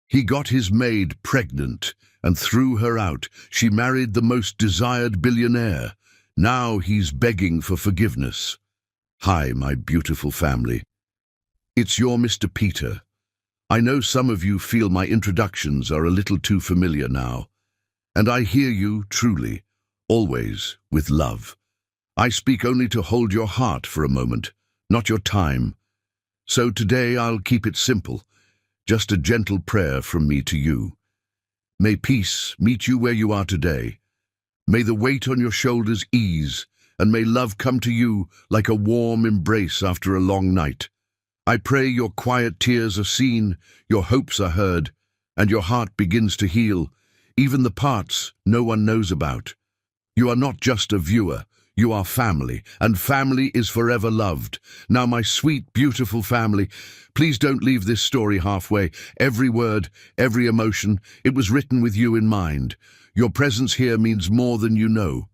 He got his maid pregnant and threw her out. She married the most desired billionaire. Now he's begging for forgiveness. Hi, my beautiful family. It's your Mr. Peter. I know some of you feel my introductions are a little too familiar now, and I hear you truly, always with love. I speak only to hold your heart for a moment, not your time. So today I'll keep it simple, just a gentle prayer from me to you. May peace meet you where you are today. May the weight on your shoulders ease, and may love come to you like a warm embrace after a long night. I pray your quiet tears are seen, your hopes are heard, and your heart begins to heal, even the parts no one knows about. You are not just a viewer, you are family, and family is forever loved. Now, my sweet, beautiful family, please don't leave this story halfway. Every word, every emotion, it was written with you in mind. Your presence here means more than you know.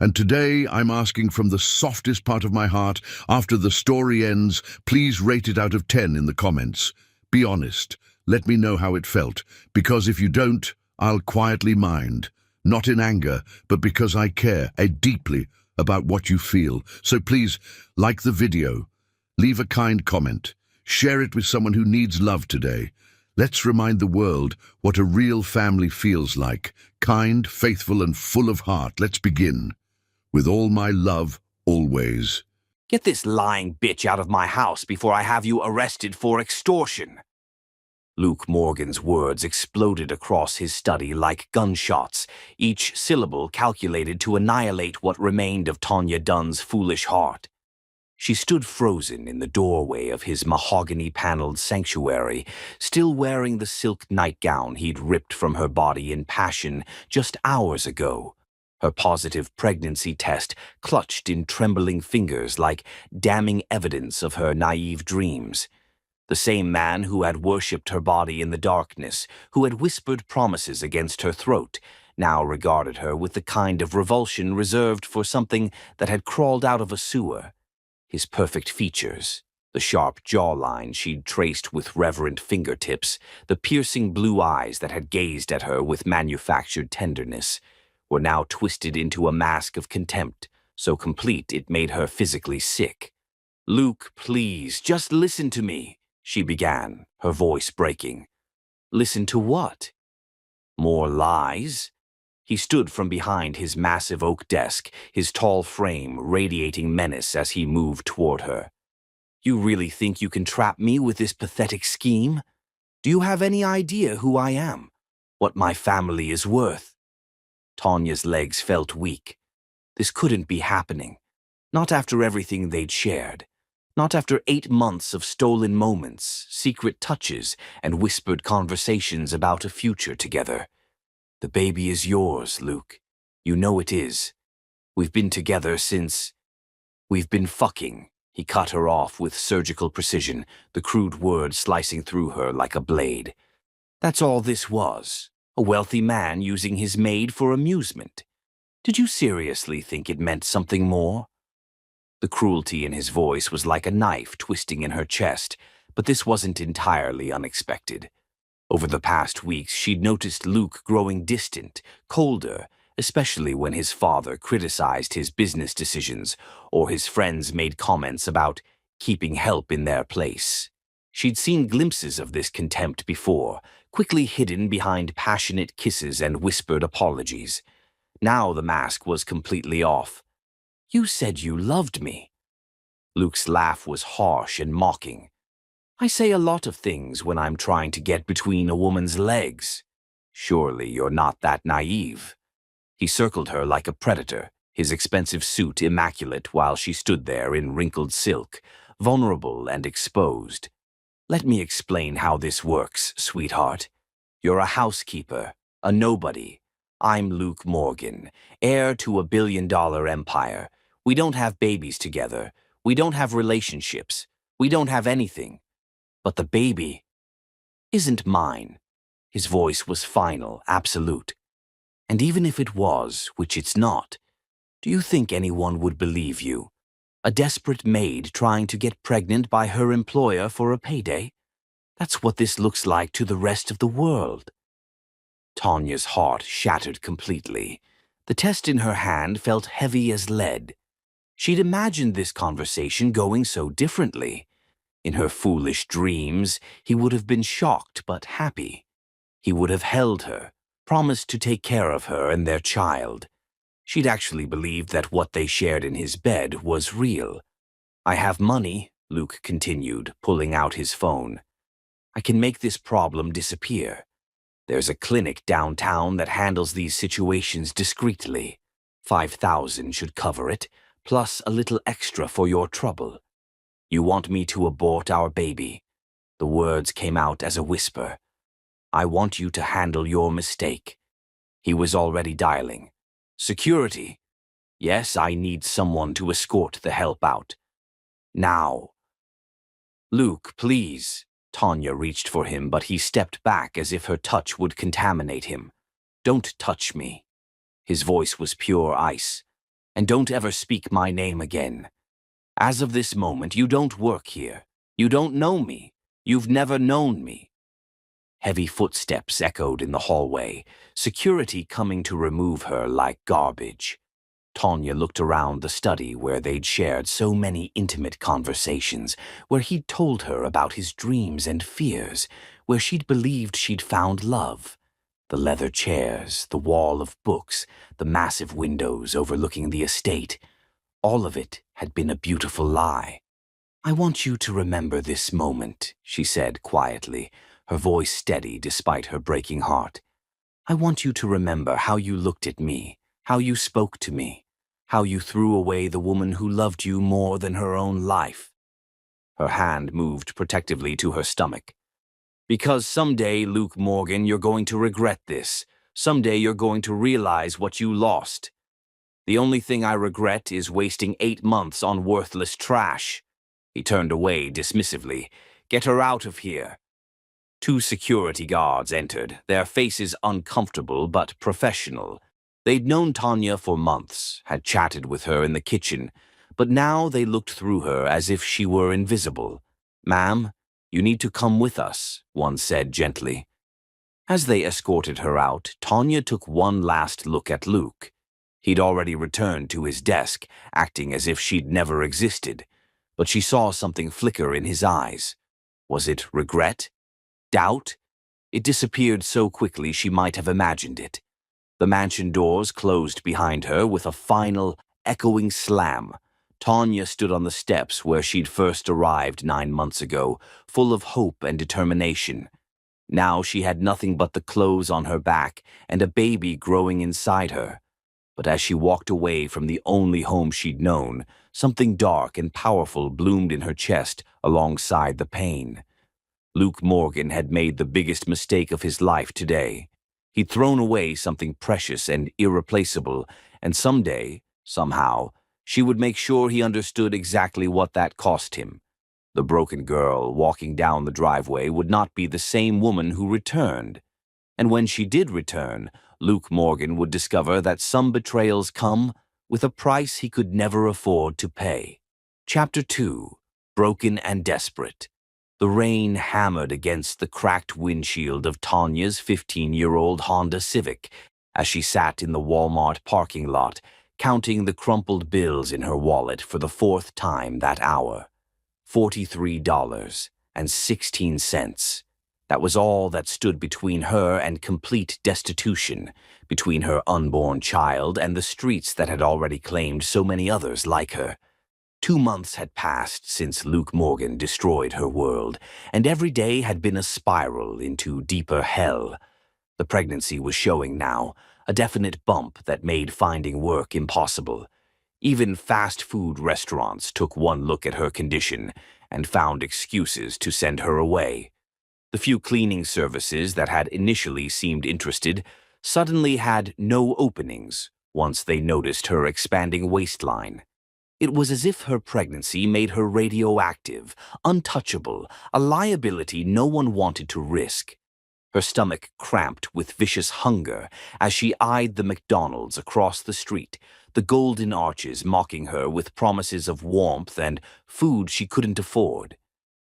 And today I'm asking from the softest part of my heart, after the story ends, please rate it out of 10 in the comments. Be honest. Let me know how it felt, because if you don't, I'll quietly mind. Not in anger, but because I care deeply about what you feel. So please, like the video, leave a kind comment, share it with someone who needs love today. Let's remind the world what a real family feels like. Kind, faithful, and full of heart. Let's begin. With all my love, always. Get this lying bitch out of my house before I have you arrested for extortion. Luke Morgan's words exploded across his study like gunshots, each syllable calculated to annihilate what remained of Tanya Dunn's foolish heart. She stood frozen in the doorway of his mahogany-paneled sanctuary, still wearing the silk nightgown he'd ripped from her body in passion just hours ago. Her positive pregnancy test clutched in trembling fingers like damning evidence of her naive dreams. The same man who had worshipped her body in the darkness, who had whispered promises against her throat, now regarded her with the kind of revulsion reserved for something that had crawled out of a sewer. His perfect features, the sharp jawline she'd traced with reverent fingertips, the piercing blue eyes that had gazed at her with manufactured tenderness, were now twisted into a mask of contempt, so complete it made her physically sick. "Luke, please, just listen to me," she began, her voice breaking. "Listen to what? More lies?" He stood from behind his massive oak desk, his tall frame radiating menace as he moved toward her. "You really think you can trap me with this pathetic scheme? Do you have any idea who I am? What my family is worth?" Tanya's legs felt weak. This couldn't be happening. Not after everything they'd shared. Not after 8 months of stolen moments, secret touches, and whispered conversations about a future together. "The baby is yours, Luke. You know it is. We've been together since... We've been fucking." He cut her off with surgical precision, the crude word slicing through her like a blade. That's all this was. A wealthy man using his maid for amusement. Did you seriously think it meant something more? The cruelty in his voice was like a knife twisting in her chest, but this wasn't entirely unexpected. Over the past weeks, she'd noticed Luke growing distant, colder, especially when his father criticized his business decisions or his friends made comments about keeping help in their place. She'd seen glimpses of this contempt before, quickly hidden behind passionate kisses and whispered apologies. Now the mask was completely off. "You said you loved me." Luke's laugh was harsh and mocking. "I say a lot of things when I'm trying to get between a woman's legs. Surely you're not that naive." He circled her like a predator, his expensive suit immaculate while she stood there in wrinkled silk, vulnerable and exposed. "Let me explain how this works, sweetheart. You're a housekeeper, a nobody. I'm Luke Morgan, heir to a billion-dollar empire. We don't have babies together. We don't have relationships. We don't have anything. But the baby isn't mine." His voice was final, absolute. "And even if it was, which it's not, do you think anyone would believe you? A desperate maid trying to get pregnant by her employer for a payday? That's what this looks like to the rest of the world. Tanya's heart shattered completely. The test in her hand felt heavy as lead. She'd imagined this conversation going so differently. In her foolish dreams, he would have been shocked but happy. He would have held her, promised to take care of her and their child. She'd actually believed that what they shared in his bed was real. "I have money," Luke continued, pulling out his phone. "I can make this problem disappear. There's a clinic downtown that handles these situations discreetly. 5,000 should cover it, plus a little extra for your trouble. You want me to abort our baby?" The words came out as a whisper. "I want you to handle your mistake." He was already dialing. "Security? Yes, I need someone to escort the help out. Now." "Luke, please." Tanya reached for him, but he stepped back as if her touch would contaminate him. "Don't touch me." His voice was pure ice. "And don't ever speak my name again. As of this moment, you don't work here. You don't know me. You've never known me." Heavy footsteps echoed in the hallway, security coming to remove her like garbage. Tanya looked around the study where they'd shared so many intimate conversations, where he'd told her about his dreams and fears, where she'd believed she'd found love. The leather chairs, the wall of books, the massive windows overlooking the estate. All of it had been a beautiful lie. "I want you to remember this moment," she said quietly, her voice steady despite her breaking heart. "I want you to remember how you looked at me, how you spoke to me, how you threw away the woman who loved you more than her own life." Her hand moved protectively to her stomach. "Because someday, Luke Morgan, you're going to regret this. Someday you're going to realize what you lost. The only thing I regret is wasting 8 months on worthless trash." He turned away dismissively. "Get her out of here." 2 security guards entered, their faces uncomfortable but professional. They'd known Tanya for months, had chatted with her in the kitchen, but now they looked through her as if she were invisible. "Ma'am, you need to come with us," one said gently. As they escorted her out, Tanya took one last look at Luke. He'd already returned to his desk, acting as if she'd never existed, but she saw something flicker in his eyes. Was it regret? Doubt? It disappeared so quickly she might have imagined it. The mansion doors closed behind her with a final, echoing slam. Tanya stood on the steps where she'd first arrived 9 months ago, full of hope and determination. Now she had nothing but the clothes on her back and a baby growing inside her. But as she walked away from the only home she'd known, something dark and powerful bloomed in her chest alongside the pain. Luke Morgan had made the biggest mistake of his life today. He'd thrown away something precious and irreplaceable, and someday, somehow, she would make sure he understood exactly what that cost him. The broken girl walking down the driveway would not be the same woman who returned. And when she did return, Luke Morgan would discover that some betrayals come with a price he could never afford to pay. Chapter 2. Broken and Desperate. The rain hammered against the cracked windshield of Tanya's 15-year-old Honda Civic as she sat in the Walmart parking lot, counting the crumpled bills in her wallet for the 4th time that hour. $43.16. That was all that stood between her and complete destitution, between her unborn child and the streets that had already claimed so many others like her. 2 months had passed since Luke Morgan destroyed her world, and every day had been a spiral into deeper hell. The pregnancy was showing now, a definite bump that made finding work impossible. Even fast food restaurants took one look at her condition and found excuses to send her away. The few cleaning services that had initially seemed interested suddenly had no openings once they noticed her expanding waistline. It was as if her pregnancy made her radioactive, untouchable, a liability no one wanted to risk. Her stomach cramped with vicious hunger as she eyed the McDonald's across the street, the golden arches mocking her with promises of warmth and food she couldn't afford.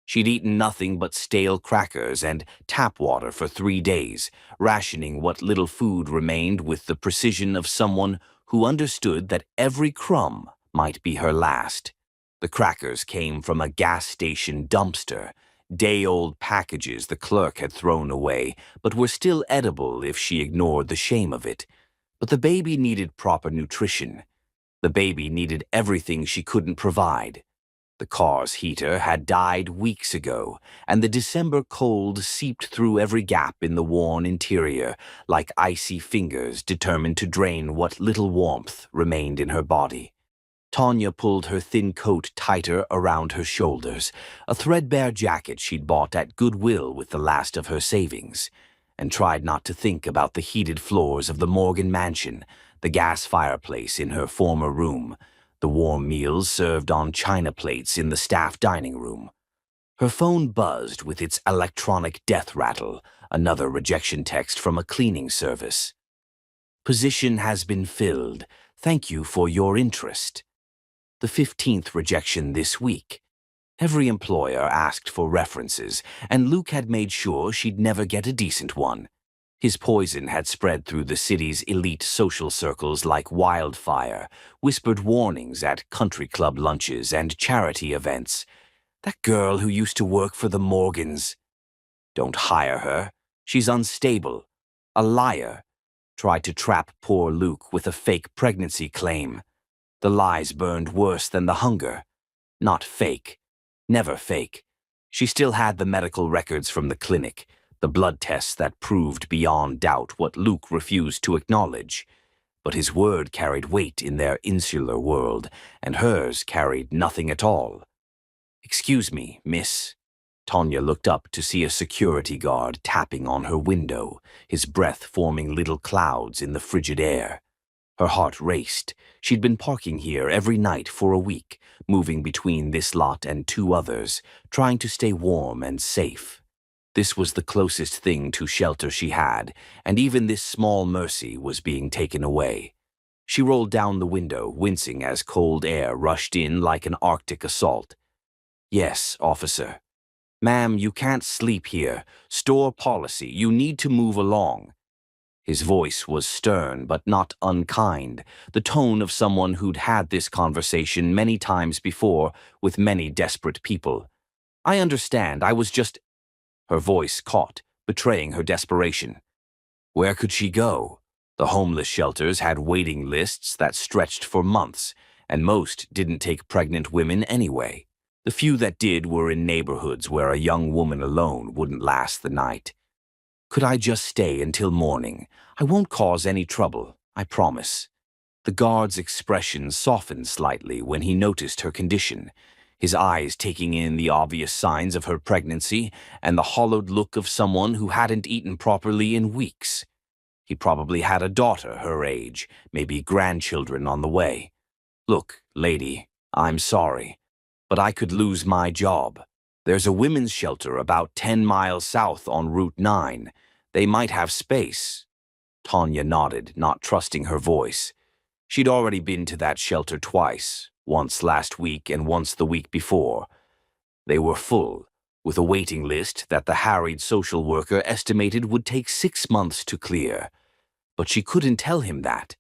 She'd eaten nothing but stale crackers and tap water for 3 days, rationing what little food remained with the precision of someone who understood that every crumb might be her last. The crackers came from a gas station dumpster, day-old packages the clerk had thrown away, but were still edible if she ignored the shame of it. But the baby needed proper nutrition. The baby needed everything she couldn't provide. The car's heater had died weeks ago, and the December cold seeped through every gap in the worn interior, like icy fingers determined to drain what little warmth remained in her body. Tanya pulled her thin coat tighter around her shoulders, a threadbare jacket she'd bought at Goodwill with the last of her savings, and tried not to think about the heated floors of the Morgan mansion, the gas fireplace in her former room, the warm meals served on china plates in the staff dining room. Her phone buzzed with its electronic death rattle, another rejection text from a cleaning service. Position has been filled. Thank you for your interest. The 15th rejection this week. Every employer asked for references, and Luke had made sure she'd never get a decent one. His poison had spread through the city's elite social circles like wildfire, whispered warnings at country club lunches and charity events. That girl who used to work for the Morgans. Don't hire her. She's unstable. A liar. Tried to trap poor Luke with a fake pregnancy claim. The lies burned worse than the hunger. Not fake. Never fake. She still had the medical records from the clinic, the blood tests that proved beyond doubt what Luke refused to acknowledge. But his word carried weight in their insular world, and hers carried nothing at all. "Excuse me, miss." Tanya looked up to see a security guard tapping on her window, his breath forming little clouds in the frigid air. Her heart raced. She'd been parking here every night for a week, moving between this lot and 2 others, trying to stay warm and safe. This was the closest thing to shelter she had, and even this small mercy was being taken away. She rolled down the window, wincing as cold air rushed in like an Arctic assault. "Yes, officer." "Ma'am, you can't sleep here. Store policy. You need to move along." His voice was stern but not unkind, the tone of someone who'd had this conversation many times before with many desperate people. "I understand. I was just—" Her voice caught, betraying her desperation. Where could she go? The homeless shelters had waiting lists that stretched for months, and most didn't take pregnant women anyway. The few that did were in neighborhoods where a young woman alone wouldn't last the night. "Could I just stay until morning? I won't cause any trouble, I promise." The guard's expression softened slightly when he noticed her condition, his eyes taking in the obvious signs of her pregnancy and the hollowed look of someone who hadn't eaten properly in weeks. He probably had a daughter her age, maybe grandchildren on the way. "Look, lady, I'm sorry, but I could lose my job. There's a women's shelter about 10 miles south on Route 9. They might have space." Tanya nodded, not trusting her voice. She'd already been to that shelter twice, once last week and once the week before. They were full, with a waiting list that the harried social worker estimated would take 6 months to clear. But she couldn't tell him that.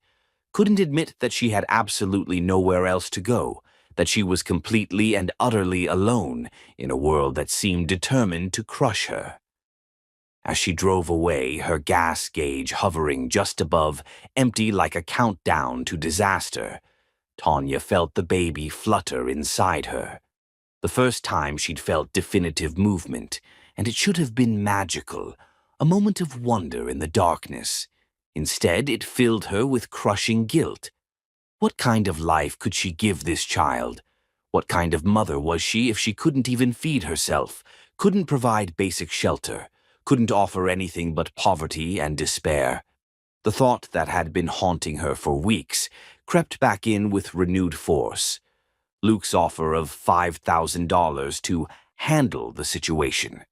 Couldn't admit that she had absolutely nowhere else to go, that she was completely and utterly alone in a world that seemed determined to crush her. As she drove away, her gas gauge hovering just above, empty like a countdown to disaster, Tanya felt the baby flutter inside her. The first time she'd felt definitive movement, and it should have been magical, a moment of wonder in the darkness. Instead, it filled her with crushing guilt. What kind of life could she give this child? What kind of mother was she if she couldn't even feed herself, couldn't provide basic shelter, couldn't offer anything but poverty and despair? The thought that had been haunting her for weeks crept back in with renewed force. Luke's offer of $5,000 to handle the situation.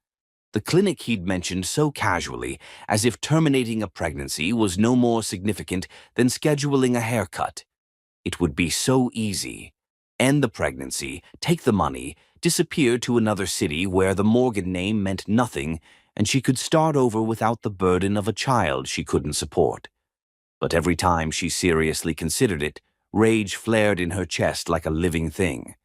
The clinic he'd mentioned so casually, as if terminating a pregnancy was no more significant than scheduling a haircut. It would be so easy. end the pregnancy, take the money, disappear to another city where the Morgan name meant nothing, and she could start over without the burden of a child she couldn't support. But every time she seriously considered it, rage flared in her chest like a living thing.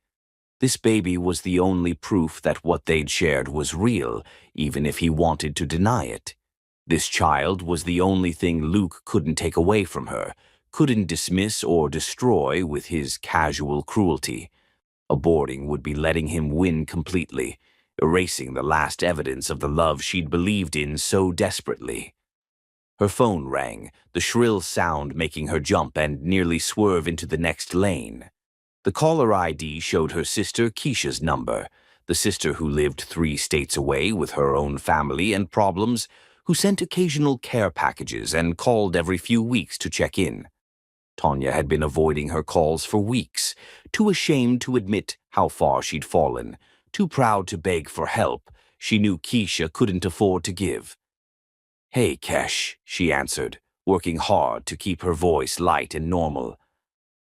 This baby was the only proof that what they'd shared was real, even if he wanted to deny it. This child was the only thing Luke couldn't take away from her, couldn't dismiss or destroy with his casual cruelty. Aborting would be letting him win completely, erasing the last evidence of the love she'd believed in so desperately. Her phone rang, the shrill sound making her jump and nearly swerve into the next lane. The caller ID showed her sister Keisha's number, the sister who lived 3 states away with her own family and problems, who sent occasional care packages and called every few weeks to check in. Tanya had been avoiding her calls for weeks, too ashamed to admit how far she'd fallen, too proud to beg for help she knew Keisha couldn't afford to give. "Hey, Kesh," she answered, working hard to keep her voice light and normal.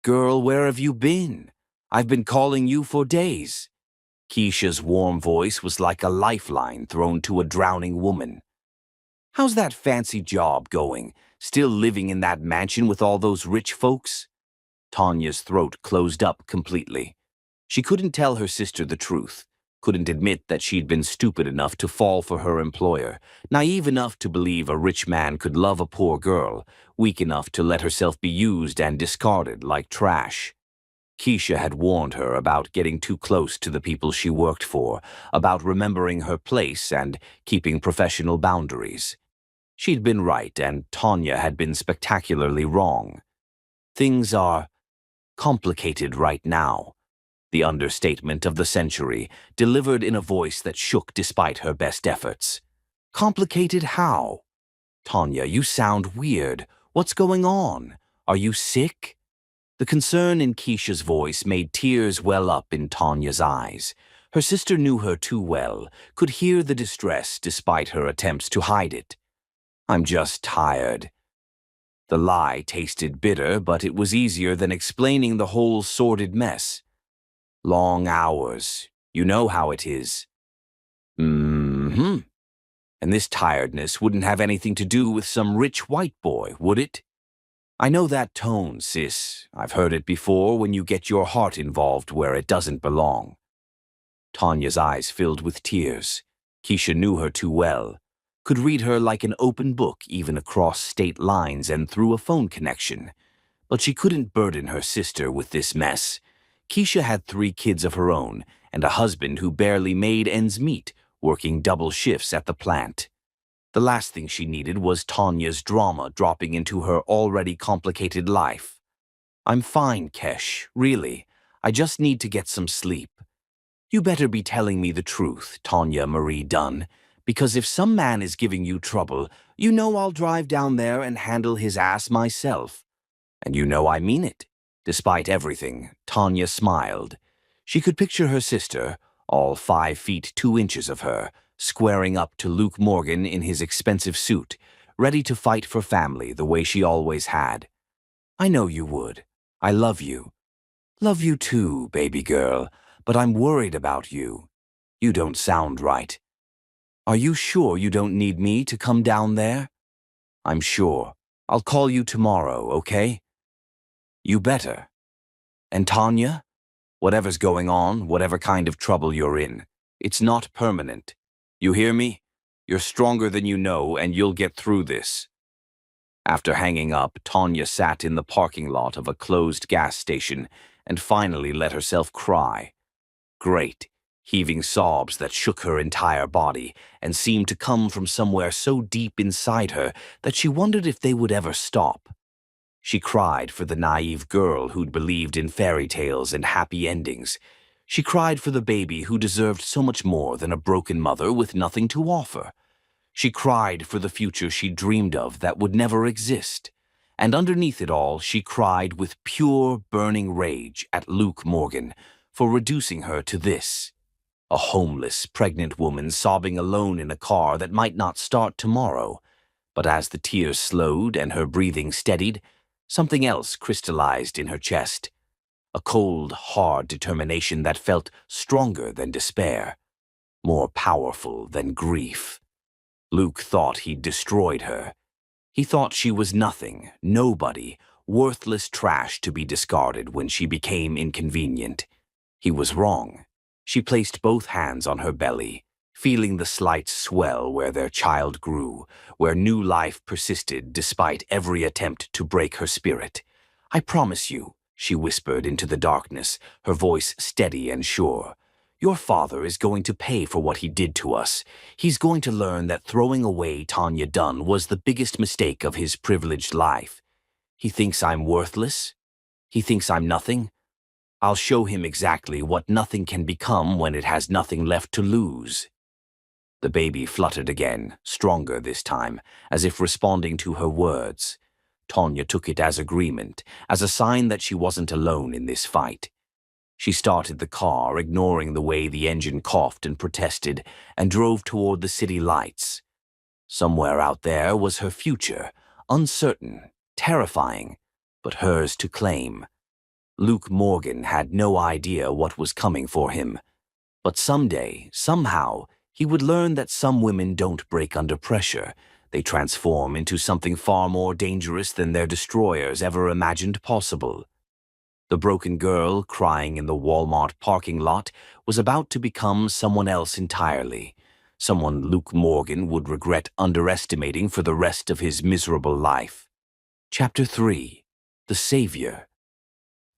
"Girl, where have you been? I've been calling you for days." Keisha's warm voice was like a lifeline thrown to a drowning woman. "How's that fancy job going? Still living in that mansion with all those rich folks?" Tanya's throat closed up completely. She couldn't tell her sister the truth, couldn't admit that she'd been stupid enough to fall for her employer, naive enough to believe a rich man could love a poor girl, weak enough to let herself be used and discarded like trash. Keisha had warned her about getting too close to the people she worked for, about remembering her place and keeping professional boundaries. She'd been right, and Tanya had been spectacularly wrong. Things are complicated right now. The understatement of the century, delivered in a voice that shook despite her best efforts. Complicated how? "Tanya, you sound weird. What's going on? Are you sick?" The concern in Keisha's voice made tears well up in Tanya's eyes. Her sister knew her too well, could hear the distress despite her attempts to hide it. "I'm just tired." The lie tasted bitter, but it was easier than explaining the whole sordid mess. "Long hours. You know how it is." "Mm-hmm. And this tiredness wouldn't have anything to do with some rich white boy, would it?" "I know that tone, sis. I've heard it before when you get your heart involved where it doesn't belong." Tanya's eyes filled with tears. Keisha knew her too well, could read her like an open book even across state lines and through a phone connection. But she couldn't burden her sister with this mess. Keisha had 3 kids of her own and a husband who barely made ends meet, working double shifts at the plant. The last thing she needed was Tanya's drama dropping into her already complicated life. "I'm fine, Kesh, really. I just need to get some sleep." "You better be telling me the truth, Tanya Marie Dunn, because if some man is giving you trouble, you know I'll drive down there and handle his ass myself. And you know I mean it." Despite everything, Tanya smiled. She could picture her sister, all 5 feet 2 inches of her, squaring up to Luke Morgan in his expensive suit, ready to fight for family the way she always had. "I know you would. I love you." "Love you too, baby girl, but I'm worried about you. You don't sound right." "Are you sure you don't need me to come down there?" "I'm sure. I'll call you tomorrow, okay?" "You better." "And Tanya? Whatever's going on, whatever kind of trouble you're in, it's not permanent. You hear me? You're stronger than you know, and you'll get through this." After hanging up, Tanya sat in the parking lot of a closed gas station and finally let herself cry. Great, heaving sobs that shook her entire body and seemed to come from somewhere so deep inside her that she wondered if they would ever stop. She cried for the naive girl who'd believed in fairy tales and happy endings. She cried for the baby who deserved so much more than a broken mother with nothing to offer. She cried for the future she dreamed of that would never exist. And underneath it all, she cried with pure, burning rage at Luke Morgan for reducing her to this. A homeless, pregnant woman sobbing alone in a car that might not start tomorrow. But as the tears slowed and her breathing steadied, something else crystallized in her chest. a cold, hard determination that felt stronger than despair, more powerful than grief. Luke thought he'd destroyed her. He thought she was nothing, nobody, worthless trash to be discarded when she became inconvenient. He was wrong. She placed both hands on her belly, feeling the slight swell where their child grew, where new life persisted despite every attempt to break her spirit. "I promise you," she whispered into the darkness, her voice steady and sure. "Your father is going to pay for what he did to us. He's going to learn that throwing away Tanya Dunn was the biggest mistake of his privileged life. He thinks I'm worthless? He thinks I'm nothing? I'll show him exactly what nothing can become when it has nothing left to lose." The baby fluttered again, stronger this time, as if responding to her words. Tanya took it as agreement, as a sign that she wasn't alone in this fight. She started the car, ignoring the way the engine coughed and protested, and drove toward the city lights. Somewhere out there was her future, uncertain, terrifying, but hers to claim. Luke Morgan had no idea what was coming for him. But someday, somehow, he would learn that some women don't break under pressure. They transform into something far more dangerous than their destroyers ever imagined possible. The broken girl crying in the Walmart parking lot was about to become someone else entirely, someone Luke Morgan would regret underestimating for the rest of his miserable life. Chapter 3. The Savior.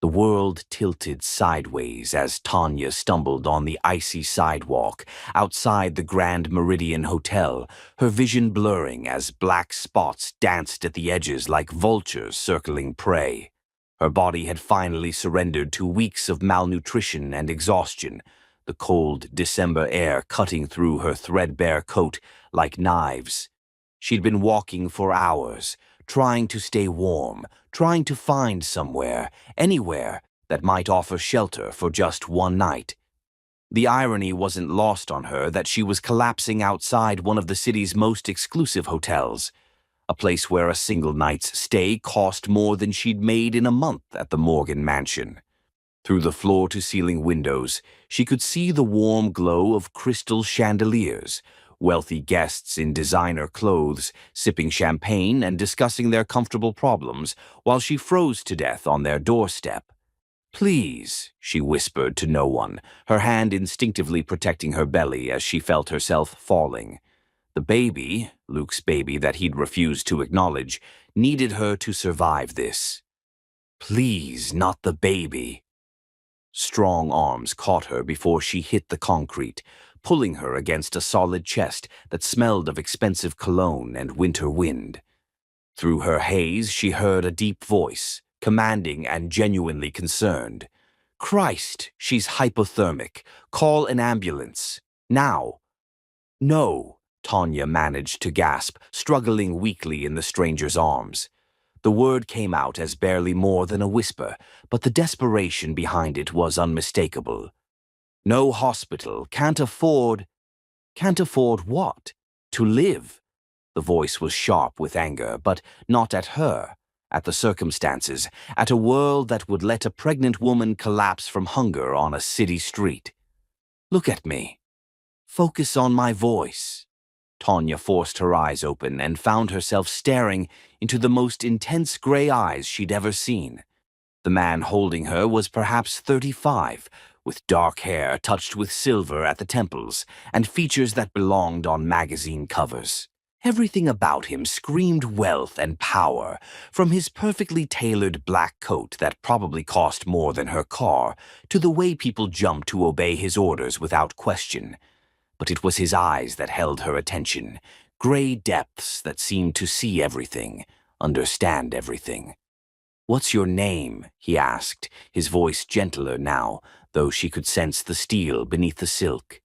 The world tilted sideways as Tanya stumbled on the icy sidewalk outside the Grand Meridian Hotel, her vision blurring as black spots danced at the edges like vultures circling prey. Her body had finally surrendered to weeks of malnutrition and exhaustion, the cold December air cutting through her threadbare coat like knives. She'd been walking for hours, trying to stay warm, trying to find somewhere, anywhere, that might offer shelter for just one night. The irony wasn't lost on her that she was collapsing outside one of the city's most exclusive hotels, a place where a single night's stay cost more than she'd made in a month at the Morgan Mansion. Through the floor-to-ceiling windows, she could see the warm glow of crystal chandeliers, wealthy guests in designer clothes, sipping champagne and discussing their comfortable problems while she froze to death on their doorstep. "Please," she whispered to no one, her hand instinctively protecting her belly as she felt herself falling. The baby, Luke's baby that he'd refused to acknowledge, needed her to survive this. "Please, not the baby." Strong arms caught her before she hit the concrete, pulling her against a solid chest that smelled of expensive cologne and winter wind. Through her haze, she heard a deep voice, commanding and genuinely concerned. "Christ, she's hypothermic. Call an ambulance. Now." "No," Tanya managed to gasp, struggling weakly in the stranger's arms. The word came out as barely more than a whisper, but the desperation behind it was unmistakable. "No hospital. Can't afford—" "Can't afford what?" "To live." The voice was sharp with anger, but not at her, at the circumstances, at a world that would let a pregnant woman collapse from hunger on a city street. "Look at me. Focus on my voice." Tanya forced her eyes open and found herself staring into the most intense gray eyes she'd ever seen. The man holding her was perhaps 35, with dark hair touched with silver at the temples and features that belonged on magazine covers. Everything about him screamed wealth and power, from his perfectly tailored black coat that probably cost more than her car, to the way people jumped to obey his orders without question. But it was his eyes that held her attention, gray depths that seemed to see everything, understand everything. "What's your name?" he asked, his voice gentler now, though she could sense the steel beneath the silk.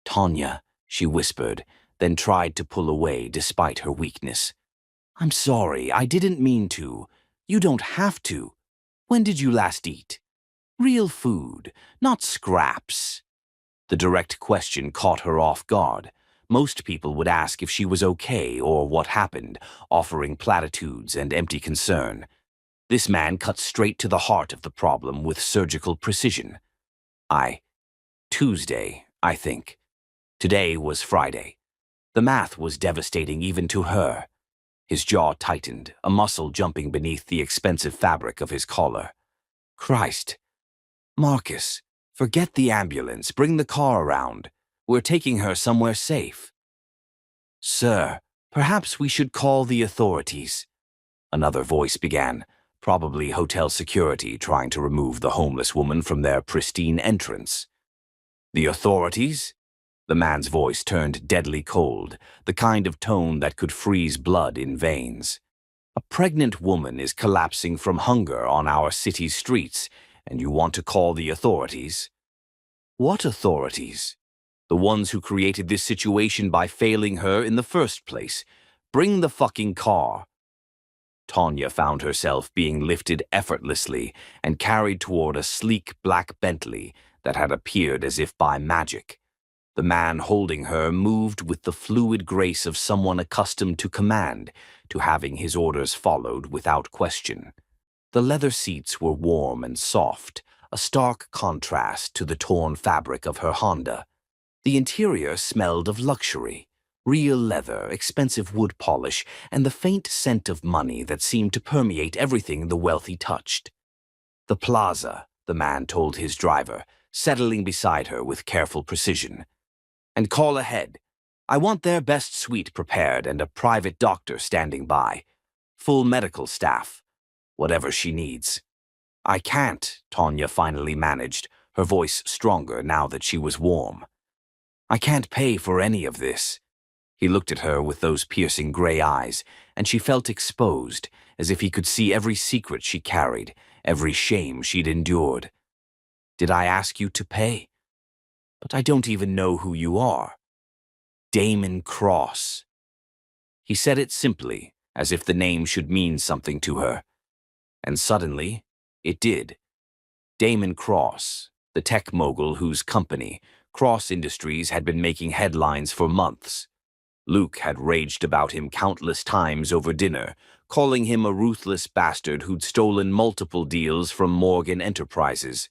"Tanya," she whispered, then tried to pull away despite her weakness. "I'm sorry, I didn't mean to. You don't have to. When did you last eat? Real food, not scraps." The direct question caught her off guard. Most people would ask if she was okay or what happened, offering platitudes and empty concern. This man cut straight to the heart of the problem with surgical precision. Tuesday, I think. Today was Friday. The math was devastating even to her. His jaw tightened, a muscle jumping beneath the expensive fabric of his collar. Christ. Marcus, forget the ambulance. Bring the car around. We're taking her somewhere safe. Sir, perhaps we should call the authorities. Another voice began, probably hotel security trying to remove the homeless woman from their pristine entrance. The authorities? The man's voice turned deadly cold, the kind of tone that could freeze blood in veins. A pregnant woman is collapsing from hunger on our city's streets, and you want to call the authorities? What authorities? The ones who created this situation by failing her in the first place. Bring the fucking car. Tanya found herself being lifted effortlessly and carried toward a sleek black Bentley that had appeared as if by magic. The man holding her moved with the fluid grace of someone accustomed to command, to having his orders followed without question. The leather seats were warm and soft, a stark contrast to the torn fabric of her Honda. The interior smelled of luxury, real leather, expensive wood polish, and the faint scent of money that seemed to permeate everything the wealthy touched. The plaza, the man told his driver, settling beside her with careful precision. And call ahead. I want their best suite prepared and a private doctor standing by. Full medical staff. Whatever she needs. I can't, Tanya finally managed, her voice stronger now that she was warm. I can't pay for any of this. He looked at her with those piercing gray eyes, and she felt exposed, as if he could see every secret she carried, every shame she'd endured. Did I ask you to pay? But I don't even know who you are. Damon Cross. He said it simply, as if the name should mean something to her. And suddenly, it did. Damon Cross, the tech mogul whose company, Cross Industries, had been making headlines for months. Luke had raged about him countless times over dinner, calling him a ruthless bastard who'd stolen multiple deals from Morgan Enterprises.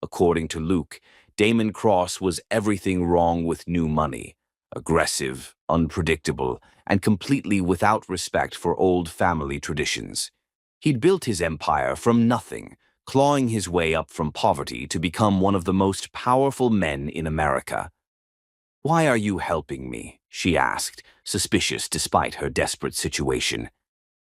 According to Luke, Damon Cross was everything wrong with new money, aggressive, unpredictable, and completely without respect for old family traditions. He'd built his empire from nothing, clawing his way up from poverty to become one of the most powerful men in America. Why are you helping me? She asked, suspicious despite her desperate situation.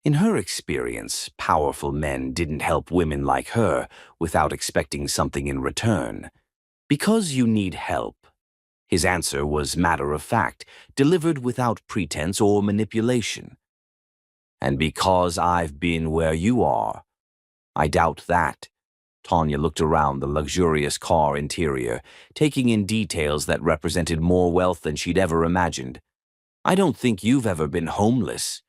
In her experience, powerful men didn't help women like her without expecting something in return. Because you need help. His answer was matter-of-fact, delivered without pretense or manipulation. And because I've been where you are. I doubt that. Tanya looked around the luxurious car interior, taking in details that represented more wealth than she'd ever imagined. I don't think you've ever been homeless.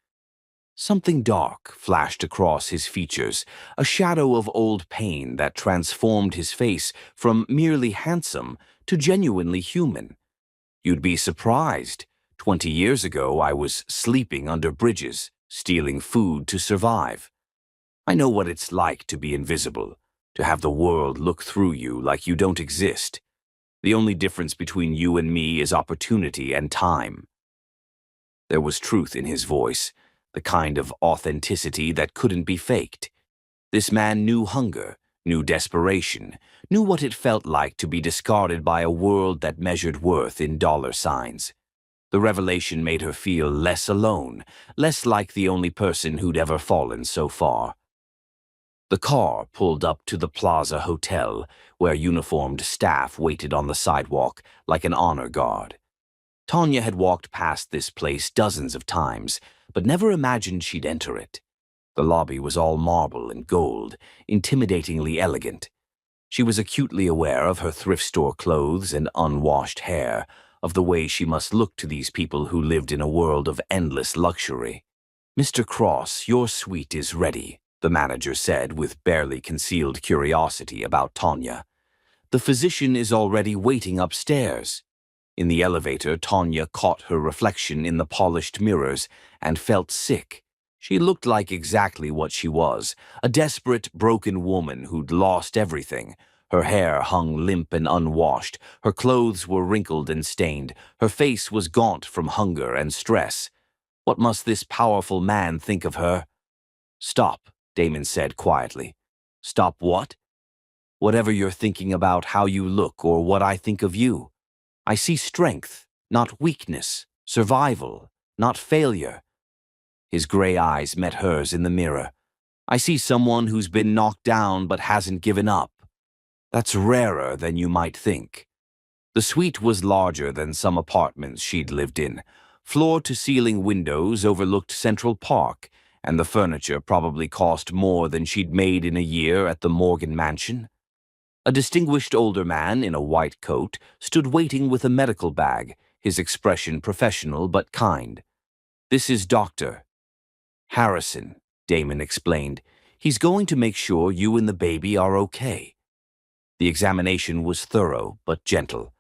Something dark flashed across his features, a shadow of old pain that transformed his face from merely handsome to genuinely human. You'd be surprised. 20 years ago, I was sleeping under bridges, stealing food to survive. I know what it's like to be invisible, to have the world look through you like you don't exist. The only difference between you and me is opportunity and time. There was truth in his voice, the kind of authenticity that couldn't be faked. This man knew hunger, knew desperation, knew what it felt like to be discarded by a world that measured worth in dollar signs. The revelation made her feel less alone, less like the only person who'd ever fallen so far. The car pulled up to the Plaza Hotel, where uniformed staff waited on the sidewalk like an honor guard. Tanya had walked past this place dozens of times, but never imagined she'd enter it. The lobby was all marble and gold, intimidatingly elegant. She was acutely aware of her thrift store clothes and unwashed hair, of the way she must look to these people who lived in a world of endless luxury. Mr. Cross, your suite is ready, the manager said with barely concealed curiosity about Tanya. The physician is already waiting upstairs. In the elevator, Tanya caught her reflection in the polished mirrors and felt sick. She looked like exactly what she was, a desperate, broken woman who'd lost everything. Her hair hung limp and unwashed, her clothes were wrinkled and stained, her face was gaunt from hunger and stress. What must this powerful man think of her? "Stop," Damon said quietly. "Stop what?" "Whatever you're thinking about how you look or what I think of you. I see strength, not weakness, survival, not failure." His gray eyes met hers in the mirror. "I see someone who's been knocked down but hasn't given up. That's rarer than you might think." The suite was larger than some apartments she'd lived in. Floor-to-ceiling windows overlooked Central Park, and the furniture probably cost more than she'd made in a year at the Morgan Mansion. A distinguished older man in a white coat stood waiting with a medical bag, his expression professional but kind. "This is Dr. Harrison," Damon explained. "He's going to make sure you and the baby are okay." The examination was thorough but gentle.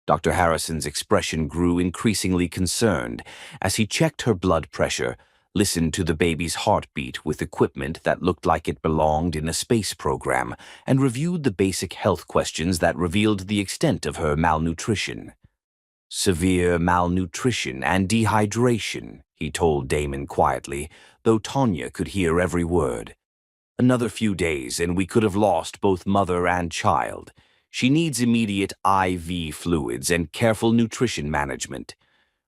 Dr. Harrison's expression grew increasingly concerned as he checked her blood pressure, listened to the baby's heartbeat with equipment that looked like it belonged in a space program, and reviewed the basic health questions that revealed the extent of her malnutrition. "Severe malnutrition and dehydration," he told Damon quietly, though Tanya could hear every word. "Another few days and we could have lost both mother and child. She needs immediate IV fluids and careful nutrition management.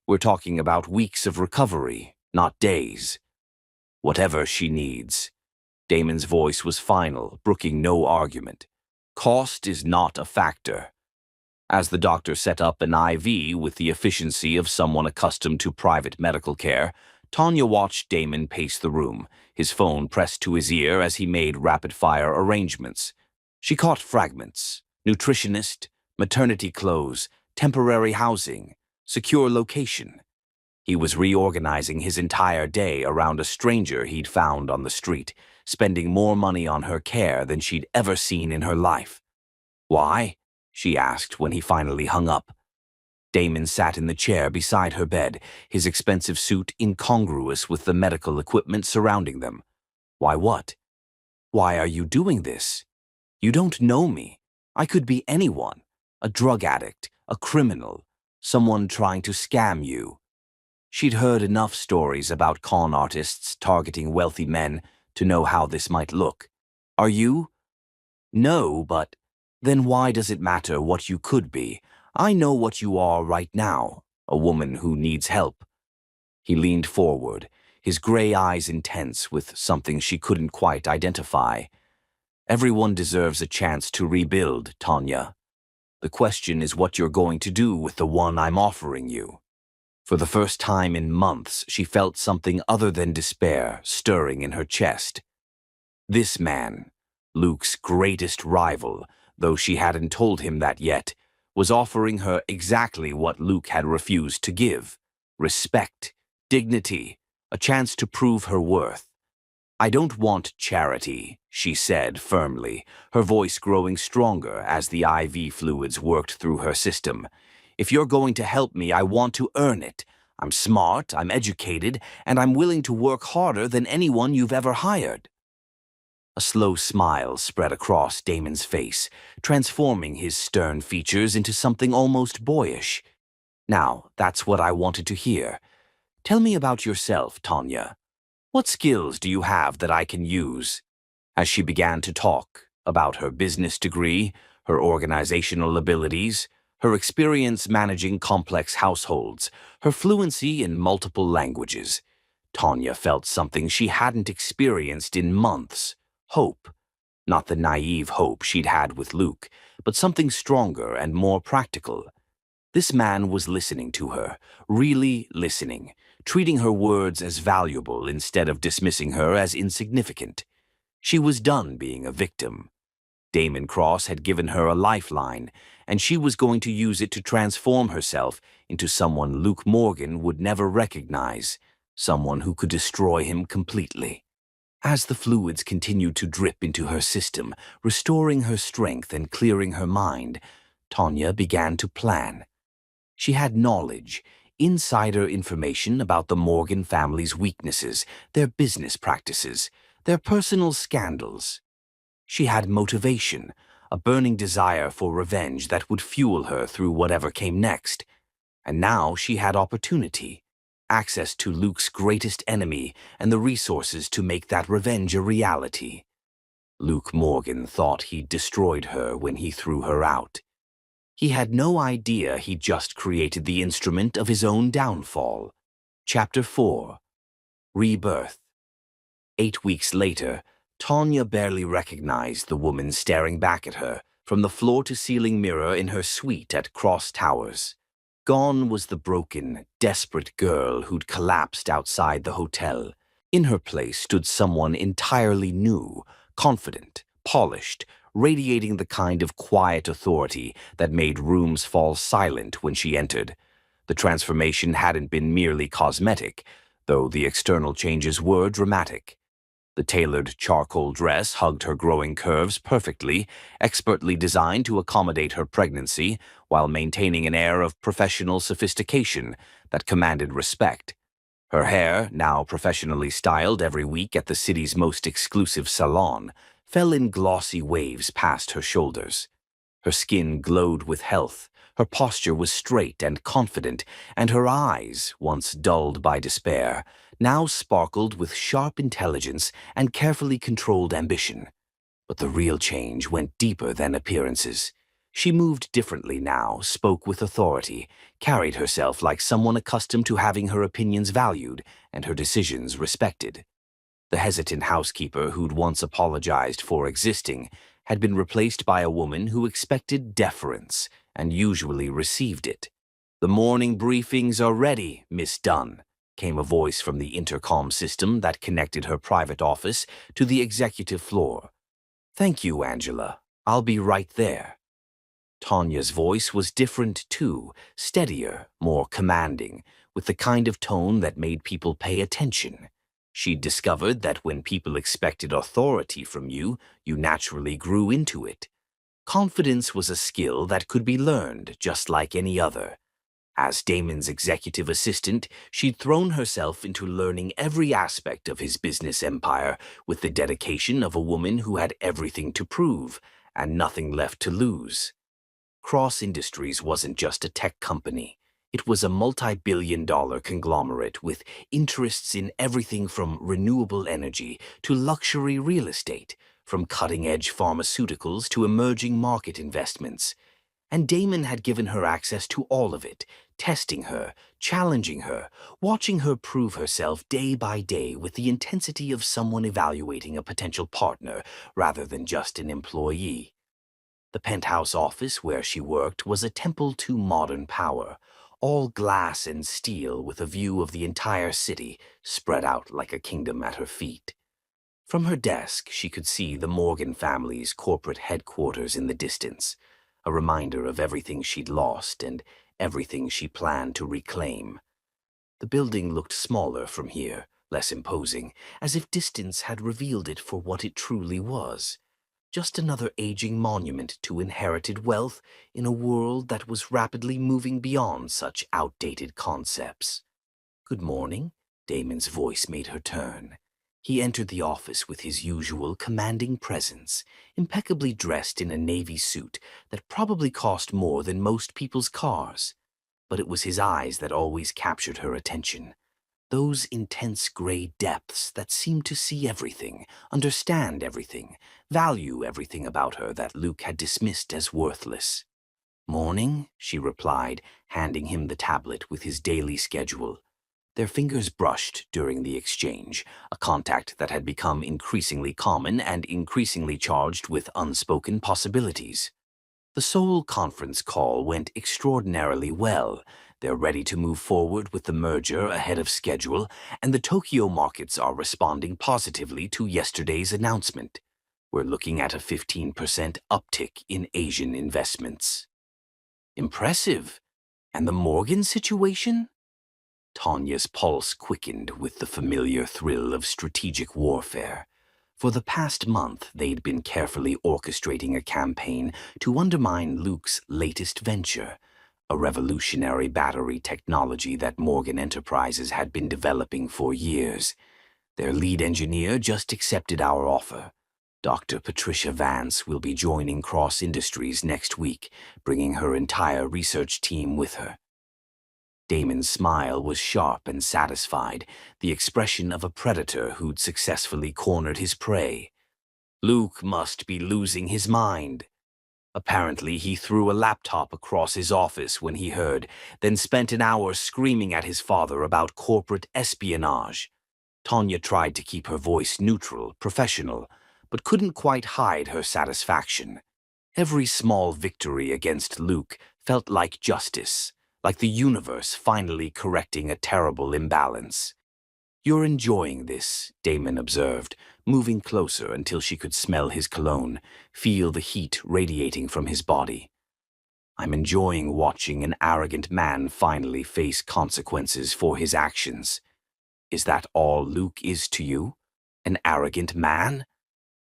We're talking about weeks of recovery, not days." "Whatever she needs." Damon's voice was final, brooking no argument. "Cost is not a factor." As the doctor set up an IV with the efficiency of someone accustomed to private medical care, Tanya watched Damon pace the room, his phone pressed to his ear as he made rapid-fire arrangements. She caught fragments: nutritionist, maternity clothes, temporary housing, secure location. He was reorganizing his entire day around a stranger he'd found on the street, spending more money on her care than she'd ever seen in her life. "Why?" she asked when he finally hung up. Damon sat in the chair beside her bed, his expensive suit incongruous with the medical equipment surrounding them. "Why what? Why are you doing this? You don't know me. I could be anyone. A drug addict, a criminal, someone trying to scam you." She'd heard enough stories about con artists targeting wealthy men to know how this might look. "Are you?" "No, but..." "Then why does it matter what you could be? I know what you are right now, a woman who needs help." He leaned forward, his gray eyes intense with something she couldn't quite identify. "Everyone deserves a chance to rebuild, Tanya. The question is what you're going to do with the one I'm offering you." For the first time in months, she felt something other than despair stirring in her chest. This man, Luke's greatest rival, though she hadn't told him that yet, was offering her exactly what Luke had refused to give: respect, dignity, a chance to prove her worth. "I don't want charity," she said firmly, her voice growing stronger as the IV fluids worked through her system. "If you're going to help me, I want to earn it. I'm smart, I'm educated, and I'm willing to work harder than anyone you've ever hired." A slow smile spread across Damon's face, transforming his stern features into something almost boyish. "Now, that's what I wanted to hear. Tell me about yourself, Tanya. What skills do you have that I can use?" As she began to talk about her business degree, her organizational abilities, her experience managing complex households, her fluency in multiple languages, Tanya felt something she hadn't experienced in months: hope. Not the naive hope she'd had with Luke, but something stronger and more practical. This man was listening to her, really listening, treating her words as valuable instead of dismissing her as insignificant. She was done being a victim. Damon Cross had given her a lifeline, and she was going to use it to transform herself into someone Luke Morgan would never recognize, someone who could destroy him completely. As the fluids continued to drip into her system, restoring her strength and clearing her mind, Tanya began to plan. She had knowledge, insider information about the Morgan family's weaknesses, their business practices, their personal scandals. She had motivation, a burning desire for revenge that would fuel her through whatever came next. And now she had opportunity, access to Luke's greatest enemy, and the resources to make that revenge a reality. Luke Morgan thought he'd destroyed her when he threw her out. He had no idea he'd just created the instrument of his own downfall. Chapter 4. Rebirth. 8 weeks later, Tanya barely recognized the woman staring back at her from the floor-to-ceiling mirror in her suite at Cross Towers. Gone was the broken, desperate girl who'd collapsed outside the hotel. In her place stood someone entirely new, confident, polished, radiating the kind of quiet authority that made rooms fall silent when she entered. The transformation hadn't been merely cosmetic, though the external changes were dramatic. The tailored charcoal dress hugged her growing curves perfectly, expertly designed to accommodate her pregnancy while maintaining an air of professional sophistication that commanded respect. Her hair, now professionally styled every week at the city's most exclusive salon, fell in glossy waves past her shoulders. Her skin glowed with health, her posture was straight and confident, and her eyes, once dulled by despair, now sparkled with sharp intelligence and carefully controlled ambition. But the real change went deeper than appearances. She moved differently now, spoke with authority, carried herself like someone accustomed to having her opinions valued and her decisions respected. The hesitant housekeeper who'd once apologized for existing had been replaced by a woman who expected deference and usually received it. "The morning briefings are ready, Miss Dunn," came a voice from the intercom system that connected her private office to the executive floor. "Thank you, Angela. I'll be right there." Tanya's voice was different too, steadier, more commanding, with the kind of tone that made people pay attention. She'd discovered that when people expected authority from you, you naturally grew into it. Confidence was a skill that could be learned just like any other. As Damon's executive assistant, she'd thrown herself into learning every aspect of his business empire with the dedication of a woman who had everything to prove and nothing left to lose. Cross Industries wasn't just a tech company. It was a multi-billion-dollar conglomerate with interests in everything from renewable energy to luxury real estate, from cutting-edge pharmaceuticals to emerging market investments. And Damon had given her access to all of it, testing her, challenging her, watching her prove herself day by day with the intensity of someone evaluating a potential partner rather than just an employee. The penthouse office where she worked was a temple to modern power, all glass and steel with a view of the entire city spread out like a kingdom at her feet. From her desk, she could see the Morgan family's corporate headquarters in the distance, a reminder of everything she'd lost and everything she planned to reclaim. The building looked smaller from here, less imposing, as if distance had revealed it for what it truly was. Just another aging monument to inherited wealth in a world that was rapidly moving beyond such outdated concepts. "Good morning," Damon's voice made her turn. He entered the office with his usual commanding presence, impeccably dressed in a navy suit that probably cost more than most people's cars. But it was his eyes that always captured her attention. Those intense gray depths that seemed to see everything, understand everything, value everything about her that Luke had dismissed as worthless. "Morning," she replied, handing him the tablet with his daily schedule. Their fingers brushed during the exchange, a contact that had become increasingly common and increasingly charged with unspoken possibilities. The Seoul conference call went extraordinarily well. They're ready to move forward with the merger ahead of schedule, and the Tokyo markets are responding positively to yesterday's announcement. We're looking at a 15% uptick in Asian investments. Impressive. And the Morgan situation? Tanya's pulse quickened with the familiar thrill of strategic warfare. For the past month, they'd been carefully orchestrating a campaign to undermine Luke's latest venture, a revolutionary battery technology that Morgan Enterprises had been developing for years. Their lead engineer just accepted our offer. Dr. Patricia Vance will be joining Cross Industries next week, bringing her entire research team with her. Damon's smile was sharp and satisfied, the expression of a predator who'd successfully cornered his prey. Luke must be losing his mind. Apparently, he threw a laptop across his office when he heard, then spent an hour screaming at his father about corporate espionage. Tanya tried to keep her voice neutral, professional, but couldn't quite hide her satisfaction. Every small victory against Luke felt like justice, like the universe finally correcting a terrible imbalance. "You're enjoying this," Damon observed, moving closer until she could smell his cologne, feel the heat radiating from his body. "I'm enjoying watching an arrogant man finally face consequences for his actions. Is that all Luke is to you? An arrogant man?"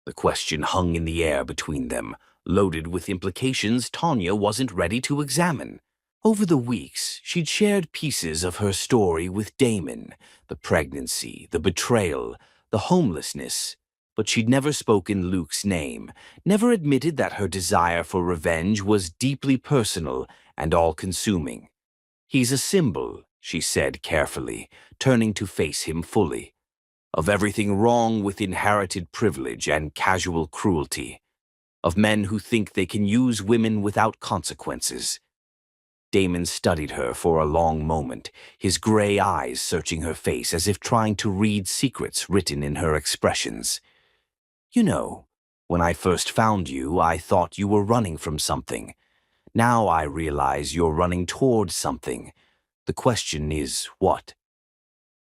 The question hung in the air between them, loaded with implications Tanya wasn't ready to examine. Over the weeks, she'd shared pieces of her story with Damon, the pregnancy, the betrayal, the homelessness, but she'd never spoken Luke's name, never admitted that her desire for revenge was deeply personal and all-consuming. "He's a symbol," she said carefully, turning to face him fully, "of everything wrong with inherited privilege and casual cruelty, of men who think they can use women without consequences." Damon studied her for a long moment, his gray eyes searching her face as if trying to read secrets written in her expressions. "You know, when I first found you, I thought you were running from something. Now I realize you're running towards something. The question is, what?"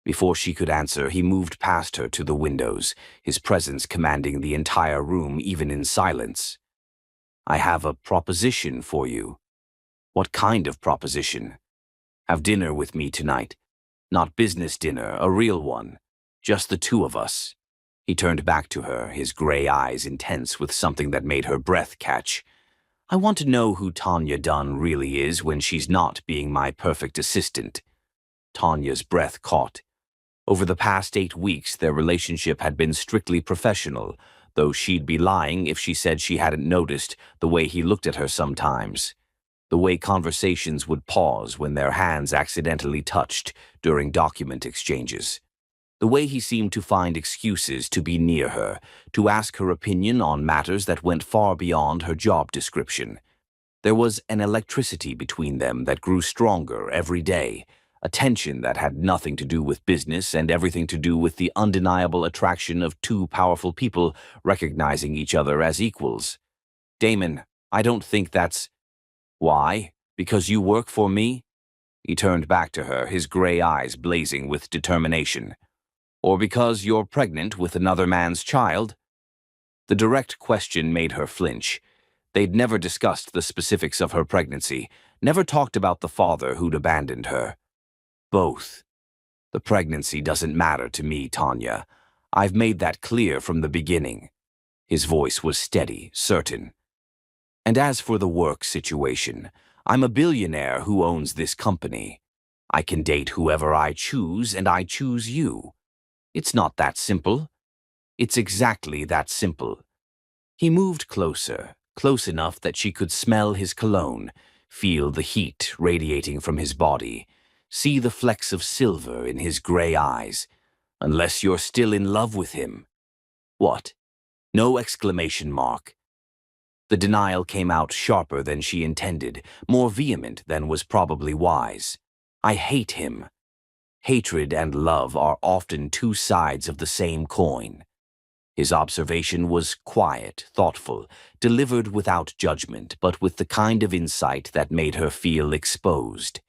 Before she could answer, he moved past her to the windows, his presence commanding the entire room even in silence. "I have a proposition for you." "What kind of proposition?" "Have dinner with me tonight. Not business dinner, a real one. Just the two of us." He turned back to her, his gray eyes intense with something that made her breath catch. "I want to know who Tanya Dunn really is when she's not being my perfect assistant." Tanya's breath caught. Over the past 8 weeks, their relationship had been strictly professional, though she'd be lying if she said she hadn't noticed the way he looked at her sometimes. The way conversations would pause when their hands accidentally touched during document exchanges. The way he seemed to find excuses to be near her, to ask her opinion on matters that went far beyond her job description. There was an electricity between them that grew stronger every day, a tension that had nothing to do with business and everything to do with the undeniable attraction of two powerful people recognizing each other as equals. "Damon, I don't think that's—" "Why? Because you work for me?" He turned back to her, his gray eyes blazing with determination. "Or because you're pregnant with another man's child?" The direct question made her flinch. They'd never discussed the specifics of her pregnancy, never talked about the father who'd abandoned her. "Both. The pregnancy doesn't matter to me, Tanya. I've made that clear from the beginning." His voice was steady, certain. "And as for the work situation, I'm a billionaire who owns this company. I can date whoever I choose, and I choose you. It's not that simple." "It's exactly that simple." He moved closer, close enough that she could smell his cologne, feel the heat radiating from his body, see the flecks of silver in his gray eyes. "Unless you're still in love with him." "What?" No exclamation mark. The denial came out sharper than she intended, more vehement than was probably wise. "I hate him." Hatred and love are often two sides of the same coin. His observation was quiet, thoughtful, delivered without judgment, but with the kind of insight that made her feel exposed.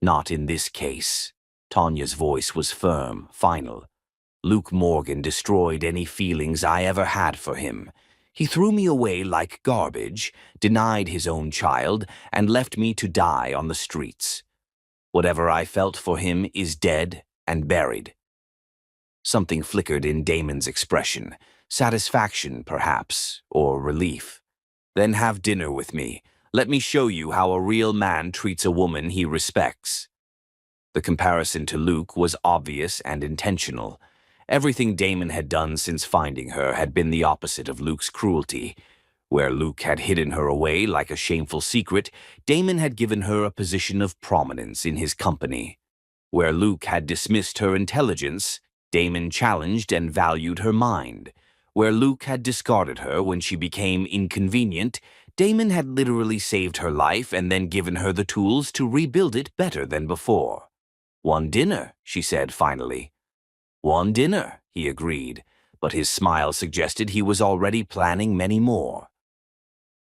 "Not in this case." Tanya's voice was firm, final. "Luke Morgan destroyed any feelings I ever had for him. He threw me away like garbage, denied his own child, and left me to die on the streets. Whatever I felt for him is dead and buried." Something flickered in Damon's expression, satisfaction perhaps, or relief. "Then have dinner with me. Let me show you how a real man treats a woman he respects." The comparison to Luke was obvious and intentional. Everything Damon had done since finding her had been the opposite of Luke's cruelty. Where Luke had hidden her away like a shameful secret, Damon had given her a position of prominence in his company. Where Luke had dismissed her intelligence, Damon challenged and valued her mind. Where Luke had discarded her when she became inconvenient, Damon had literally saved her life and then given her the tools to rebuild it better than before. "One dinner," she said finally. "One dinner," he agreed, but his smile suggested he was already planning many more.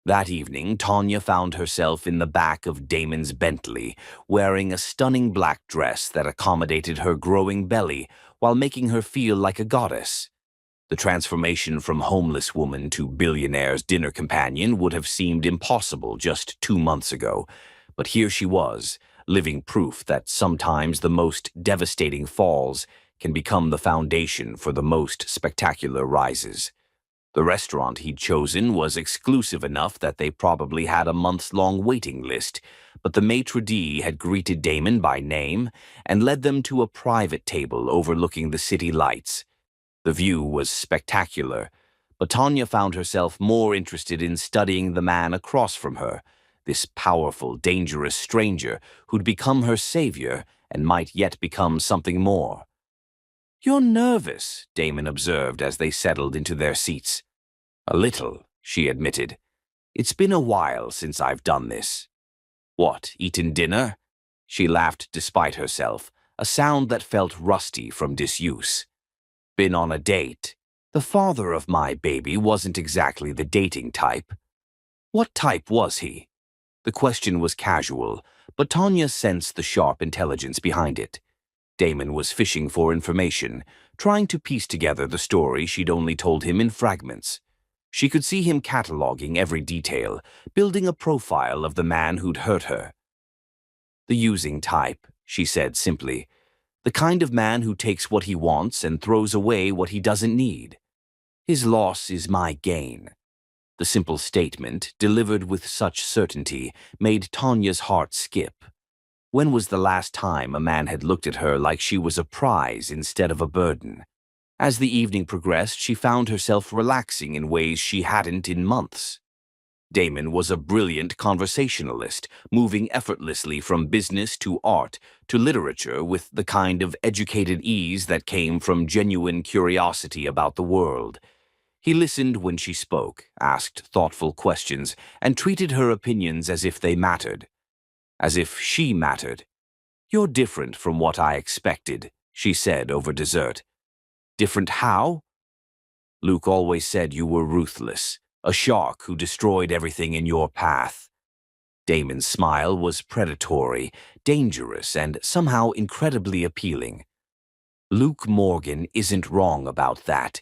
That evening, Tanya found herself in the back of Damon's Bentley, wearing a stunning black dress that accommodated her growing belly while making her feel like a goddess. The transformation from homeless woman to billionaire's dinner companion would have seemed impossible just 2 months ago, but here she was, living proof that sometimes the most devastating falls can become the foundation for the most spectacular rises. The restaurant he'd chosen was exclusive enough that they probably had a months-long waiting list, but the maitre d' had greeted Damon by name and led them to a private table overlooking the city lights. The view was spectacular, but Tanya found herself more interested in studying the man across from her, this powerful, dangerous stranger who'd become her savior and might yet become something more. "You're nervous," Damon observed as they settled into their seats. "A little," she admitted. "It's been a while since I've done this." "What, eaten dinner?" She laughed despite herself, a sound that felt rusty from disuse. "Been on a date. The father of my baby wasn't exactly the dating type." "What type was he?" The question was casual, but Tanya sensed the sharp intelligence behind it. Damon was fishing for information, trying to piece together the story she'd only told him in fragments. She could see him cataloging every detail, building a profile of the man who'd hurt her. "The using type," she said simply. "The kind of man who takes what he wants and throws away what he doesn't need. His loss is my gain." The simple statement, delivered with such certainty, made Tanya's heart skip. When was the last time a man had looked at her like she was a prize instead of a burden? As the evening progressed, she found herself relaxing in ways she hadn't in months. Damon was a brilliant conversationalist, moving effortlessly from business to art to literature with the kind of educated ease that came from genuine curiosity about the world. He listened when she spoke, asked thoughtful questions, and treated her opinions as if they mattered. As if she mattered. "You're different from what I expected," she said over dessert. "Different how?" "Luke always said you were ruthless, a shark who destroyed everything in your path." Damon's smile was predatory, dangerous, and somehow incredibly appealing. "Luke Morgan isn't wrong about that.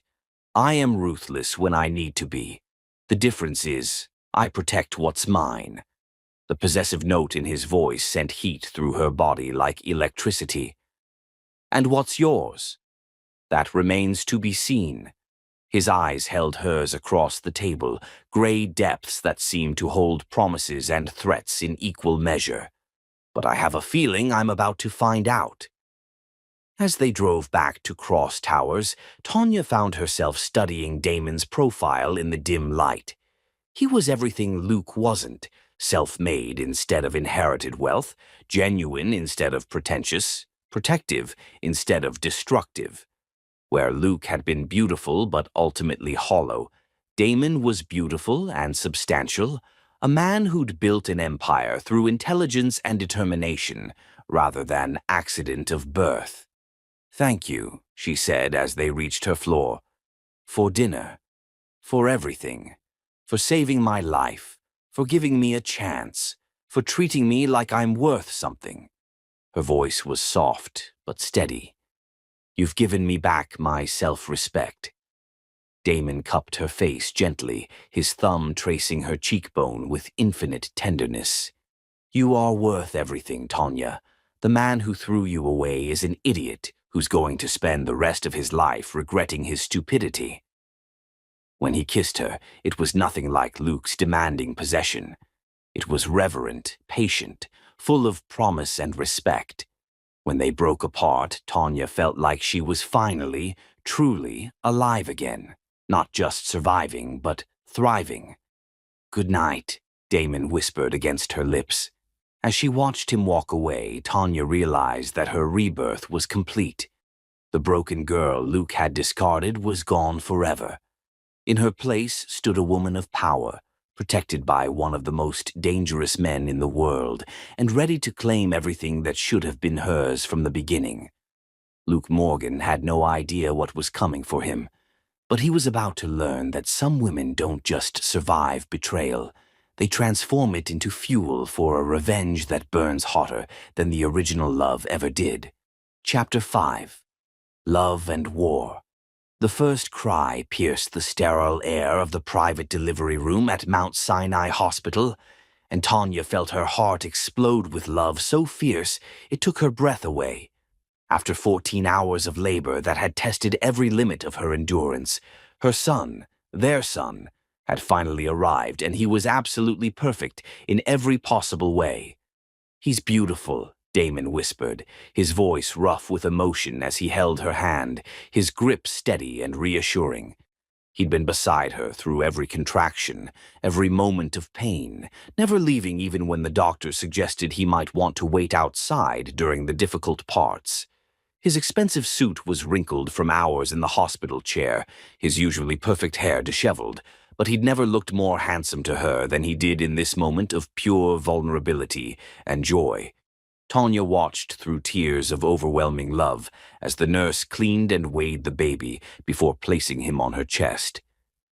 I am ruthless when I need to be. The difference is, I protect what's mine." The possessive note in his voice sent heat through her body like electricity. "And what's yours?" "That remains to be seen." His eyes held hers across the table, gray depths that seemed to hold promises and threats in equal measure. "But I have a feeling I'm about to find out." As they drove back to Cross Towers, Tanya found herself studying Damon's profile in the dim light. He was everything Luke wasn't. Self-made instead of inherited wealth, genuine instead of pretentious, protective instead of destructive. Where Luke had been beautiful but ultimately hollow, Damon was beautiful and substantial, a man who'd built an empire through intelligence and determination rather than accident of birth. "Thank you," she said as they reached her floor. "For dinner. For everything. For saving my life. For giving me a chance, for treating me like I'm worth something." Her voice was soft but steady. "You've given me back my self-respect." Damon cupped her face gently, his thumb tracing her cheekbone with infinite tenderness. "You are worth everything, Tanya. The man who threw you away is an idiot who's going to spend the rest of his life regretting his stupidity." When he kissed her, it was nothing like Luke's demanding possession. It was reverent, patient, full of promise and respect. When they broke apart, Tanya felt like she was finally, truly alive again. Not just surviving, but thriving. "Good night," Damon whispered against her lips. As she watched him walk away, Tanya realized that her rebirth was complete. The broken girl Luke had discarded was gone forever. In her place stood a woman of power, protected by one of the most dangerous men in the world, and ready to claim everything that should have been hers from the beginning. Luke Morgan had no idea what was coming for him, but he was about to learn that some women don't just survive betrayal. They transform it into fuel for a revenge that burns hotter than the original love ever did. Chapter 5. Love and War. The first cry pierced the sterile air of the private delivery room at Mount Sinai Hospital, and Tanya felt her heart explode with love so fierce it took her breath away. After 14 hours of labor that had tested every limit of her endurance, her son, their son, had finally arrived, and he was absolutely perfect in every possible way. "He's beautiful," Damon whispered, his voice rough with emotion as he held her hand, his grip steady and reassuring. He'd been beside her through every contraction, every moment of pain, never leaving even when the doctor suggested he might want to wait outside during the difficult parts. His expensive suit was wrinkled from hours in the hospital chair, his usually perfect hair disheveled, but he'd never looked more handsome to her than he did in this moment of pure vulnerability and joy. Tanya watched through tears of overwhelming love as the nurse cleaned and weighed the baby before placing him on her chest.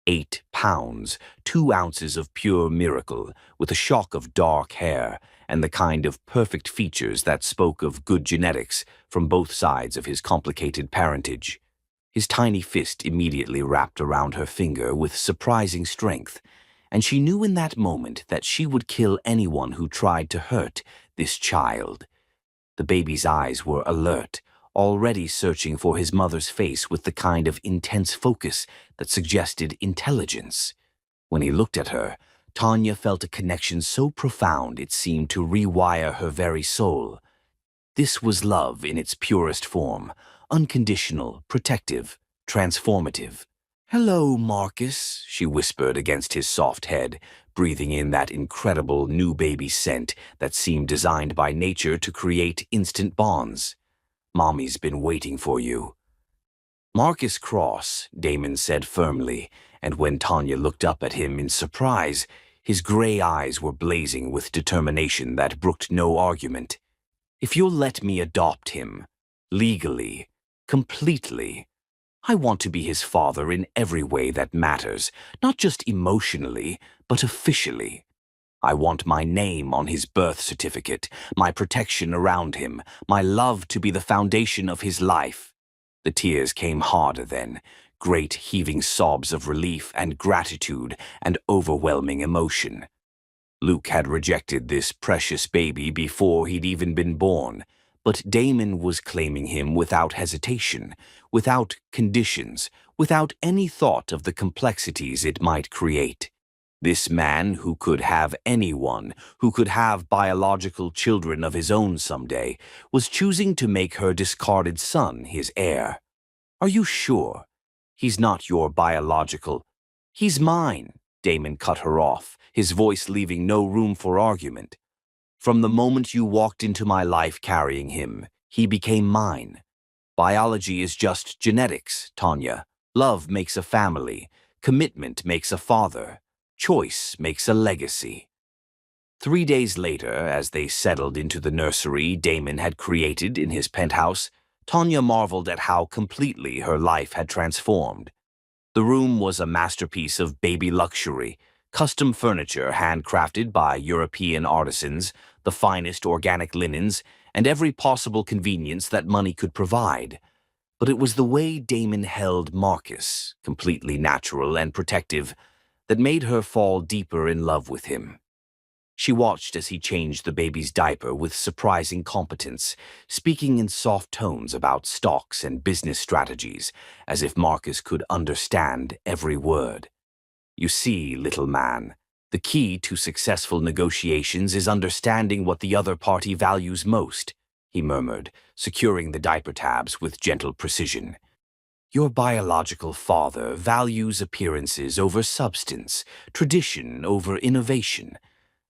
8 pounds, 2 ounces of pure miracle, with a shock of dark hair and the kind of perfect features that spoke of good genetics from both sides of his complicated parentage. His tiny fist immediately wrapped around her finger with surprising strength, and she knew in that moment that she would kill anyone who tried to hurt this child. The baby's eyes were alert, already searching for his mother's face with the kind of intense focus that suggested intelligence. When he looked at her, Tanya felt a connection so profound it seemed to rewire her very soul. This was love in its purest form, unconditional, protective, transformative. "Hello, Marcus," she whispered against his soft head, breathing in that incredible new baby scent that seemed designed by nature to create instant bonds. "Mommy's been waiting for you." "Marcus Cross," Damon said firmly, and when Tanya looked up at him in surprise, his gray eyes were blazing with determination that brooked no argument. "If you'll let me adopt him, legally, completely, I want to be his father in every way that matters, not just emotionally, but officially. I want my name on his birth certificate, my protection around him, my love to be the foundation of his life." The tears came harder then, great heaving sobs of relief and gratitude and overwhelming emotion. Luke had rejected this precious baby before he'd even been born, but Damon was claiming him without hesitation, without conditions, without any thought of the complexities it might create. This man who could have anyone, who could have biological children of his own someday, was choosing to make her discarded son his heir. "Are you sure? He's not your biological—" "He's mine," Damon cut her off, his voice leaving no room for argument. "From the moment you walked into my life carrying him, he became mine. Biology is just genetics, Tanya. Love makes a family. Commitment makes a father. Choice makes a legacy." 3 days later, as they settled into the nursery Damon had created in his penthouse, Tanya marveled at how completely her life had transformed. The room was a masterpiece of baby luxury, custom furniture handcrafted by European artisans, the finest organic linens, and every possible convenience that money could provide. But it was the way Damon held Marcus, completely natural and protective, that made her fall deeper in love with him. She watched as he changed the baby's diaper with surprising competence, speaking in soft tones about stocks and business strategies, as if Marcus could understand every word. "You see, little man, The key to successful negotiations is understanding what the other party values most, he murmured, securing the diaper tabs with gentle precision. Your biological father values appearances over substance, tradition over innovation.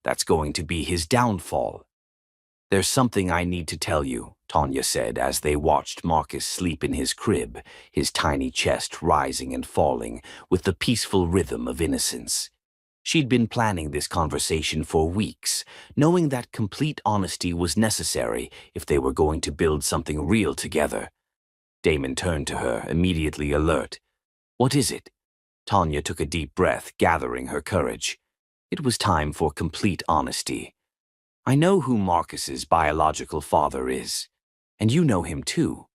That's going to be his downfall. There's something I need to tell you, Tanya said as they watched Marcus sleep in his crib, his tiny chest rising and falling with the peaceful rhythm of innocence. She'd been planning this conversation for weeks, knowing that complete honesty was necessary if they were going to build something real together. Damon turned to her, immediately alert. What is it? Tanya took a deep breath, gathering her courage. It was time for complete honesty. I know who Marcus's biological father is, and you know him too.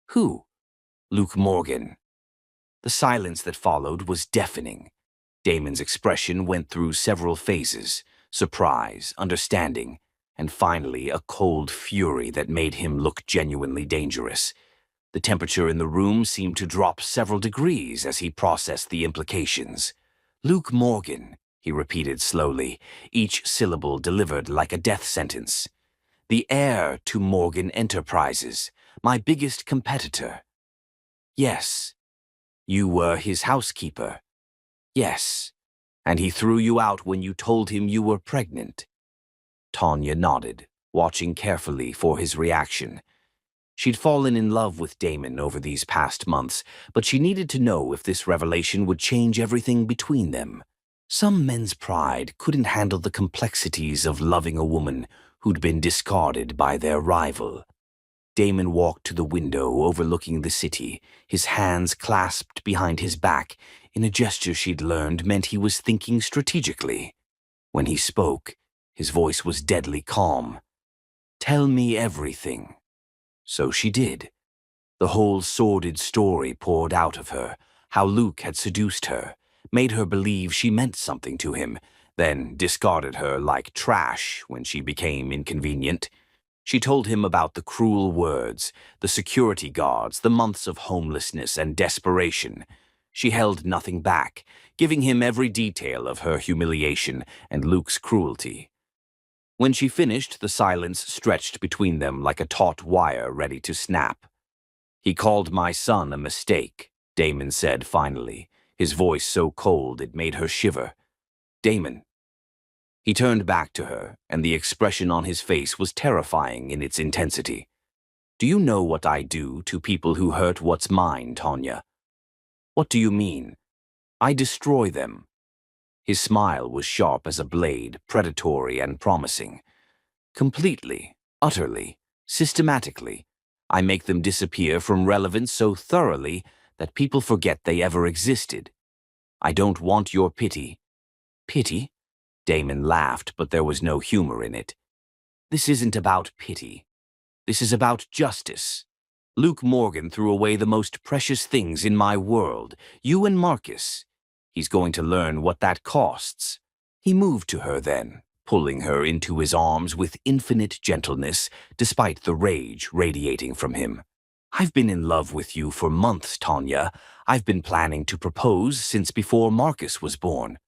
Who? Luke Morgan. The silence that followed was deafening. Damon's expression went through several phases: surprise, understanding, and finally a cold fury that made him look genuinely dangerous. The temperature in the room seemed to drop several degrees as he processed the implications. Luke Morgan, he repeated slowly, each syllable delivered like a death sentence. The heir to Morgan Enterprises, my biggest competitor. Yes. You were his housekeeper. Yes. And he threw you out when you told him you were pregnant. Tanya nodded, watching carefully for his reaction. She'd fallen in love with Damon over these past months, but she needed to know if this revelation would change everything between them. Some men's pride couldn't handle the complexities of loving a woman who'd been discarded by their rival. Damon walked to the window overlooking the city, his hands clasped behind his back, in a gesture she'd learned meant he was thinking strategically. When he spoke, his voice was deadly calm. Tell me everything. So she did. The whole sordid story poured out of her, how Luke had seduced her, made her believe she meant something to him, then discarded her like trash when she became inconvenient. She told him about the cruel words, the security guards, the months of homelessness and desperation. She held nothing back, giving him every detail of her humiliation and Luke's cruelty. When she finished, the silence stretched between them like a taut wire ready to snap. He called my son a mistake, Damon said finally, his voice so cold it made her shiver. Damon. He turned back to her, and the expression on his face was terrifying in its intensity. Do you know what I do to people who hurt what's mine, Tanya? What do you mean? I destroy them. His smile was sharp as a blade, predatory and promising. Completely, utterly, systematically, I make them disappear from relevance so thoroughly that people forget they ever existed. I don't want your pity. Pity? Damon laughed, but there was no humor in it. This isn't about pity. This is about justice. Luke Morgan threw away the most precious things in my world, you and Marcus. He's going to learn what that costs. He moved to her then, pulling her into his arms with infinite gentleness, despite the rage radiating from him. I've been in love with you for months, Tanya. I've been planning to propose since before Marcus was born.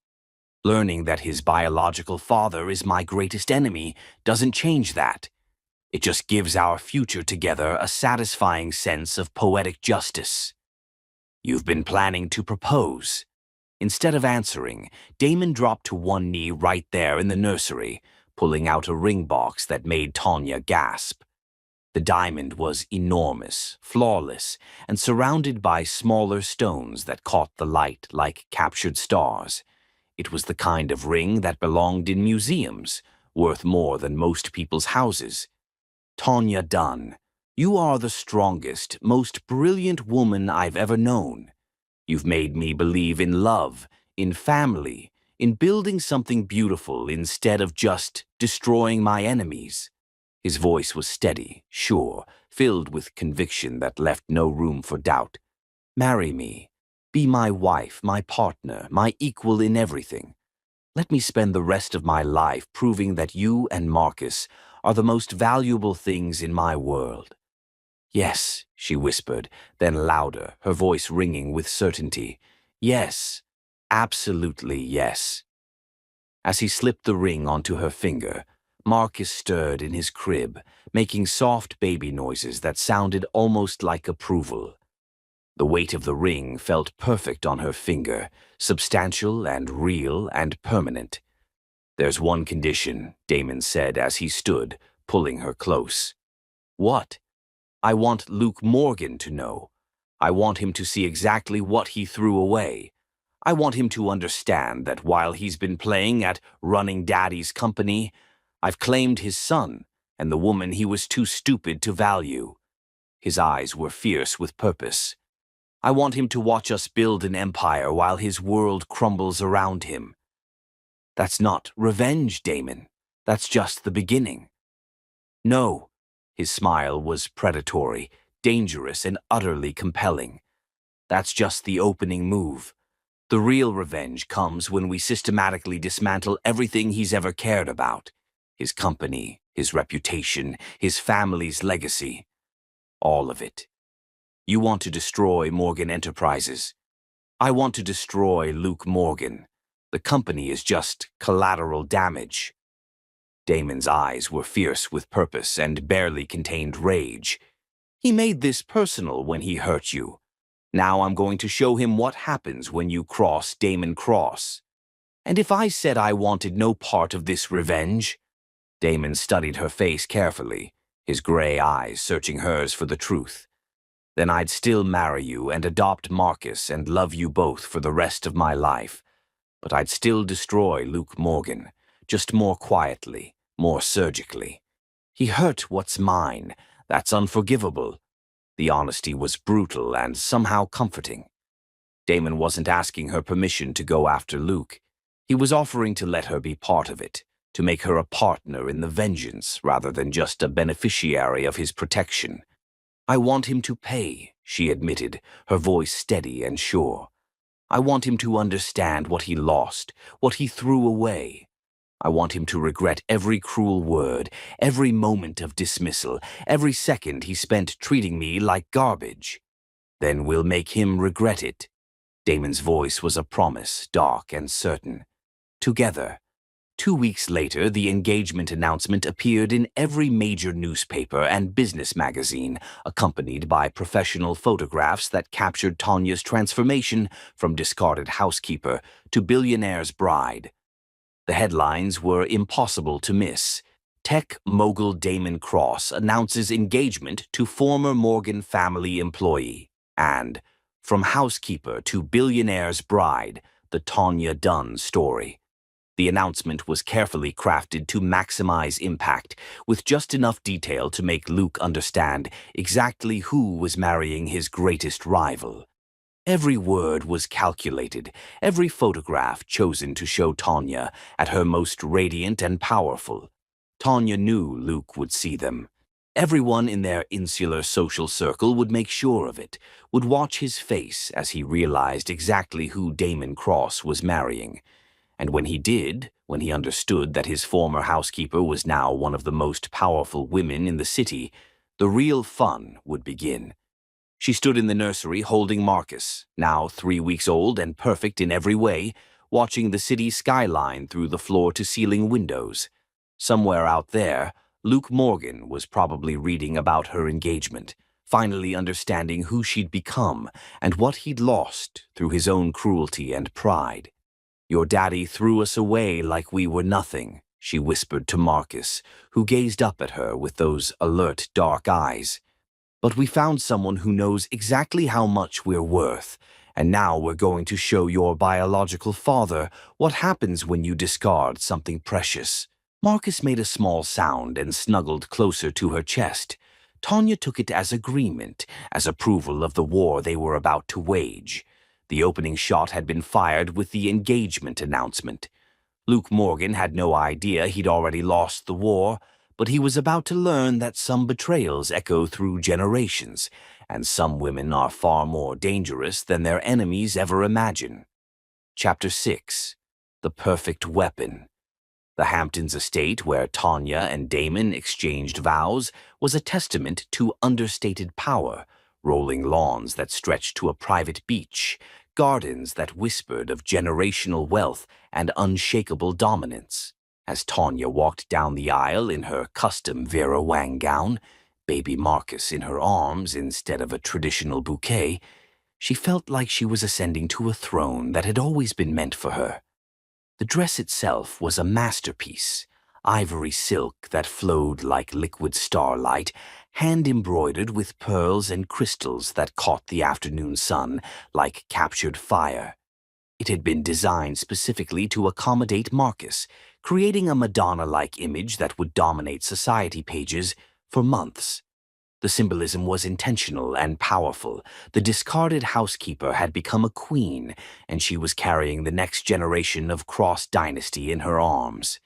Learning that his biological father is my greatest enemy doesn't change that. It just gives our future together a satisfying sense of poetic justice. You've been planning to propose. Instead of answering, Damon dropped to one knee right there in the nursery, pulling out a ring box that made Tanya gasp. The diamond was enormous, flawless, and surrounded by smaller stones that caught the light like captured stars. It was the kind of ring that belonged in museums, worth more than most people's houses. Tanya Dunn, you are the strongest, most brilliant woman I've ever known. You've made me believe in love, in family, in building something beautiful instead of just destroying my enemies. His voice was steady, sure, filled with conviction that left no room for doubt. Marry me. Be my wife, my partner, my equal in everything. Let me spend the rest of my life proving that you and Marcus are the most valuable things in my world. Yes, she whispered, then louder, her voice ringing with certainty. Yes, absolutely yes. As he slipped the ring onto her finger, Marcus stirred in his crib, making soft baby noises that sounded almost like approval. The weight of the ring felt perfect on her finger, substantial and real and permanent. "There's one condition," Damon said as he stood, pulling her close. "What?" "I want Luke Morgan to know. I want him to see exactly what he threw away. I want him to understand that while he's been playing at running Daddy's company, I've claimed his son and the woman he was too stupid to value." His eyes were fierce with purpose. "I want him to watch us build an empire while his world crumbles around him." "That's not revenge, Damon. That's just the beginning." "No." His smile was predatory, dangerous, and utterly compelling. "That's just the opening move. The real revenge comes when we systematically dismantle everything he's ever cared about. His company, his reputation, his family's legacy. All of it. You want to destroy Morgan Enterprises. I want to destroy Luke Morgan. The company is just collateral damage." Damon's eyes were fierce with purpose and barely contained rage. "He made this personal when he hurt you. Now I'm going to show him what happens when you cross Damon Cross. And if I said I wanted no part of this revenge—" Damon studied her face carefully, his gray eyes searching hers for the truth. "Then I'd still marry you and adopt Marcus and love you both for the rest of my life. But I'd still destroy Luke Morgan, just more quietly, more surgically. He hurt what's mine. That's unforgivable." The honesty was brutal and somehow comforting. Damon wasn't asking her permission to go after Luke. He was offering to let her be part of it, to make her a partner in the vengeance rather than just a beneficiary of his protection. "I want him to pay," she admitted, her voice steady and sure. "I want him to understand what he lost, what he threw away. I want him to regret every cruel word, every moment of dismissal, every second he spent treating me like garbage. Then we'll make him regret it." Damon's voice was a promise, dark and certain. Together. 2 weeks later, the engagement announcement appeared in every major newspaper and business magazine, accompanied by professional photographs that captured Tanya's transformation from discarded housekeeper to billionaire's bride. The headlines were impossible to miss. Tech mogul Damon Cross announces engagement to former Morgan family employee. And from housekeeper to billionaire's bride, the Tanya Dunn story. The announcement was carefully crafted to maximize impact, with just enough detail to make Luke understand exactly who was marrying his greatest rival. Every word was calculated, every photograph chosen to show Tanya at her most radiant and powerful. Tanya knew Luke would see them. Everyone in their insular social circle would make sure of it, would watch his face as he realized exactly who Damon Cross was marrying. And when he did, when he understood that his former housekeeper was now one of the most powerful women in the city, the real fun would begin. She stood in the nursery holding Marcus, now 3 weeks old and perfect in every way, watching the city skyline through the floor-to-ceiling windows. Somewhere out there, Luke Morgan was probably reading about her engagement, finally understanding who she'd become and what he'd lost through his own cruelty and pride. "Your daddy threw us away like we were nothing," she whispered to Marcus, who gazed up at her with those alert, dark eyes. "But we found someone who knows exactly how much we're worth, and now we're going to show your biological father what happens when you discard something precious." Marcus made a small sound and snuggled closer to her chest. Tanya took it as agreement, as approval of the war they were about to wage. The opening shot had been fired with the engagement announcement. Luke Morgan had no idea he'd already lost the war, but he was about to learn that some betrayals echo through generations, and some women are far more dangerous than their enemies ever imagine. Chapter 6. The Perfect Weapon. The Hamptons estate, where Tanya and Damon exchanged vows, was a testament to understated power, rolling lawns that stretched to a private beach, gardens that whispered of generational wealth and unshakable dominance. As Tanya walked down the aisle in her custom Vera Wang gown, baby Marcus in her arms instead of a traditional bouquet, she felt like she was ascending to a throne that had always been meant for her. The dress itself was a masterpiece, ivory silk that flowed like liquid starlight, hand-embroidered with pearls and crystals that caught the afternoon sun like captured fire. It had been designed specifically to accommodate Marcus, creating a Madonna-like image that would dominate society pages for months. The symbolism was intentional and powerful. The discarded housekeeper had become a queen, and she was carrying the next generation of Cross dynasty in her arms.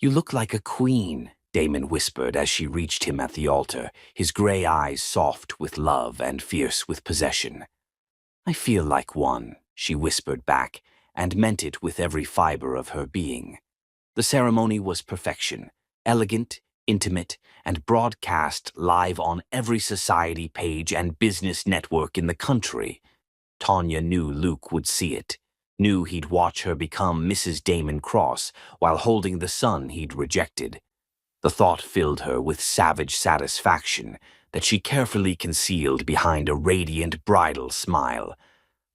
"You look like a queen," Damon whispered as she reached him at the altar, his gray eyes soft with love and fierce with possession. "I feel like one," she whispered back, and meant it with every fiber of her being. The ceremony was perfection, elegant, intimate, and broadcast live on every society page and business network in the country. Tanya knew Luke would see it, knew he'd watch her become Mrs. Damon Cross while holding the son he'd rejected. The thought filled her with savage satisfaction that she carefully concealed behind a radiant bridal smile.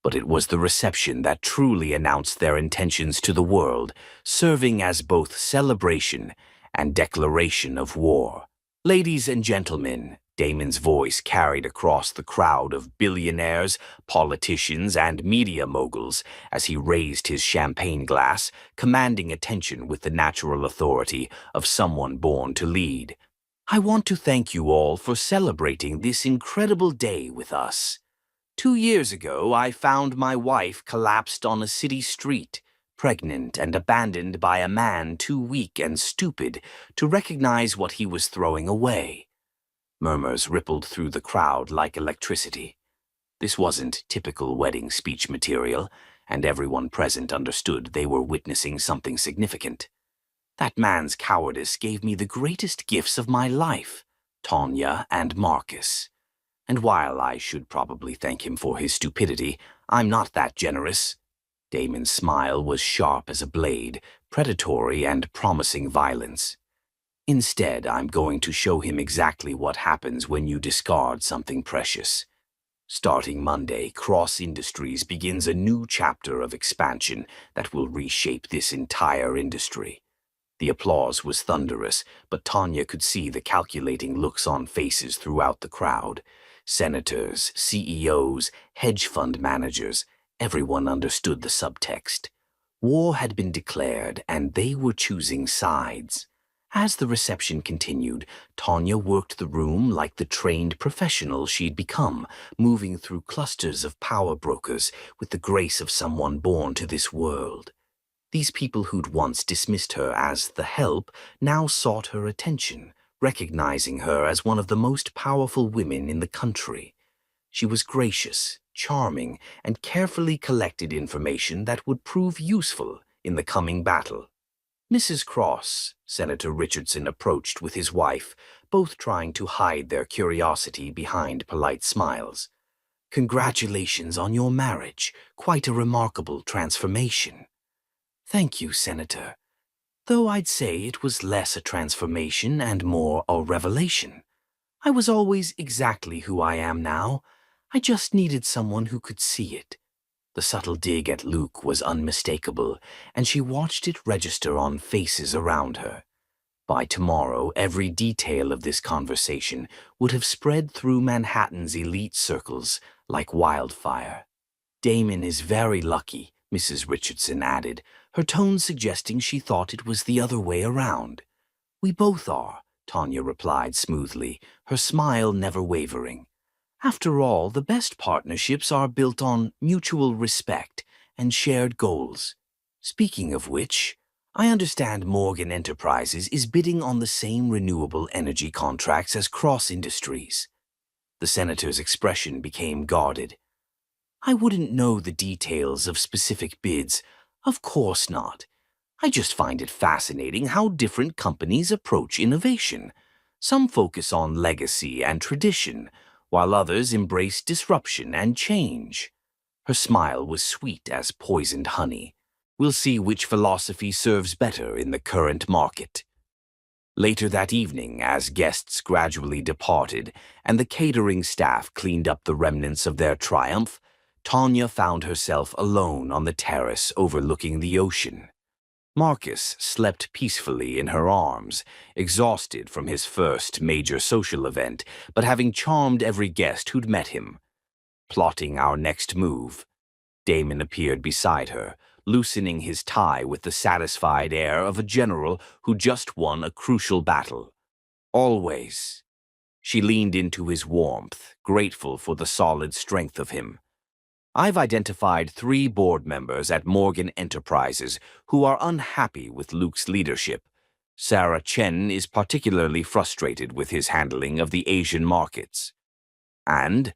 But it was the reception that truly announced their intentions to the world, serving as both celebration and declaration of war. "Ladies and gentlemen," Damon's voice carried across the crowd of billionaires, politicians, and media moguls as he raised his champagne glass, commanding attention with the natural authority of someone born to lead. "I want to thank you all for celebrating this incredible day with us. 2 years ago, I found my wife collapsed on a city street, pregnant and abandoned by a man too weak and stupid to recognize what he was throwing away." Murmurs rippled through the crowd like electricity. This wasn't typical wedding speech material, and everyone present understood they were witnessing something significant. "That man's cowardice gave me the greatest gifts of my life, Tanya and Marcus. And while I should probably thank him for his stupidity, I'm not that generous." Damon's smile was sharp as a blade, predatory and promising violence. "Instead, I'm going to show him exactly what happens when you discard something precious. Starting Monday, Cross Industries begins a new chapter of expansion that will reshape this entire industry." The applause was thunderous, but Tanya could see the calculating looks on faces throughout the crowd. Senators, CEOs, hedge fund managers, everyone understood the subtext. War had been declared, and they were choosing sides. As the reception continued, Tanya worked the room like the trained professional she'd become, moving through clusters of power brokers with the grace of someone born to this world. These people who'd once dismissed her as the help now sought her attention, recognizing her as one of the most powerful women in the country. She was gracious, charming, and carefully collected information that would prove useful in the coming battle. "Mrs. Cross," Senator Richardson approached with his wife, both trying to hide their curiosity behind polite smiles. "Congratulations on your marriage. Quite a remarkable transformation." "Thank you, Senator. Though I'd say it was less a transformation and more a revelation. I was always exactly who I am now. I just needed someone who could see it." The subtle dig at Luke was unmistakable, and she watched it register on faces around her. By tomorrow, every detail of this conversation would have spread through Manhattan's elite circles like wildfire. "Damon is very lucky," Mrs. Richardson added, her tone suggesting she thought it was the other way around. "We both are," Tanya replied smoothly, her smile never wavering. "After all, the best partnerships are built on mutual respect and shared goals. Speaking of which, I understand Morgan Enterprises is bidding on the same renewable energy contracts as Cross Industries." The senator's expression became guarded. "I wouldn't know the details of specific bids. Of course not. I just find it fascinating how different companies approach innovation. Some focus on legacy and tradition, while others embrace disruption and change." Her smile was sweet as poisoned honey. We'll see which philosophy serves better in the current market. Later that evening, as guests gradually departed and the catering staff cleaned up the remnants of their triumph, Tanya found herself alone on the terrace overlooking the ocean. Marcus slept peacefully in her arms, exhausted from his first major social event, but having charmed every guest who'd met him. Plotting our next move, Damon appeared beside her, loosening his tie with the satisfied air of a general who just won a crucial battle. Always. She leaned into his warmth, grateful for the solid strength of him. I've identified 3 board members at Morgan Enterprises who are unhappy with Luke's leadership. Sarah Chen is particularly frustrated with his handling of the Asian markets. And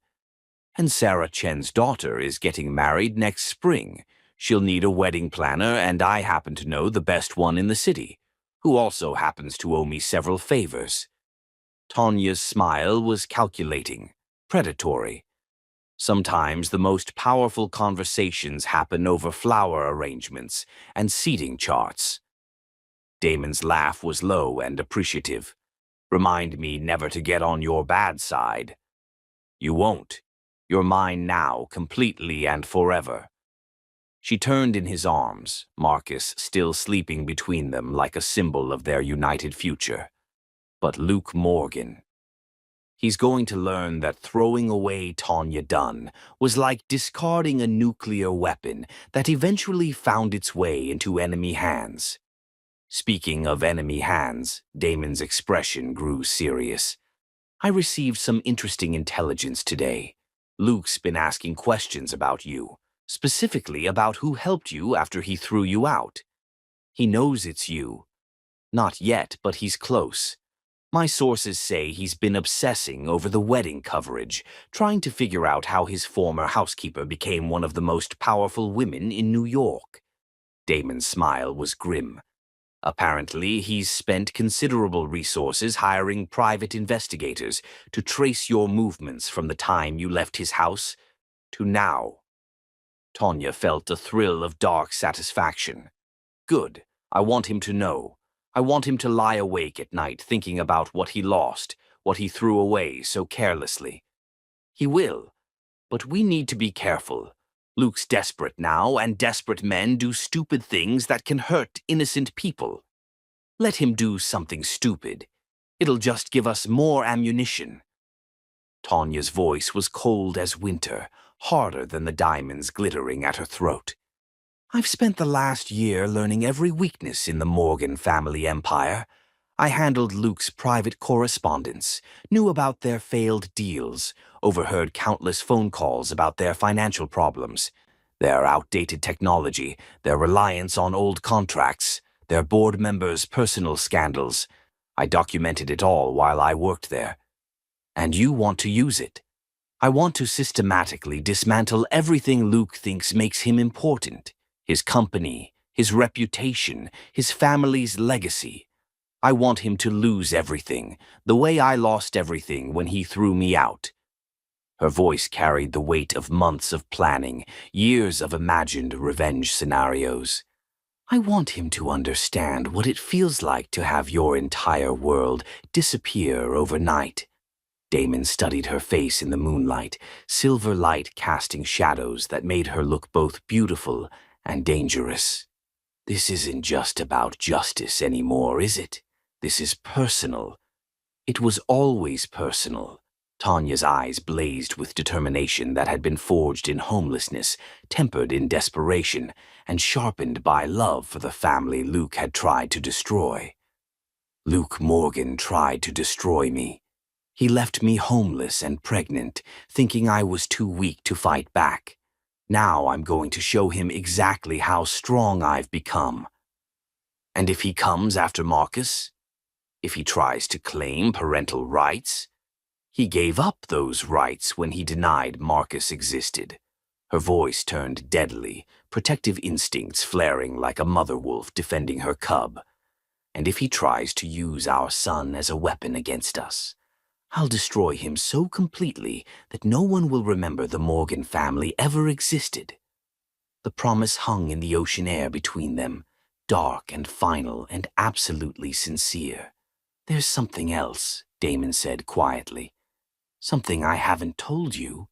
Sarah Chen's daughter is getting married next spring. She'll need a wedding planner, and I happen to know the best one in the city, who also happens to owe me several favors. Tanya's smile was calculating, predatory. Sometimes the most powerful conversations happen over flower arrangements and seating charts. Damon's laugh was low and appreciative. Remind me never to get on your bad side. You won't. You're mine now, completely and forever. She turned in his arms, Marcus still sleeping between them like a symbol of their united future. But Luke Morgan. He's going to learn that throwing away Tanya Dunn was like discarding a nuclear weapon that eventually found its way into enemy hands. Speaking of enemy hands, Damon's expression grew serious. I received some interesting intelligence today. Luke's been asking questions about you, specifically about who helped you after he threw you out. He knows it's you. Not yet, but he's close. My sources say he's been obsessing over the wedding coverage, trying to figure out how his former housekeeper became one of the most powerful women in New York. Damon's smile was grim. Apparently, he's spent considerable resources hiring private investigators to trace your movements from the time you left his house to now. Tanya felt a thrill of dark satisfaction. Good. I want him to know. I want him to lie awake at night thinking about what he lost, what he threw away so carelessly. He will. But we need to be careful. Luke's desperate now, and desperate men do stupid things that can hurt innocent people. Let him do something stupid. It'll just give us more ammunition. Tanya's voice was cold as winter, harder than the diamonds glittering at her throat. I've spent the last year learning every weakness in the Morgan family empire. I handled Luke's private correspondence, knew about their failed deals, overheard countless phone calls about their financial problems, their outdated technology, their reliance on old contracts, their board members' personal scandals. I documented it all while I worked there. And you want to use it. I want to systematically dismantle everything Luke thinks makes him important. His company, his reputation, his family's legacy. I want him to lose everything, the way I lost everything when he threw me out. Her voice carried the weight of months of planning, years of imagined revenge scenarios. I want him to understand what it feels like to have your entire world disappear overnight. Damon studied her face in the moonlight, silver light casting shadows that made her look both beautiful and dangerous. This isn't just about justice anymore, is it? This is personal. It was always personal. Tanya's eyes blazed with determination that had been forged in homelessness, tempered in desperation, and sharpened by love for the family Luke had tried to destroy. Luke Morgan tried to destroy me. He left me homeless and pregnant, thinking I was too weak to fight back. Now I'm going to show him exactly how strong I've become. And if he comes after Marcus? If he tries to claim parental rights? He gave up those rights when he denied Marcus existed. Her voice turned deadly, protective instincts flaring like a mother wolf defending her cub. And if he tries to use our son as a weapon against us? I'll destroy him so completely that no one will remember the Morgan family ever existed. The promise hung in the ocean air between them, dark and final and absolutely sincere. There's something else, Damon said quietly. Something I haven't told you.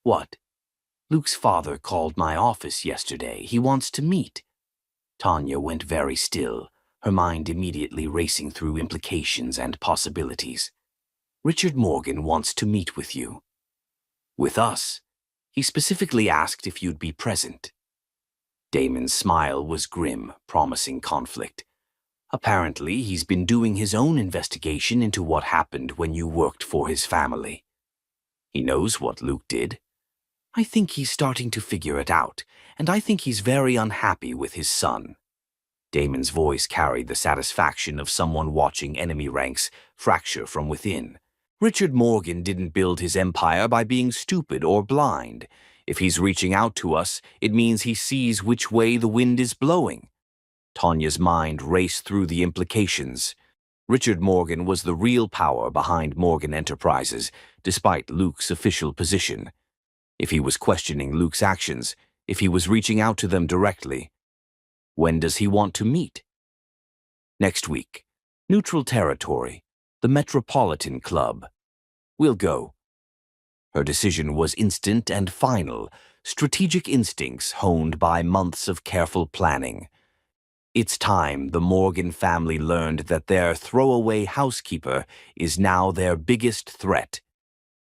What? Luke's father called my office yesterday. He wants to meet. Tanya went very still, her mind immediately racing through implications and possibilities. Richard Morgan wants to meet with you. With us? He specifically asked if you'd be present. Damon's smile was grim, promising conflict. Apparently, he's been doing his own investigation into what happened when you worked for his family. He knows what Luke did. I think he's starting to figure it out, and I think he's very unhappy with his son. Damon's voice carried the satisfaction of someone watching enemy ranks fracture from within. Richard Morgan didn't build his empire by being stupid or blind. If he's reaching out to us, it means he sees which way the wind is blowing. Tanya's mind raced through the implications. Richard Morgan was the real power behind Morgan Enterprises, despite Luke's official position. If he was questioning Luke's actions, if he was reaching out to them directly. When does he want to meet? Next week. Neutral territory. The Metropolitan Club. We'll go. Her decision was instant and final, strategic instincts honed by months of careful planning. It's time the Morgan family learned that their throwaway housekeeper is now their biggest threat.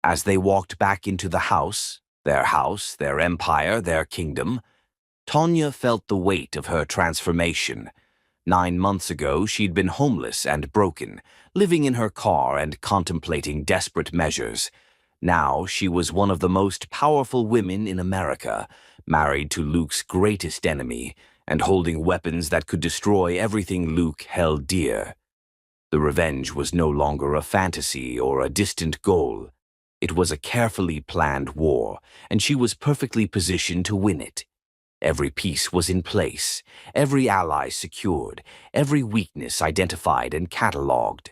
As they walked back into the house, their empire, their kingdom, Tanya felt the weight of her transformation. 9 months ago, she'd been homeless and broken, living in her car and contemplating desperate measures. Now she was one of the most powerful women in America, married to Luke's greatest enemy, and holding weapons that could destroy everything Luke held dear. The revenge was no longer a fantasy or a distant goal. It was a carefully planned war, and she was perfectly positioned to win it. Every piece was in place, every ally secured, every weakness identified and catalogued.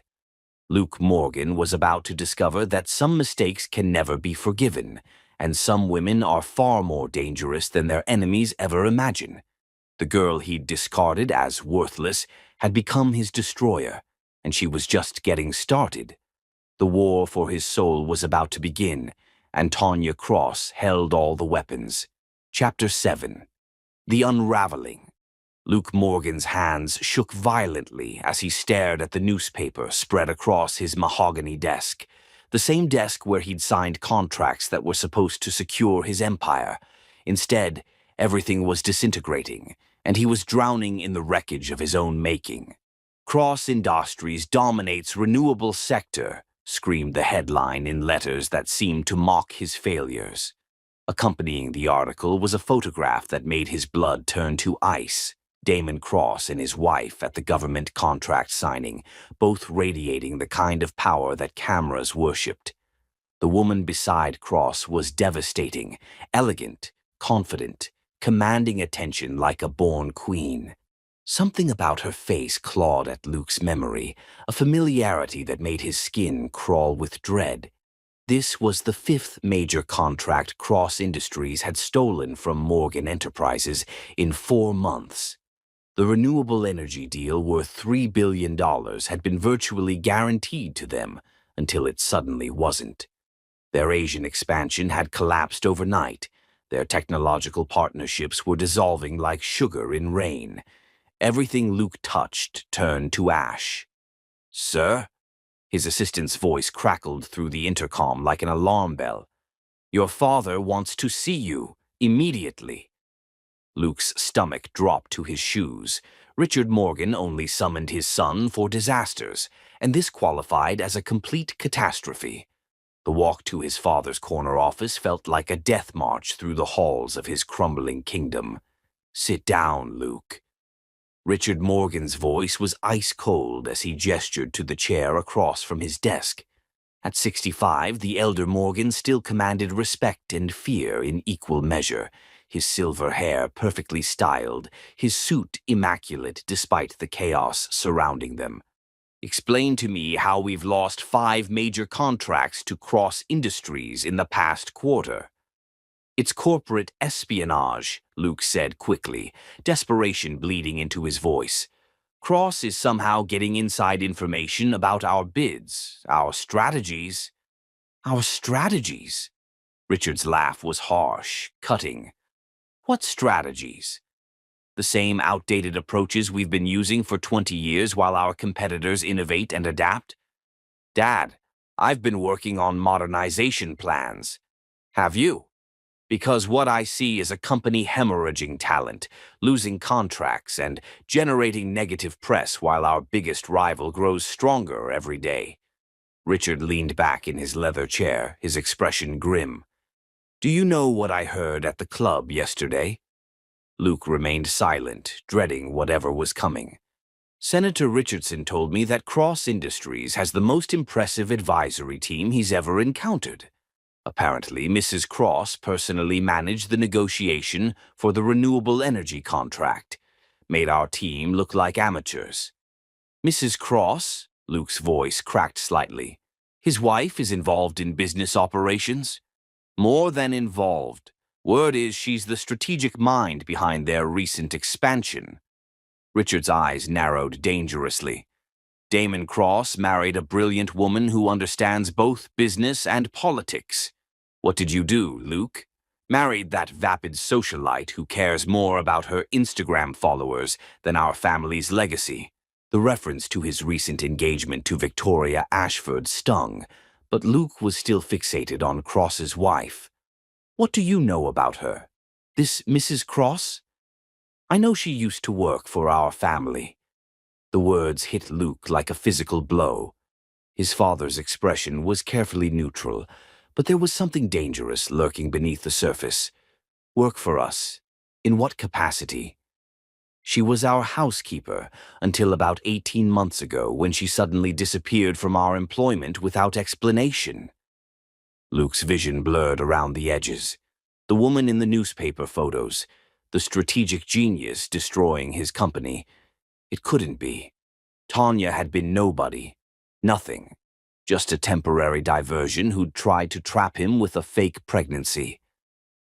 Luke Morgan was about to discover that some mistakes can never be forgiven, and some women are far more dangerous than their enemies ever imagine. The girl he'd discarded as worthless had become his destroyer, and she was just getting started. The war for his soul was about to begin, and Tanya Cross held all the weapons. Chapter 7. The Unraveling. Luke Morgan's hands shook violently as he stared at the newspaper spread across his mahogany desk, the same desk where he'd signed contracts that were supposed to secure his empire. Instead, everything was disintegrating, and he was drowning in the wreckage of his own making. Cross Industries dominates renewable sector, screamed the headline in letters that seemed to mock his failures. Accompanying the article was a photograph that made his blood turn to ice. Damon Cross and his wife at the government contract signing, both radiating the kind of power that cameras worshipped. The woman beside Cross was devastating, elegant, confident, commanding attention like a born queen. Something about her face clawed at Luke's memory, a familiarity that made his skin crawl with dread. This was the 5th major contract Cross Industries had stolen from Morgan Enterprises in 4 months. The renewable energy deal worth $3 billion had been virtually guaranteed to them until it suddenly wasn't. Their Asian expansion had collapsed overnight. Their technological partnerships were dissolving like sugar in rain. Everything Luke touched turned to ash. "Sir?" His assistant's voice crackled through the intercom like an alarm bell. "Your father wants to see you, immediately." Luke's stomach dropped to his shoes. Richard Morgan only summoned his son for disasters, and this qualified as a complete catastrophe. The walk to his father's corner office felt like a death march through the halls of his crumbling kingdom. "Sit down, Luke." Richard Morgan's voice was ice-cold as he gestured to the chair across from his desk. At 65, the elder Morgan still commanded respect and fear in equal measure, his silver hair perfectly styled, his suit immaculate despite the chaos surrounding them. Explain to me how we've lost 5 major contracts to Cross Industries in the past quarter. It's corporate espionage, Luke said quickly, desperation bleeding into his voice. Cross is somehow getting inside information about our bids, our strategies. Our strategies? Richard's laugh was harsh, cutting. What strategies? The same outdated approaches we've been using for 20 years while our competitors innovate and adapt? Dad, I've been working on modernization plans. Have you? Because what I see is a company hemorrhaging talent, losing contracts, and generating negative press while our biggest rival grows stronger every day. Richard leaned back in his leather chair, his expression grim. Do you know what I heard at the club yesterday? Luke remained silent, dreading whatever was coming. Senator Richardson told me that Cross Industries has the most impressive advisory team he's ever encountered. Apparently, Mrs. Cross personally managed the negotiation for the renewable energy contract, made our team look like amateurs. Mrs. Cross? Luke's voice cracked slightly. His wife is involved in business operations? More than involved. Word is she's the strategic mind behind their recent expansion. Richard's eyes narrowed dangerously. Damon Cross married a brilliant woman who understands both business and politics. What did you do, Luke? Married that vapid socialite who cares more about her Instagram followers than our family's legacy. The reference to his recent engagement to Victoria Ashford stung, but Luke was still fixated on Cross's wife. What do you know about her? This Mrs. Cross? I know she used to work for our family. The words hit Luke like a physical blow. His father's expression was carefully neutral, but there was something dangerous lurking beneath the surface. Work for us? In what capacity? She was our housekeeper until about 18 months ago when she suddenly disappeared from our employment without explanation. Luke's vision blurred around the edges. The woman in the newspaper photos, the strategic genius destroying his company. It couldn't be. Tanya had been nobody, nothing, just a temporary diversion who'd tried to trap him with a fake pregnancy.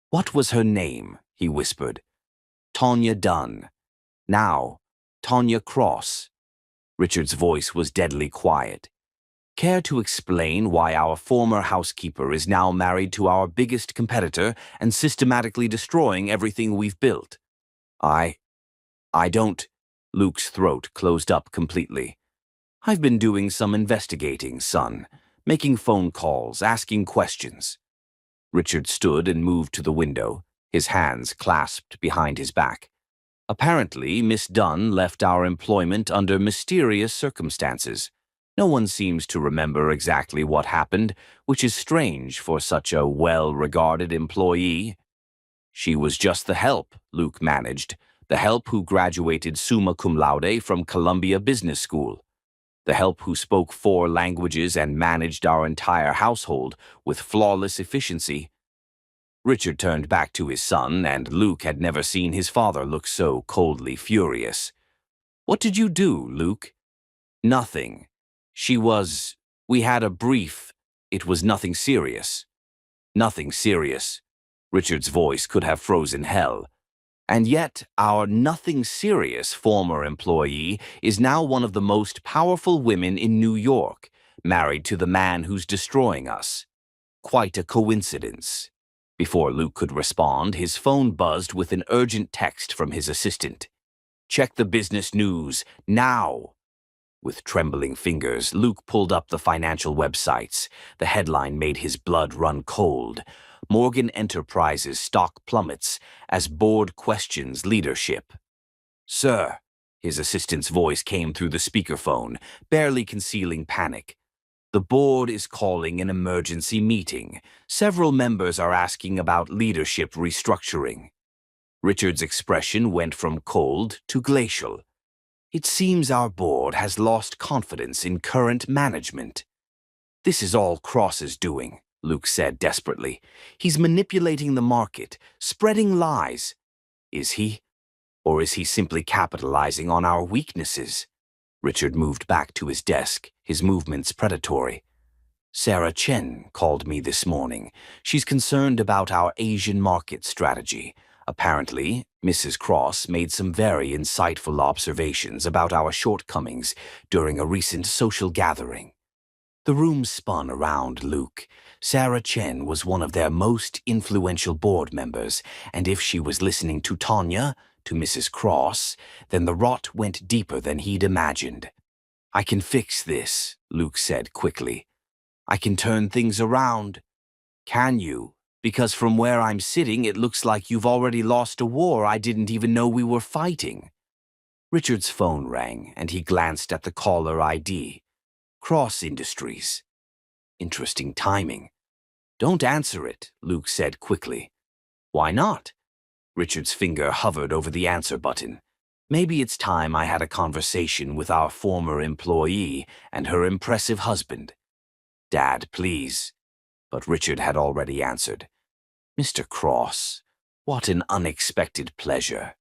What was her name? He whispered. Tanya Dunn. Now, Tanya Cross. Richard's voice was deadly quiet. Care to explain why our former housekeeper is now married to our biggest competitor and systematically destroying everything we've built? I don't. Luke's throat closed up completely. I've been doing some investigating, son. Making phone calls, asking questions. Richard stood and moved to the window, his hands clasped behind his back. Apparently, Miss Dunn left our employment under mysterious circumstances. No one seems to remember exactly what happened, which is strange for such a well-regarded employee. She was just the help, Luke managed, the help who graduated summa cum laude from Columbia Business School, the help who spoke 4 languages and managed our entire household with flawless efficiency. Richard turned back to his son, and Luke had never seen his father look so coldly furious. What did you do, Luke? Nothing. We had a brief. It was nothing serious. Nothing serious. Richard's voice could have frozen hell. And yet, our nothing serious former employee is now one of the most powerful women in New York, married to the man who's destroying us. Quite a coincidence. Before Luke could respond, his phone buzzed with an urgent text from his assistant. Check the business news, now! With trembling fingers, Luke pulled up the financial websites. The headline made his blood run cold. Morgan Enterprises stock plummets as board questions leadership. Sir, his assistant's voice came through the speakerphone, barely concealing panic. The board is calling an emergency meeting. Several members are asking about leadership restructuring. Richard's expression went from cold to glacial. It seems our board has lost confidence in current management. This is all Cross's doing, Luke said desperately. He's manipulating the market, spreading lies. Is he? Or is he simply capitalizing on our weaknesses? Richard moved back to his desk, his movements predatory. Sarah Chen called me this morning. She's concerned about our Asian market strategy. Apparently, Mrs. Cross made some very insightful observations about our shortcomings during a recent social gathering. The room spun around Luke. Sarah Chen was one of their most influential board members, and if she was listening to Tanya, to Mrs. Cross, then the rot went deeper than he'd imagined. "I can fix this," Luke said quickly. "I can turn things around." "Can you? Because from where I'm sitting, it looks like you've already lost a war I didn't even know we were fighting." Richard's phone rang, and he glanced at the caller ID. Cross Industries. Interesting timing. "Don't answer it," Luke said quickly. "Why not?" Richard's finger hovered over the answer button. "Maybe it's time I had a conversation with our former employee and her impressive husband." "Dad, please." But Richard had already answered. "Mr. Cross, what an unexpected pleasure."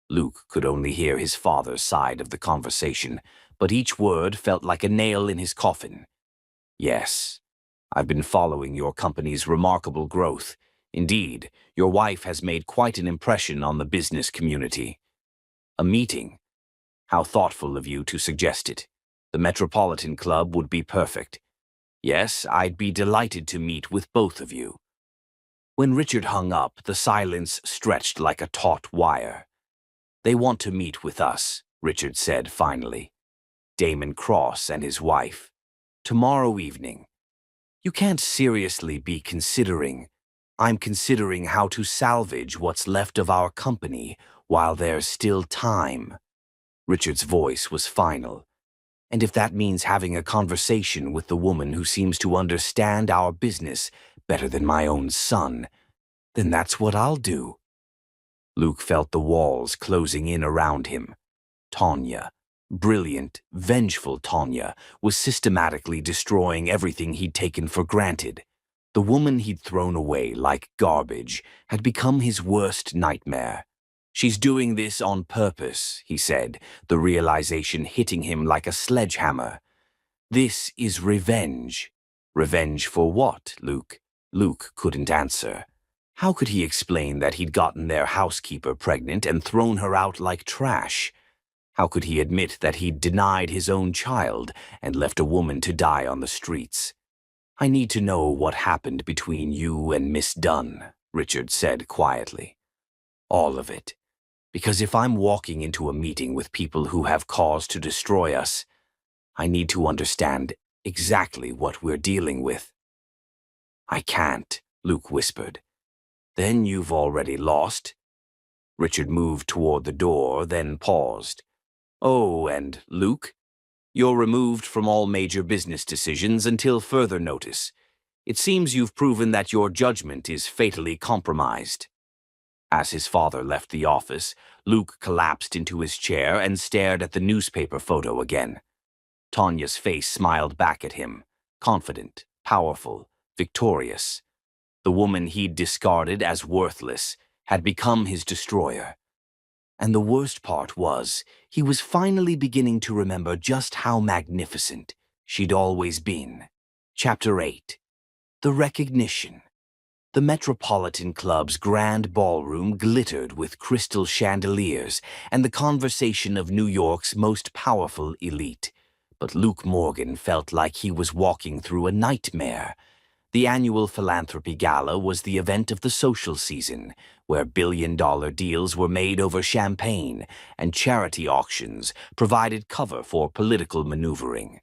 Luke could only hear his father's side of the conversation, but each word felt like a nail in his coffin. "Yes, I've been following your company's remarkable growth. Indeed, your wife has made quite an impression on the business community." "A meeting? How thoughtful of you to suggest it. The Metropolitan Club would be perfect. Yes, I'd be delighted to meet with both of you." When Richard hung up, the silence stretched like a taut wire. "They want to meet with us," Richard said finally. "Damon Cross and his wife. Tomorrow evening." "You can't seriously be considering—" "I'm considering how to salvage what's left of our company while there's still time." Richard's voice was final. "And if that means having a conversation with the woman who seems to understand our business better than my own son, then that's what I'll do." Luke felt the walls closing in around him. Tanya, brilliant, vengeful Tanya, was systematically destroying everything he'd taken for granted. The woman he'd thrown away like garbage had become his worst nightmare. "She's doing this on purpose," he said, the realization hitting him like a sledgehammer. "This is revenge." "Revenge for what, Luke?" Luke couldn't answer. How could he explain that he'd gotten their housekeeper pregnant and thrown her out like trash? How could he admit that he'd denied his own child and left a woman to die on the streets? "I need to know what happened between you and Miss Dunn," Richard said quietly. "All of it. Because if I'm walking into a meeting with people who have cause to destroy us, I need to understand exactly what we're dealing with." "I can't," Luke whispered. "Then you've already lost." Richard moved toward the door, then paused. "Oh, and Luke, you're removed from all major business decisions until further notice. It seems you've proven that your judgment is fatally compromised." As his father left the office, Luke collapsed into his chair and stared at the newspaper photo again. Tanya's face smiled back at him, confident, powerful, victorious. The woman he'd discarded as worthless had become his destroyer. And the worst part was, he was finally beginning to remember just how magnificent she'd always been. Chapter 8. The Recognition. The Metropolitan Club's grand ballroom glittered with crystal chandeliers and the conversation of New York's most powerful elite. But Luke Morgan felt like he was walking through a nightmare. The annual philanthropy gala was the event of the social season, where billion-dollar deals were made over champagne, and charity auctions provided cover for political maneuvering.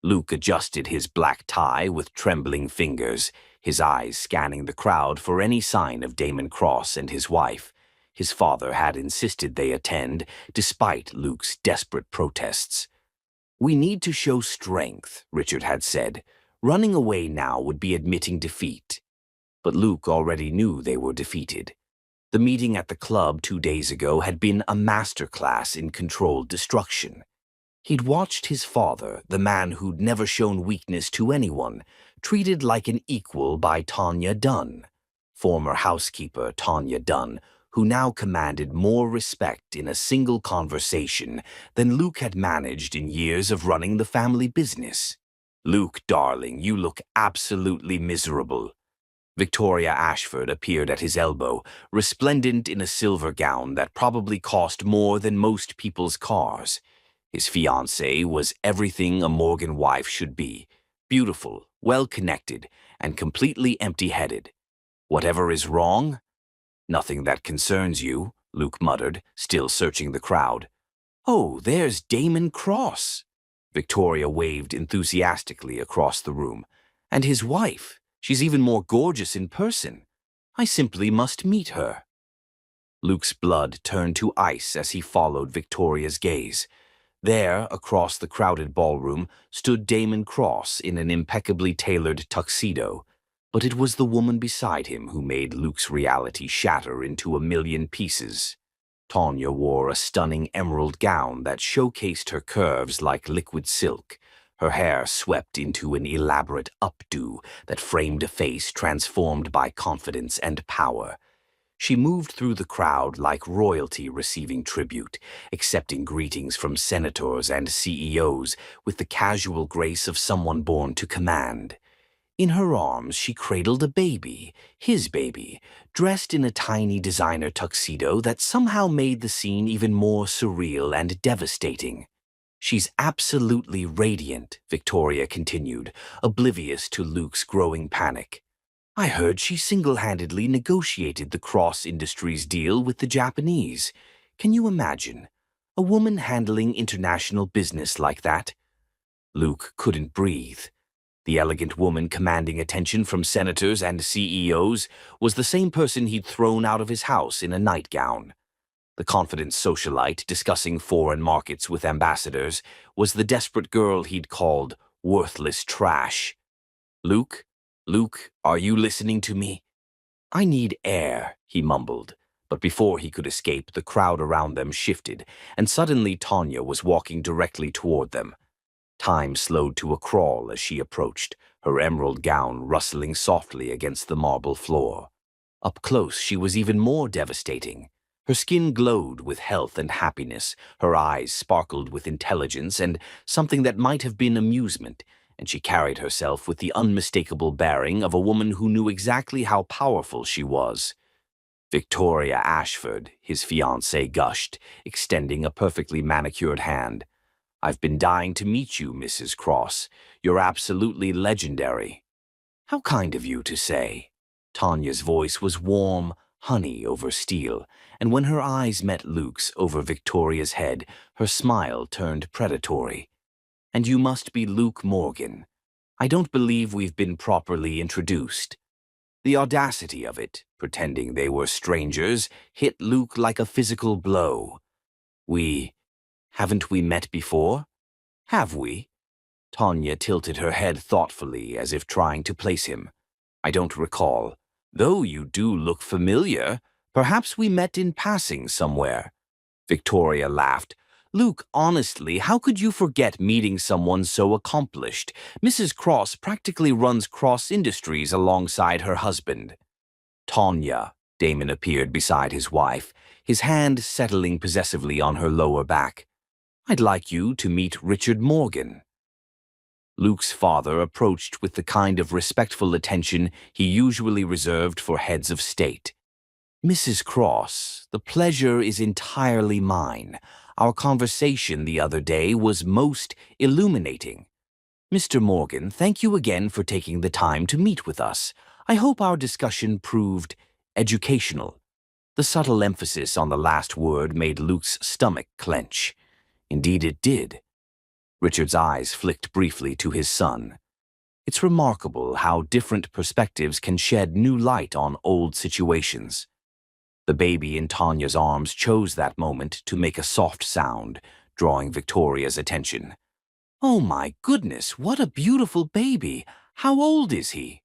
Luke adjusted his black tie with trembling fingers, his eyes scanning the crowd for any sign of Damon Cross and his wife. His father had insisted they attend, despite Luke's desperate protests. "We need to show strength," Richard had said. Running away now would be admitting defeat. But Luke already knew they were defeated. The meeting at the club 2 days ago had been a masterclass in controlled destruction. He'd watched his father, the man who'd never shown weakness to anyone, treated like an equal by Tanya Dunn, former housekeeper Tanya Dunn, who now commanded more respect in a single conversation than Luke had managed in years of running the family business. "Luke, darling, you look absolutely miserable." Victoria Ashford appeared at his elbow, resplendent in a silver gown that probably cost more than most people's cars. His fiancée was everything a Morgan wife should be: beautiful, well-connected, and completely empty-headed. "Whatever is wrong?" "Nothing that concerns you," Luke muttered, still searching the crowd. "Oh, there's Damon Cross." Victoria waved enthusiastically across the room. "And his wife. She's even more gorgeous in person. I simply must meet her." Luke's blood turned to ice as he followed Victoria's gaze. There, across the crowded ballroom, stood Damon Cross in an impeccably tailored tuxedo. But it was the woman beside him who made Luke's reality shatter into a million pieces. Tanya wore a stunning emerald gown that showcased her curves like liquid silk. Her hair swept into an elaborate updo that framed a face transformed by confidence and power. She moved through the crowd like royalty receiving tribute, accepting greetings from senators and CEOs with the casual grace of someone born to command. In her arms, she cradled a baby, his baby, dressed in a tiny designer tuxedo that somehow made the scene even more surreal and devastating. "She's absolutely radiant," Victoria continued, oblivious to Luke's growing panic. "I heard she single-handedly negotiated the Cross Industries deal with the Japanese. Can you imagine? A woman handling international business like that?" Luke couldn't breathe. The elegant woman commanding attention from senators and CEOs was the same person he'd thrown out of his house in a nightgown. The confident socialite discussing foreign markets with ambassadors was the desperate girl he'd called worthless trash. "Luke, Luke, are you listening to me?" "I need air," he mumbled. But before he could escape, the crowd around them shifted, and suddenly Tanya was walking directly toward them. Time slowed to a crawl as she approached, her emerald gown rustling softly against the marble floor. Up close, she was even more devastating. Her skin glowed with health and happiness, her eyes sparkled with intelligence and something that might have been amusement, and she carried herself with the unmistakable bearing of a woman who knew exactly how powerful she was. "Victoria Ashford," his fiancée gushed, extending a perfectly manicured hand. "I've been dying to meet you, Mrs. Cross. You're absolutely legendary." "How kind of you to say." Tanya's voice was warm, honey over steel, and when her eyes met Luke's over Victoria's head, her smile turned predatory. "And you must be Luke Morgan. I don't believe we've been properly introduced." The audacity of it, pretending they were strangers, hit Luke like a physical blow. Haven't we met before?" "Have we?" Tanya tilted her head thoughtfully as if trying to place him. "I don't recall. Though you do look familiar. Perhaps we met in passing somewhere." Victoria laughed. "Luke, honestly, how could you forget meeting someone so accomplished? Mrs. Cross practically runs Cross Industries alongside her husband." "Tanya," Damon appeared beside his wife, his hand settling possessively on her lower back. "I'd like you to meet Richard Morgan." Luke's father approached with the kind of respectful attention he usually reserved for heads of state. "Mrs. Cross, the pleasure is entirely mine. Our conversation the other day was most illuminating. Mr. Morgan, thank you again for taking the time to meet with us. I hope our discussion proved educational." The subtle emphasis on the last word made Luke's stomach clench. Indeed it did. Richard's eyes flicked briefly to his son. It's remarkable how different perspectives can shed new light on old situations. The baby in Tanya's arms chose that moment to make a soft sound, drawing Victoria's attention. "Oh my goodness, what a beautiful baby! How old is he?"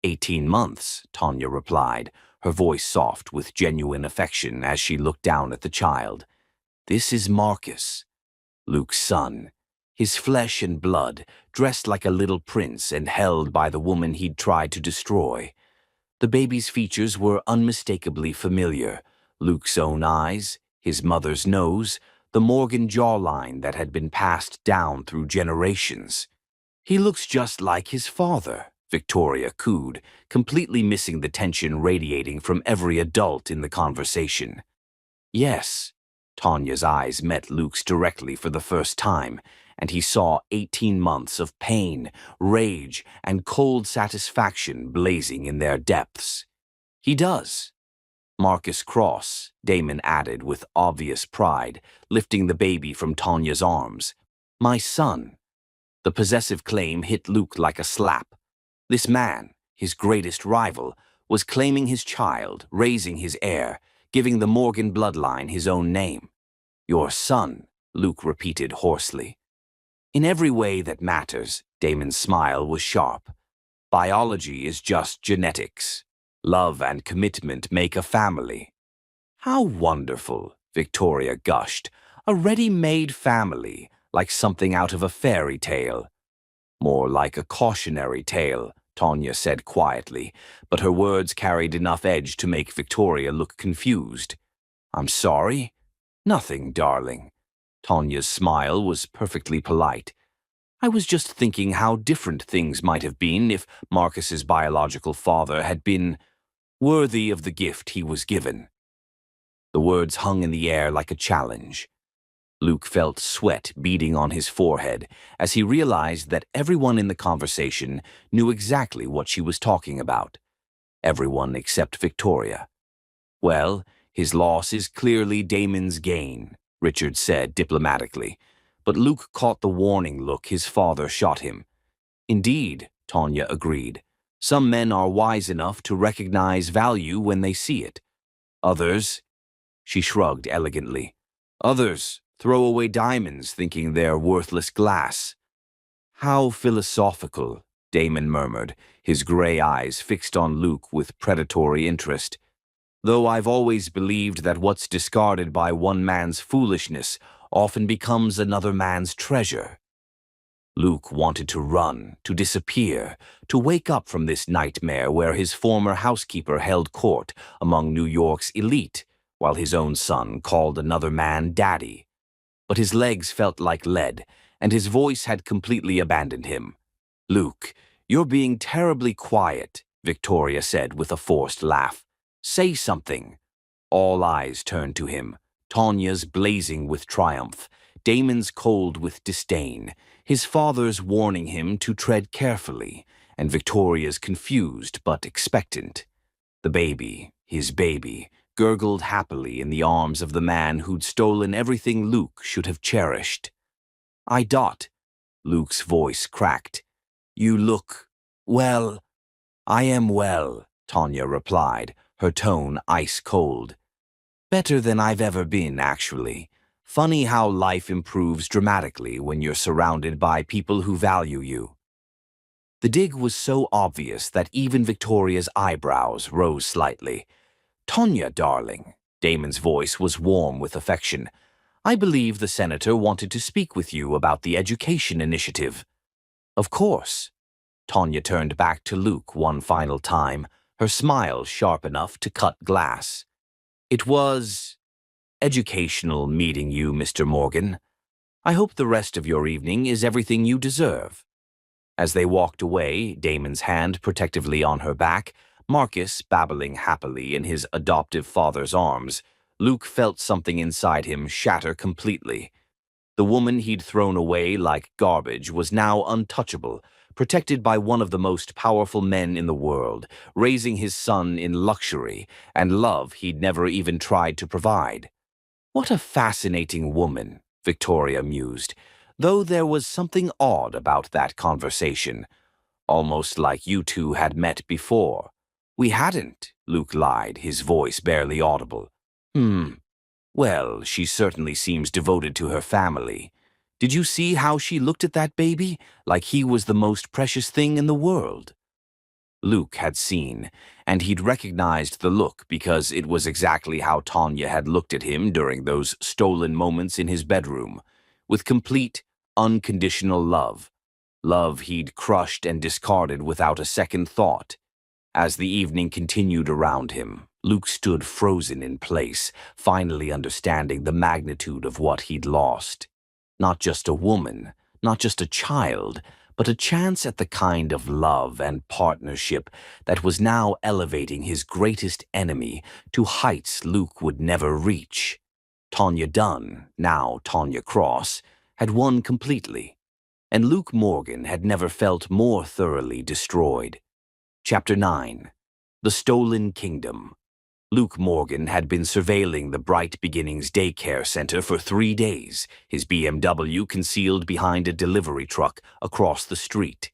18 months, Tanya replied, her voice soft with genuine affection as she looked down at the child. "This is Marcus, Luke's son, his flesh and blood, dressed like a little prince and held by the woman he'd tried to destroy." The baby's features were unmistakably familiar, Luke's own eyes, his mother's nose, the Morgan jawline that had been passed down through generations. "He looks just like his father," Victoria cooed, completely missing the tension radiating from every adult in the conversation. "Yes." Tanya's eyes met Luke's directly for the first time, and he saw 18 months of pain, rage, and cold satisfaction blazing in their depths. "He does." "Marcus Cross," Damon added with obvious pride, lifting the baby from Tanya's arms. "My son." The possessive claim hit Luke like a slap. This man, his greatest rival, was claiming his child, raising his heir, giving the Morgan bloodline his own name. "Your son," Luke repeated hoarsely. "In every way that matters," Damon's smile was sharp. "Biology is just genetics. Love and commitment make a family." "How wonderful," Victoria gushed. "A ready-made family, like something out of a fairy tale." "More like a cautionary tale," Tanya said quietly, but her words carried enough edge to make Victoria look confused. "I'm sorry?" "Nothing, darling." Tanya's smile was perfectly polite. "I was just thinking how different things might have been if Marcus's biological father had been worthy of the gift he was given." The words hung in the air like a challenge. Luke felt sweat beading on his forehead as he realized that everyone in the conversation knew exactly what she was talking about. Everyone except Victoria. "Well, his loss is clearly Damon's gain," Richard said diplomatically, but Luke caught the warning look his father shot him. "Indeed," Tanya agreed. "Some men are wise enough to recognize value when they see it. Others," she shrugged elegantly, "others throw away diamonds thinking they're worthless glass." "How philosophical," Damon murmured, his gray eyes fixed on Luke with predatory interest. "Though I've always believed that what's discarded by one man's foolishness often becomes another man's treasure." Luke wanted to run, to disappear, to wake up from this nightmare where his former housekeeper held court among New York's elite, while his own son called another man daddy. But his legs felt like lead, and his voice had completely abandoned him. "Luke, you're being terribly quiet," Victoria said with a forced laugh. "Say something." All eyes turned to him, Tanya's blazing with triumph, Damon's cold with disdain, his father's warning him to tread carefully, and Victoria's confused but expectant. The baby, his baby, gurgled happily in the arms of the man who'd stolen everything Luke should have cherished. "I dot," Luke's voice cracked. "You look, well." "I am well," Tanya replied, her tone ice-cold. "Better than I've ever been, actually. Funny how life improves dramatically when you're surrounded by people who value you." The dig was so obvious that even Victoria's eyebrows rose slightly. "Tanya, darling," Damon's voice was warm with affection. "I believe the senator wanted to speak with you about the education initiative." "Of course." Tanya turned back to Luke one final time, her smile sharp enough to cut glass. "It was educational meeting you, Mr. Morgan. I hope the rest of your evening is everything you deserve." As they walked away, Damon's hand protectively on her back, Marcus babbling happily in his adoptive father's arms, Luke felt something inside him shatter completely. The woman he'd thrown away like garbage was now untouchable, protected by one of the most powerful men in the world, raising his son in luxury and love he'd never even tried to provide. "What a fascinating woman," Victoria mused, though there was something odd about that conversation, almost like you two had met before. "We hadn't," Luke lied, his voice barely audible. Well, she certainly seems devoted to her family. Did you see how she looked at that baby, like he was the most precious thing in the world?" Luke had seen, and he'd recognized the look because it was exactly how Tanya had looked at him during those stolen moments in his bedroom, with complete, unconditional love. Love he'd crushed and discarded without a second thought. As the evening continued around him, Luke stood frozen in place, finally understanding the magnitude of what he'd lost. Not just a woman, not just a child, but a chance at the kind of love and partnership that was now elevating his greatest enemy to heights Luke would never reach. Tanya Dunn, now Tanya Cross, had won completely, and Luke Morgan had never felt more thoroughly destroyed. Chapter 9. The Stolen Kingdom. Luke Morgan had been surveilling the Bright Beginnings daycare center for 3 days, his BMW concealed behind a delivery truck across the street.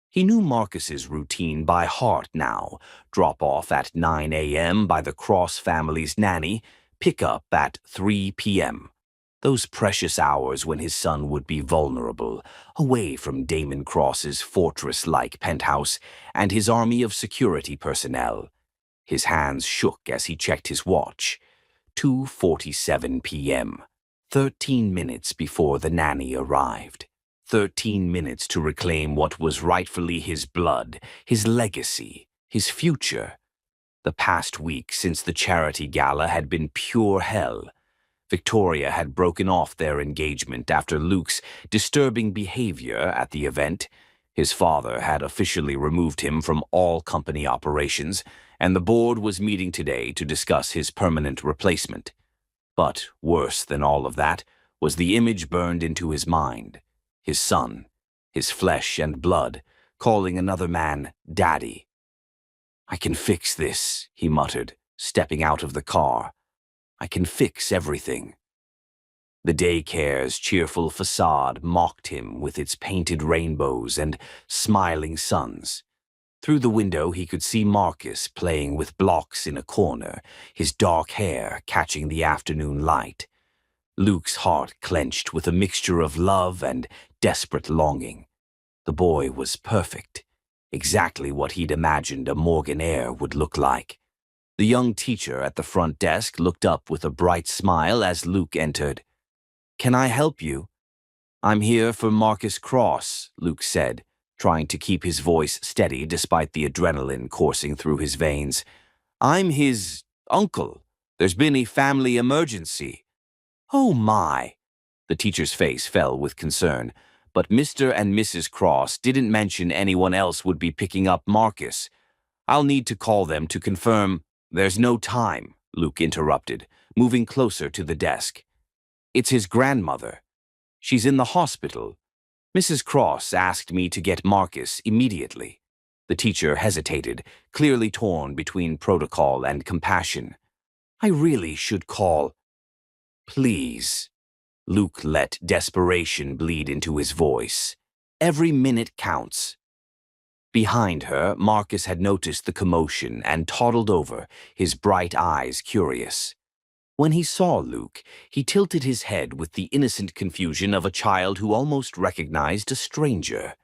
He knew Marcus's routine by heart now: drop off at 9 a.m. by the Cross family's nanny, pick up at 3 p.m. Those precious hours when his son would be vulnerable, away from Damon Cross's fortress-like penthouse and his army of security personnel. His hands shook as he checked his watch. 2:47 p.m. 13 minutes before the nanny arrived. 13 minutes to reclaim what was rightfully his blood, his legacy, his future. The past week since the charity gala had been pure hell. Victoria had broken off their engagement after Luke's disturbing behavior at the event. His father had officially removed him from all company operations, and the board was meeting today to discuss his permanent replacement. But worse than all of that was the image burned into his mind. His son, his flesh and blood, calling another man Daddy. "I can fix this," he muttered, stepping out of the car. "I can fix everything." The daycare's cheerful facade mocked him with its painted rainbows and smiling suns. Through the window he could see Marcus playing with blocks in a corner, his dark hair catching the afternoon light. Luke's heart clenched with a mixture of love and desperate longing. The boy was perfect, exactly what he'd imagined a Morgan heir would look like. The young teacher at the front desk looked up with a bright smile as Luke entered. "Can I help you?" "I'm here for Marcus Cross," Luke said, trying to keep his voice steady despite the adrenaline coursing through his veins. "I'm his uncle. There's been a family emergency." "Oh my!" The teacher's face fell with concern, but Mr. and Mrs. Cross didn't mention anyone else would be picking up Marcus. "I'll need to call them to confirm." "There's no time," Luke interrupted, moving closer to the desk. "It's his grandmother. She's in the hospital. Mrs. Cross asked me to get Marcus immediately." The teacher hesitated, clearly torn between protocol and compassion. "I really should call." "Please." Luke let desperation bleed into his voice. "Every minute counts." Behind her, Marcus had noticed the commotion and toddled over, his bright eyes curious. When he saw Luke, he tilted his head with the innocent confusion of a child who almost recognized a stranger.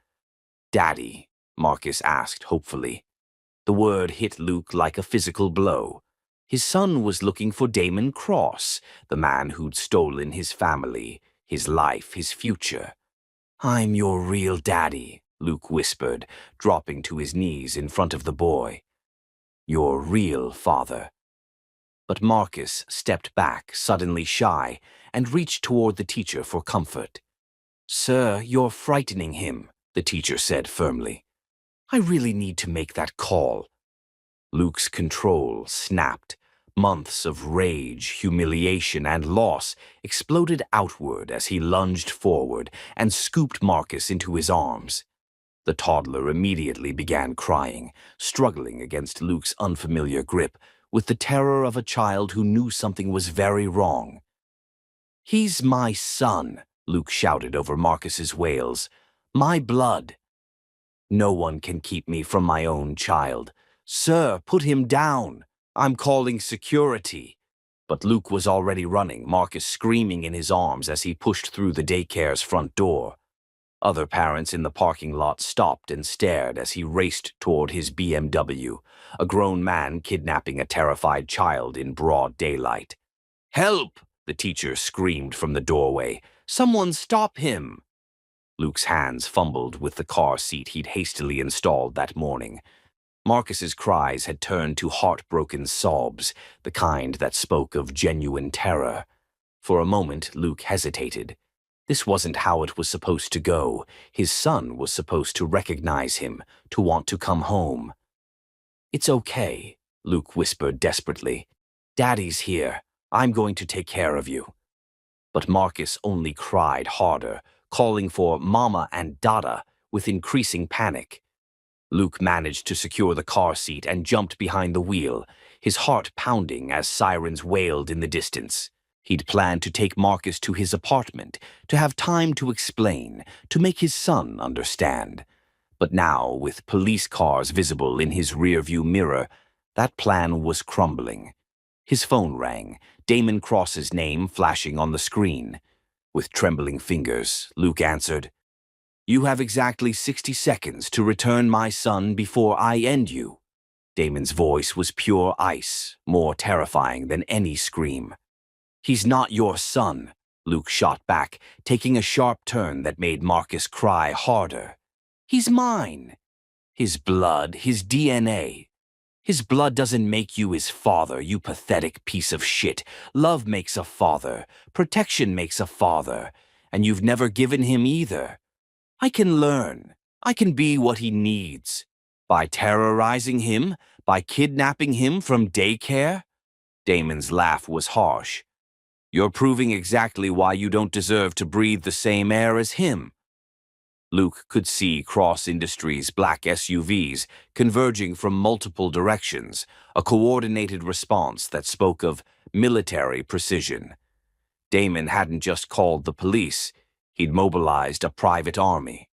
"Daddy?" Marcus asked hopefully. The word hit Luke like a physical blow. His son was looking for Damon Cross, the man who'd stolen his family, his life, his future. "I'm your real daddy," Luke whispered, dropping to his knees in front of the boy. "Your real father." But Marcus stepped back, suddenly shy, and reached toward the teacher for comfort. "Sir, you're frightening him," the teacher said firmly. "I really need to make that call." Luke's control snapped. Months of rage, humiliation, and loss exploded outward as he lunged forward and scooped Marcus into his arms. The toddler immediately began crying, struggling against Luke's unfamiliar grip, with the terror of a child who knew something was very wrong. "He's my son," Luke shouted over Marcus's wails. "My blood. No one can keep me from my own child. Sir, put him down. I'm calling security." But Luke was already running, Marcus screaming in his arms as he pushed through the daycare's front door. Other parents in the parking lot stopped and stared as he raced toward his BMW, a grown man kidnapping a terrified child in broad daylight. "Help!" the teacher screamed from the doorway. "Someone stop him!" Luke's hands fumbled with the car seat he'd hastily installed that morning. Marcus's cries had turned to heartbroken sobs, the kind that spoke of genuine terror. For a moment, Luke hesitated. This wasn't how it was supposed to go. His son was supposed to recognize him, to want to come home. "It's okay," Luke whispered desperately. "Daddy's here. I'm going to take care of you." But Marcus only cried harder, calling for Mama and Dada with increasing panic. Luke managed to secure the car seat and jumped behind the wheel, his heart pounding as sirens wailed in the distance. He'd planned to take Marcus to his apartment, to have time to explain, to make his son understand. But now, with police cars visible in his rearview mirror, that plan was crumbling. His phone rang, Damon Cross's name flashing on the screen. With trembling fingers, Luke answered, "You have exactly 60 seconds to return my son before I end you." Damon's voice was pure ice, more terrifying than any scream. "He's not your son," Luke shot back, taking a sharp turn that made Marcus cry harder. "He's mine. His blood, his DNA. His blood doesn't make you his father, you pathetic piece of shit. Love makes a father. Protection makes a father. And you've never given him either. I can learn. I can be what he needs. By terrorizing him? By kidnapping him from daycare?" Damon's laugh was harsh. "You're proving exactly why you don't deserve to breathe the same air as him." Luke could see Cross Industries' black SUVs converging from multiple directions, a coordinated response that spoke of military precision. Damon hadn't just called the police, he'd mobilized a private army.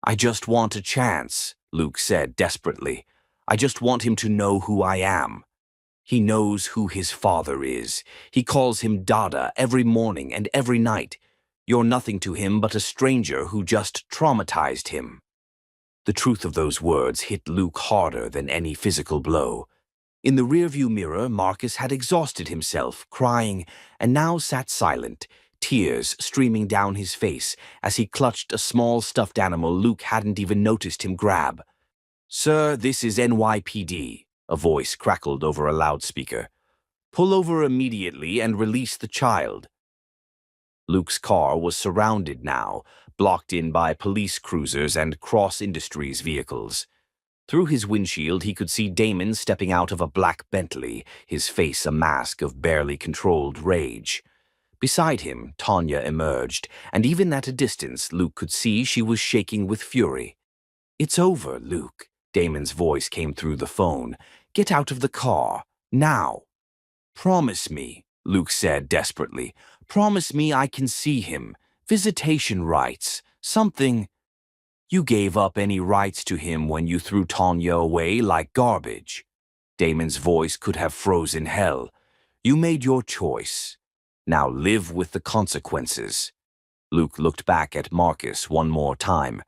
"I just want a chance," Luke said desperately. "I just want him to know who I am." He knows who his father is. He calls him Dada every morning and every night. You're nothing to him but a stranger who just traumatized him. The truth of those words hit Luke harder than any physical blow. In the rearview mirror, Marcus had exhausted himself, crying, and now sat silent, tears streaming down his face as he clutched a small stuffed animal Luke hadn't even noticed him grab. "Sir, this is NYPD," a voice crackled over a loudspeaker. "Pull over immediately and release the child." Luke's car was surrounded now, blocked in by police cruisers and Cross Industries vehicles. Through his windshield, he could see Damon stepping out of a black Bentley, his face a mask of barely controlled rage. Beside him, Tanya emerged, and even at a distance, Luke could see she was shaking with fury. "It's over, Luke," Damon's voice came through the phone. "Get out of the car, now." "Promise me," Luke said desperately. "Promise me I can see him. Visitation rights. Something." "You gave up any rights to him when you threw Tanya away like garbage." Damon's voice could have frozen hell. "You made your choice. Now live with the consequences." Luke looked back at Marcus one more time.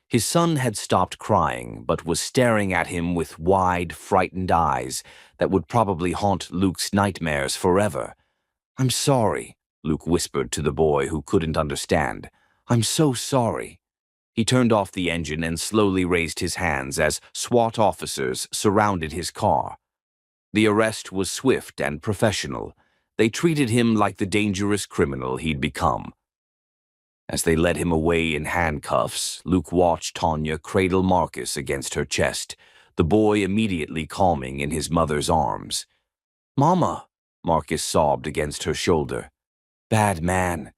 His son had stopped crying, but was staring at him with wide, frightened eyes that would probably haunt Luke's nightmares forever. "I'm sorry," Luke whispered to the boy who couldn't understand. "I'm so sorry." He turned off the engine and slowly raised his hands as SWAT officers surrounded his car. The arrest was swift and professional. They treated him like the dangerous criminal he'd become. As they led him away in handcuffs, Luke watched Tanya cradle Marcus against her chest, the boy immediately calming in his mother's arms. "Mama," Marcus sobbed against her shoulder. "Bad man."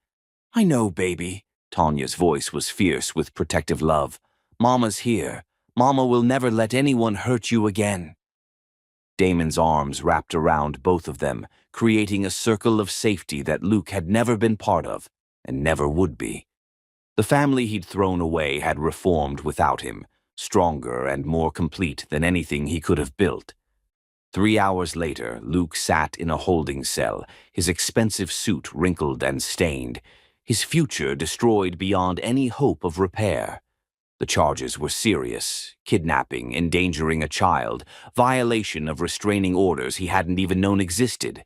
"I know, baby." Tanya's voice was fierce with protective love. "Mama's here. Mama will never let anyone hurt you again." Damon's arms wrapped around both of them, creating a circle of safety that Luke had never been part of, and never would be. The family he'd thrown away had reformed without him, stronger and more complete than anything he could have built. 3 hours later, Luke sat in a holding cell, his expensive suit wrinkled and stained, his future destroyed beyond any hope of repair. The charges were serious: kidnapping, endangering a child, violation of restraining orders he hadn't even known existed.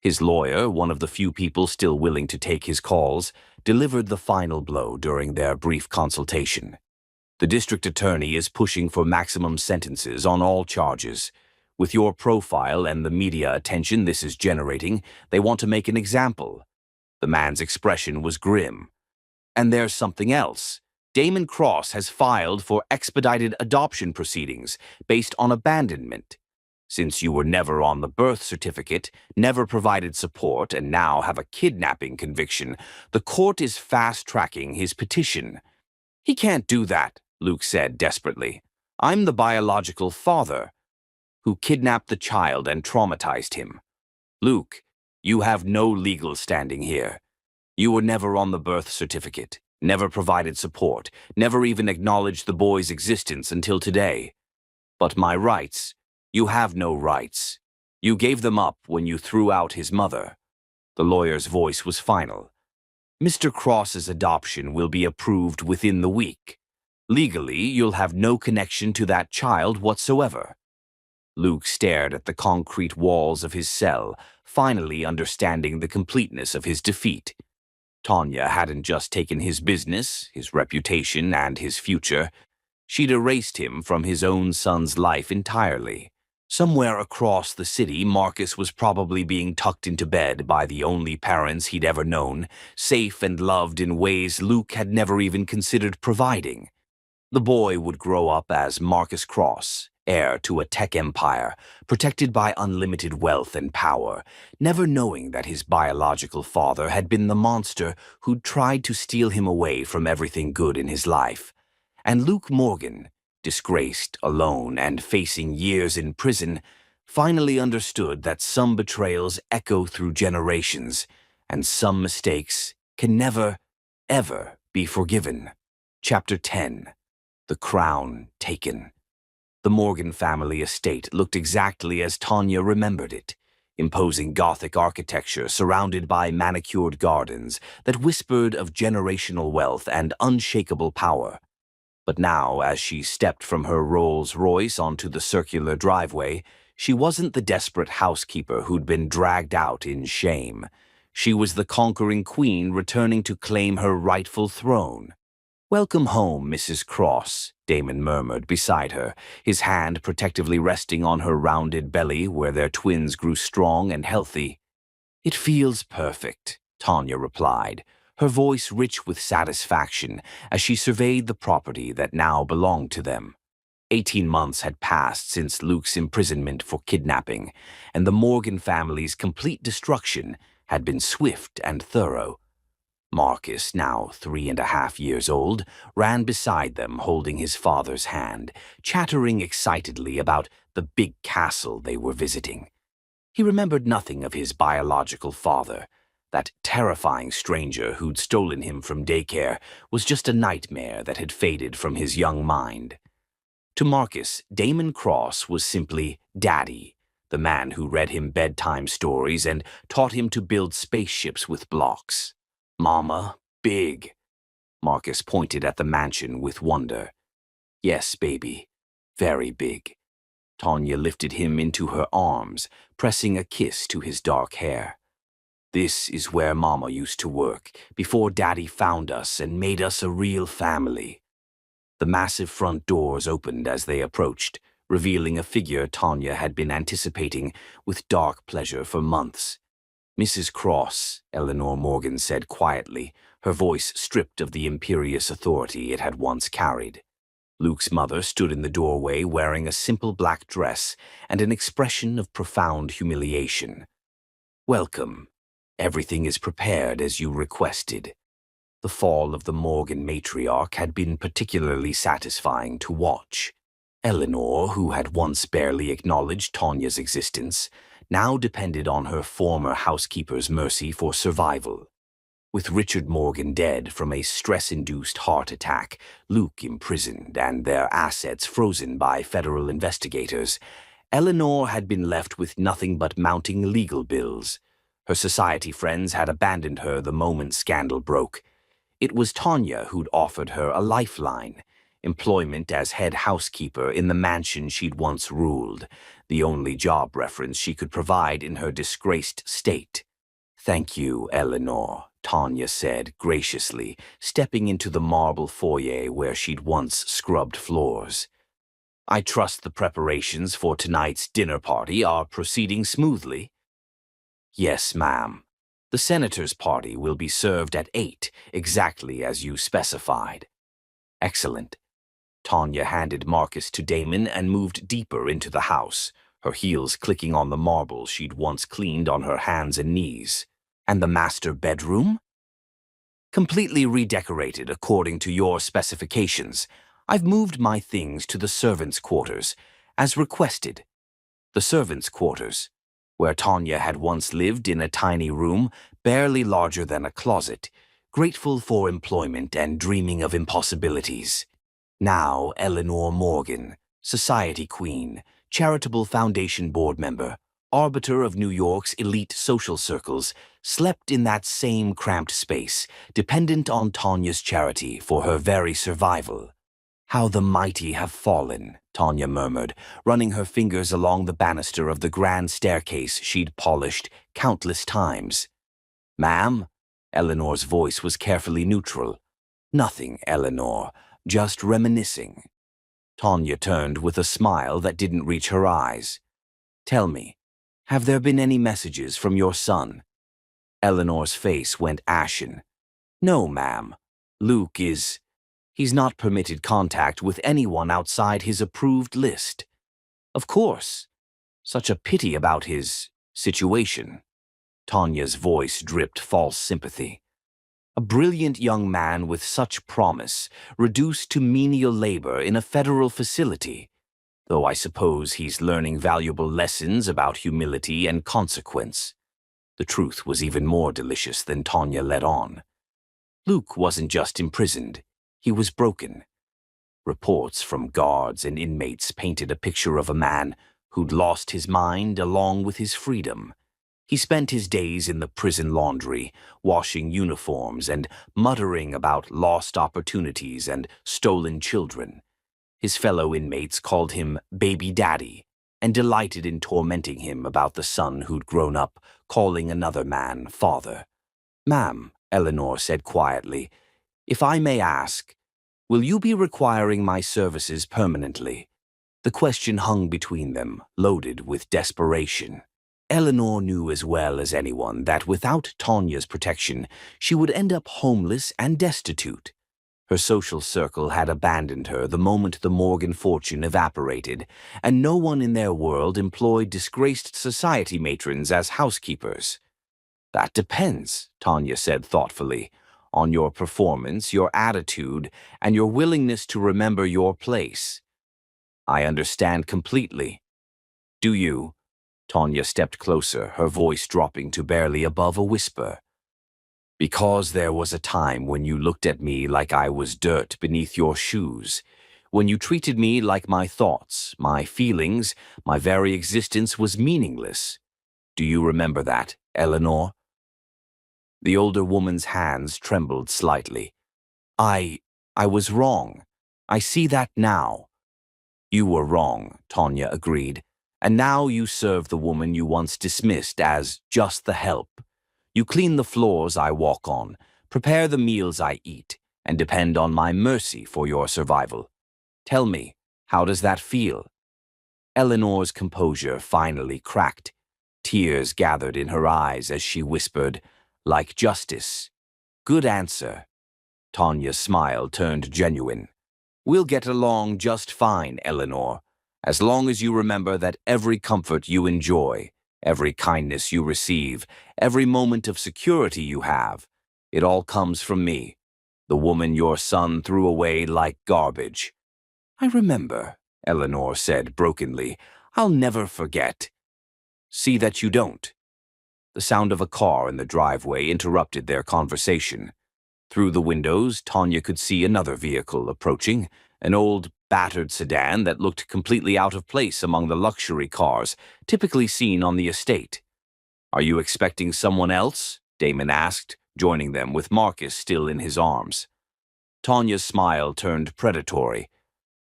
His lawyer, one of the few people still willing to take his calls, delivered the final blow during their brief consultation. The district attorney is pushing for maximum sentences on all charges. With your profile and the media attention this is generating, they want to make an example." The man's expression was grim. "And there's something else. Damon Cross has filed for expedited adoption proceedings based on abandonment. Since you were never on the birth certificate, never provided support, and now have a kidnapping conviction, the court is fast-tracking his petition." "He can't do that," Luke said desperately. "I'm the biological father who kidnapped the child and traumatized him. Luke, you have no legal standing here. You were never on the birth certificate, never provided support, never even acknowledged the boy's existence until today. But my rights, you have no rights. You gave them up when you threw out his mother." The lawyer's voice was final. "Mr. Cross's adoption will be approved within the week. Legally, you'll have no connection to that child whatsoever." Luke stared at the concrete walls of his cell, finally understanding the completeness of his defeat. Tanya hadn't just taken his business, his reputation, and his future. She'd erased him from his own son's life entirely. Somewhere across the city, Marcus was probably being tucked into bed by the only parents he'd ever known, safe and loved in ways Luke had never even considered providing. The boy would grow up as Marcus Cross, heir to a tech empire, protected by unlimited wealth and power, never knowing that his biological father had been the monster who'd tried to steal him away from everything good in his life. And Luke Morgan, disgraced, alone, and facing years in prison, finally understood that some betrayals echo through generations, and some mistakes can never, ever be forgiven. Chapter 10. The Crown Taken. The Morgan family estate looked exactly as Tanya remembered it, imposing Gothic architecture surrounded by manicured gardens that whispered of generational wealth and unshakable power. But now, as she stepped from her Rolls-Royce onto the circular driveway, she wasn't the desperate housekeeper who'd been dragged out in shame. She was the conquering queen returning to claim her rightful throne. "Welcome home, Mrs. Cross," Damon murmured beside her, his hand protectively resting on her rounded belly where their twins grew strong and healthy. "It feels perfect," Tanya replied, her voice rich with satisfaction as she surveyed the property that now belonged to them. 18 months had passed since Luke's imprisonment for kidnapping, and the Morgan family's complete destruction had been swift and thorough. Marcus, now 3.5 years old, ran beside them holding his father's hand, chattering excitedly about the big castle they were visiting. He remembered nothing of his biological father. That terrifying stranger who'd stolen him from daycare was just a nightmare that had faded from his young mind. To Marcus, Damon Cross was simply Daddy, the man who read him bedtime stories and taught him to build spaceships with blocks. "Mama, big." Marcus pointed at the mansion with wonder. "Yes, baby, very big." Tanya lifted him into her arms, pressing a kiss to his dark hair. "This is where Mama used to work, before Daddy found us and made us a real family." The massive front doors opened as they approached, revealing a figure Tanya had been anticipating with dark pleasure for months. "Mrs. Cross," Eleanor Morgan said quietly, her voice stripped of the imperious authority it had once carried. Luke's mother stood in the doorway wearing a simple black dress and an expression of profound humiliation. "Welcome. Everything is prepared as you requested." The fall of the Morgan matriarch had been particularly satisfying to watch. Eleanor, who had once barely acknowledged Tanya's existence, now depended on her former housekeeper's mercy for survival. With Richard Morgan dead from a stress-induced heart attack, Luke imprisoned, and their assets frozen by federal investigators, Eleanor had been left with nothing but mounting legal bills. Her society friends had abandoned her the moment scandal broke. It was Tanya who'd offered her a lifeline, employment as head housekeeper in the mansion she'd once ruled, the only job reference she could provide in her disgraced state. "Thank you, Eleanor," Tanya said graciously, stepping into the marble foyer where she'd once scrubbed floors. I trust the preparations for tonight's dinner party are proceeding smoothly. Yes, ma'am. The senator's party will be served at 8, exactly as you specified. Excellent. Tanya handed Marcus to Damon and moved deeper into the house, her heels clicking on the marble she'd once cleaned on her hands and knees. And the master bedroom? Completely redecorated according to your specifications. I've moved my things to the servants' quarters, as requested. The servants' quarters, where Tanya had once lived in a tiny room, barely larger than a closet, grateful for employment and dreaming of impossibilities. Now Eleanor Morgan, society queen, charitable foundation board member, arbiter of New York's elite social circles, slept in that same cramped space, dependent on Tanya's charity for her very survival. How the mighty have fallen, Tanya murmured, running her fingers along the banister of the grand staircase she'd polished countless times. Ma'am? Eleanor's voice was carefully neutral. Nothing, Eleanor, just reminiscing. Tanya turned with a smile that didn't reach her eyes. Tell me, have there been any messages from your son? Eleanor's face went ashen. No, ma'am. Luke is... He's not permitted contact with anyone outside his approved list. Of course. Such a pity about his situation. Tanya's voice dripped false sympathy. A brilliant young man with such promise, reduced to menial labor in a federal facility. Though I suppose he's learning valuable lessons about humility and consequence. The truth was even more delicious than Tanya let on. Luke wasn't just imprisoned. He was broken. Reports from guards and inmates painted a picture of a man who'd lost his mind along with his freedom. He spent his days in the prison laundry, washing uniforms and muttering about lost opportunities and stolen children. His fellow inmates called him Baby Daddy and delighted in tormenting him about the son who'd grown up, calling another man father. Ma'am, Eleanor said quietly, if I may ask, will you be requiring my services permanently? The question hung between them, loaded with desperation. Eleanor knew as well as anyone that without Tanya's protection, she would end up homeless and destitute. Her social circle had abandoned her the moment the Morgan fortune evaporated, and no one in their world employed disgraced society matrons as housekeepers. That depends, Tanya said thoughtfully, on your performance, your attitude, and your willingness to remember your place. I understand completely. Do you? Tanya stepped closer, her voice dropping to barely above a whisper. Because there was a time when you looked at me like I was dirt beneath your shoes, when you treated me like my thoughts, my feelings, my very existence was meaningless. Do you remember that, Eleanor? The older woman's hands trembled slightly. I was wrong. I see that now. You were wrong, Tanya agreed, and now you serve the woman you once dismissed as just the help. You clean the floors I walk on, prepare the meals I eat, and depend on my mercy for your survival. Tell me, how does that feel? Eleanor's composure finally cracked. Tears gathered in her eyes as she whispered, like justice. Good answer. Tanya's smile turned genuine. We'll get along just fine, Eleanor, as long as you remember that every comfort you enjoy, every kindness you receive, every moment of security you have, it all comes from me, the woman your son threw away like garbage. I remember, Eleanor said brokenly. I'll never forget. See that you don't. The sound of a car in the driveway interrupted their conversation. Through the windows, Tanya could see another vehicle approaching, an old, battered sedan that looked completely out of place among the luxury cars typically seen on the estate. Are you expecting someone else? Damon asked, joining them with Marcus still in his arms. Tanya's smile turned predatory.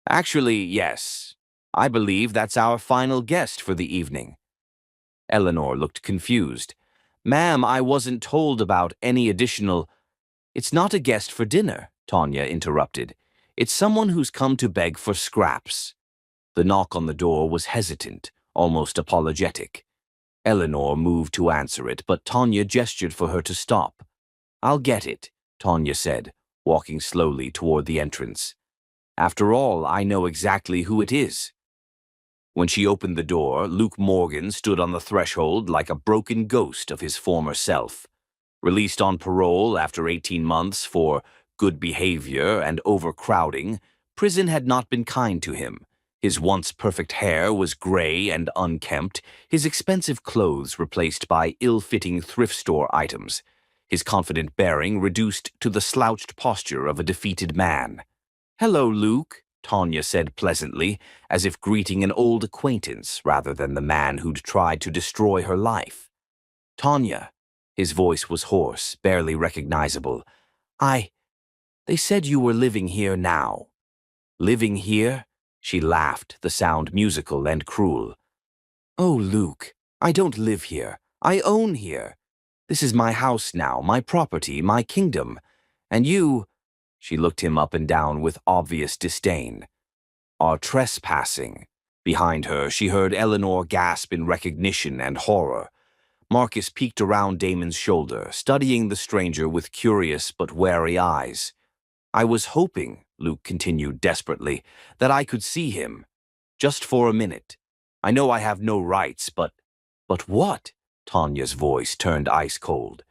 Actually, yes. I believe that's our final guest for the evening. Eleanor looked confused. Ma'am, I wasn't told about any additional— It's not a guest for dinner, Tanya interrupted. It's someone who's come to beg for scraps. The knock on the door was hesitant, almost apologetic. Eleanor moved to answer it, but Tanya gestured for her to stop. I'll get it, Tanya said, walking slowly toward the entrance. After all, I know exactly who it is. When she opened the door, Luke Morgan stood on the threshold like a broken ghost of his former self. Released on parole after 18 months for good behavior and overcrowding, prison had not been kind to him. His once perfect hair was gray and unkempt, his expensive clothes replaced by ill-fitting thrift store items, his confident bearing reduced to the slouched posture of a defeated man. "Hello, Luke," Tanya said pleasantly, as if greeting an old acquaintance rather than the man who'd tried to destroy her life. "Tanya," his voice was hoarse, barely recognizable. They said you were living here now." "Living here?" She laughed, the sound musical and cruel. "Oh, Luke, I don't live here. I own here. This is my house now, my property, my kingdom. And you—" She looked him up and down with obvious disdain. "Are trespassing." Behind her, she heard Eleanor gasp in recognition and horror. Marcus peeked around Damon's shoulder, studying the stranger with curious but wary eyes. "I was hoping," Luke continued desperately, "that I could see him. Just for a minute. I know I have no rights, but—" "But what?" Tanya's voice turned ice-cold.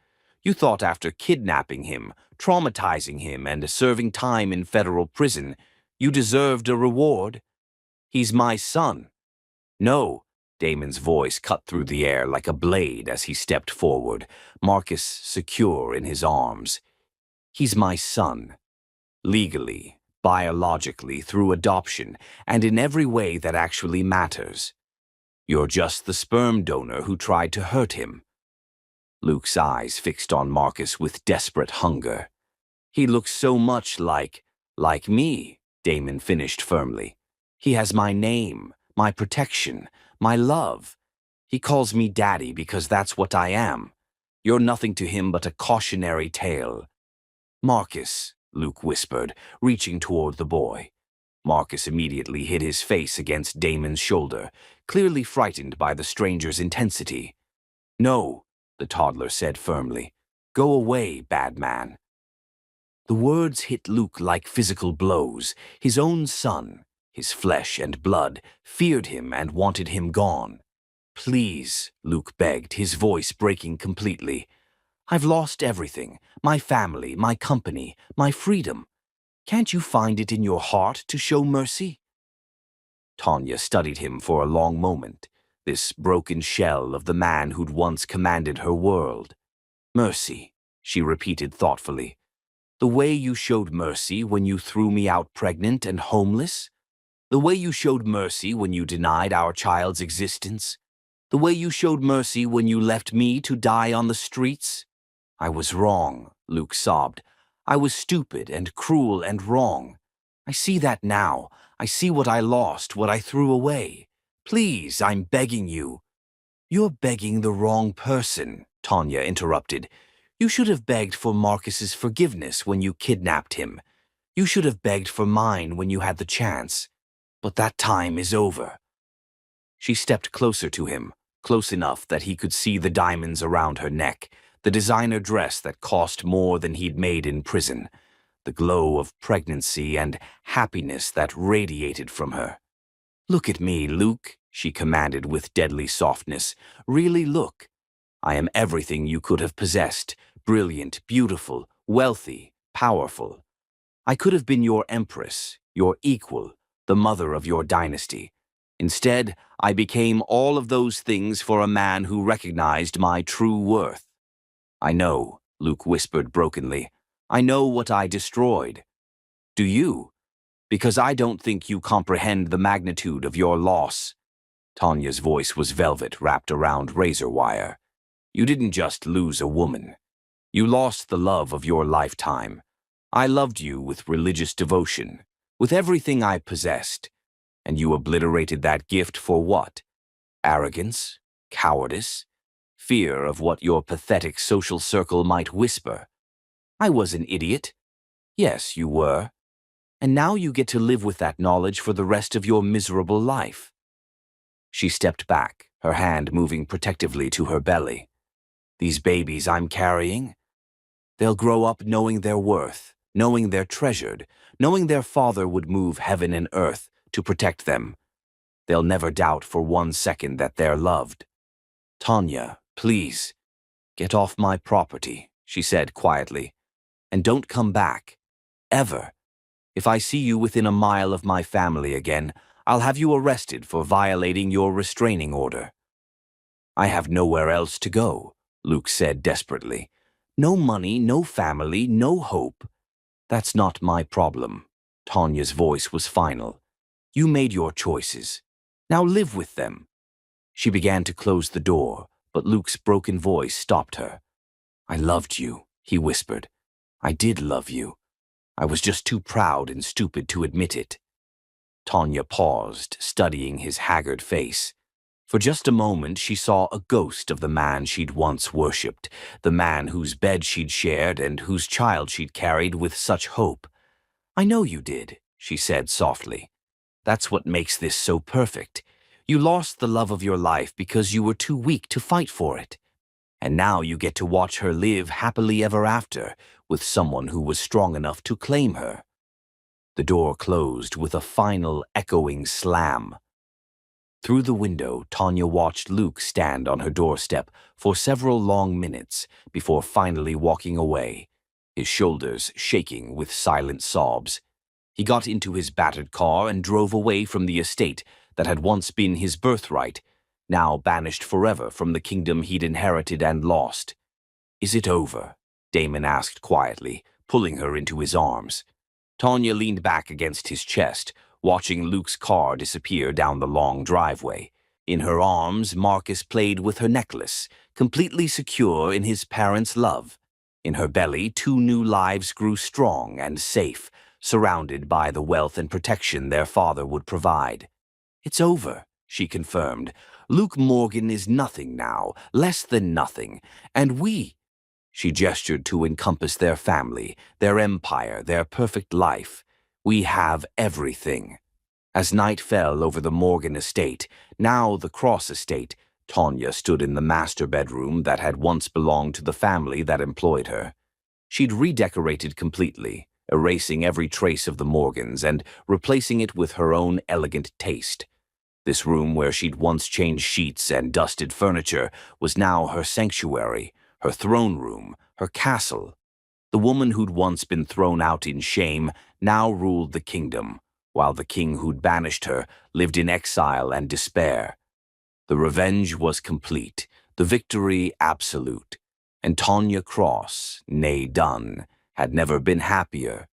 "You thought after kidnapping him, traumatizing him, and serving time in federal prison, you deserved a reward? He's my son." "No." Damon's voice cut through the air like a blade as he stepped forward, Marcus secure in his arms. "He's my son. Legally, biologically, through adoption, and in every way that actually matters. You're just the sperm donor who tried to hurt him." Luke's eyes fixed on Marcus with desperate hunger. "He looks so much like me," Damon finished firmly. "He has my name, my protection, my love. He calls me Daddy because that's what I am. You're nothing to him but a cautionary tale." "Marcus," Luke whispered, reaching toward the boy. Marcus immediately hid his face against Damon's shoulder, clearly frightened by the stranger's intensity. "No," the toddler said firmly. "Go away, bad man." The words hit Luke like physical blows. His own son, his flesh and blood, feared him and wanted him gone. "Please," Luke begged, his voice breaking completely. "I've lost everything, my family, my company, my freedom. Can't you find it in your heart to show mercy?" Tanya studied him for a long moment, this broken shell of the man who'd once commanded her world. "Mercy," she repeated thoughtfully. "The way you showed mercy when you threw me out pregnant and homeless? The way you showed mercy when you denied our child's existence? The way you showed mercy when you left me to die on the streets?" "I was wrong," Luke sobbed. "I was stupid and cruel and wrong. I see that now. I see what I lost, what I threw away. Please, I'm begging you." "You're begging the wrong person," Tanya interrupted. "You should have begged for Marcus's forgiveness when you kidnapped him. You should have begged for mine when you had the chance. But that time is over." She stepped closer to him, close enough that he could see the diamonds around her neck, the designer dress that cost more than he'd made in prison, the glow of pregnancy and happiness that radiated from her. "Look at me, Luke," she commanded with deadly softness. "Really look. I am everything you could have possessed, brilliant, beautiful, wealthy, powerful. I could have been your empress, your equal, the mother of your dynasty. Instead, I became all of those things for a man who recognized my true worth." "I know," Luke whispered brokenly. "I know what I destroyed. Do you? Because I don't think you comprehend the magnitude of your loss." Tanya's voice was velvet wrapped around razor wire. "You didn't just lose a woman. You lost the love of your lifetime. I loved you with religious devotion, with everything I possessed. And you obliterated that gift for what? Arrogance? Cowardice? fear of what your pathetic social circle might whisper. I was an idiot. Yes, you were. And now you get to live with that knowledge for the rest of your miserable life. She stepped back, her hand moving protectively to her belly. These babies I'm carrying, they'll grow up knowing their worth, knowing they're treasured, knowing their father would move heaven and earth to protect them. They'll never doubt for 1 second that they're loved. Tanya, please, get off my property, she said quietly, and don't come back. Ever. If I see you within a mile of my family again, I'll have you arrested for violating your restraining order. I have nowhere else to go, Luke said desperately. No money, no family, no hope. That's not my problem. Tanya's voice was final. You made your choices. Now live with them. She began to close the door, but Luke's broken voice stopped her. I loved you, he whispered. I did love you. I was just too proud and stupid to admit it. Tanya paused, studying his haggard face. For just a moment she saw a ghost of the man she'd once worshipped, the man whose bed she'd shared and whose child she'd carried with such hope. I know you did, she said softly. That's what makes this so perfect. You lost the love of your life because you were too weak to fight for it. And now you get to watch her live happily ever after with someone who was strong enough to claim her. The door closed with a final echoing slam. Through the window, Tanya watched Luke stand on her doorstep for several long minutes before finally walking away, his shoulders shaking with silent sobs. He got into his battered car and drove away from the estate that had once been his birthright, now banished forever from the kingdom he'd inherited and lost. Is it over? Damon asked quietly, pulling her into his arms. Tanya leaned back against his chest, watching Luke's car disappear down the long driveway. In her arms, Marcus played with her necklace, completely secure in his parents' love. In her belly, 2 new lives grew strong and safe, surrounded by the wealth and protection their father would provide. It's over, she confirmed. Luke Morgan is nothing now, less than nothing, and we... She gestured to encompass their family, their empire, their perfect life. We have everything. As night fell over the Morgan estate, now the Cross estate, Tanya stood in the master bedroom that had once belonged to the family that employed her. She'd redecorated completely, erasing every trace of the Morgans and replacing it with her own elegant taste. This room where she'd once changed sheets and dusted furniture was now her sanctuary, her throne room, her castle. The woman who'd once been thrown out in shame now ruled the kingdom, while the king who'd banished her lived in exile and despair. The revenge was complete, the victory absolute, and Tanya Cross, née Dunn, had never been happier,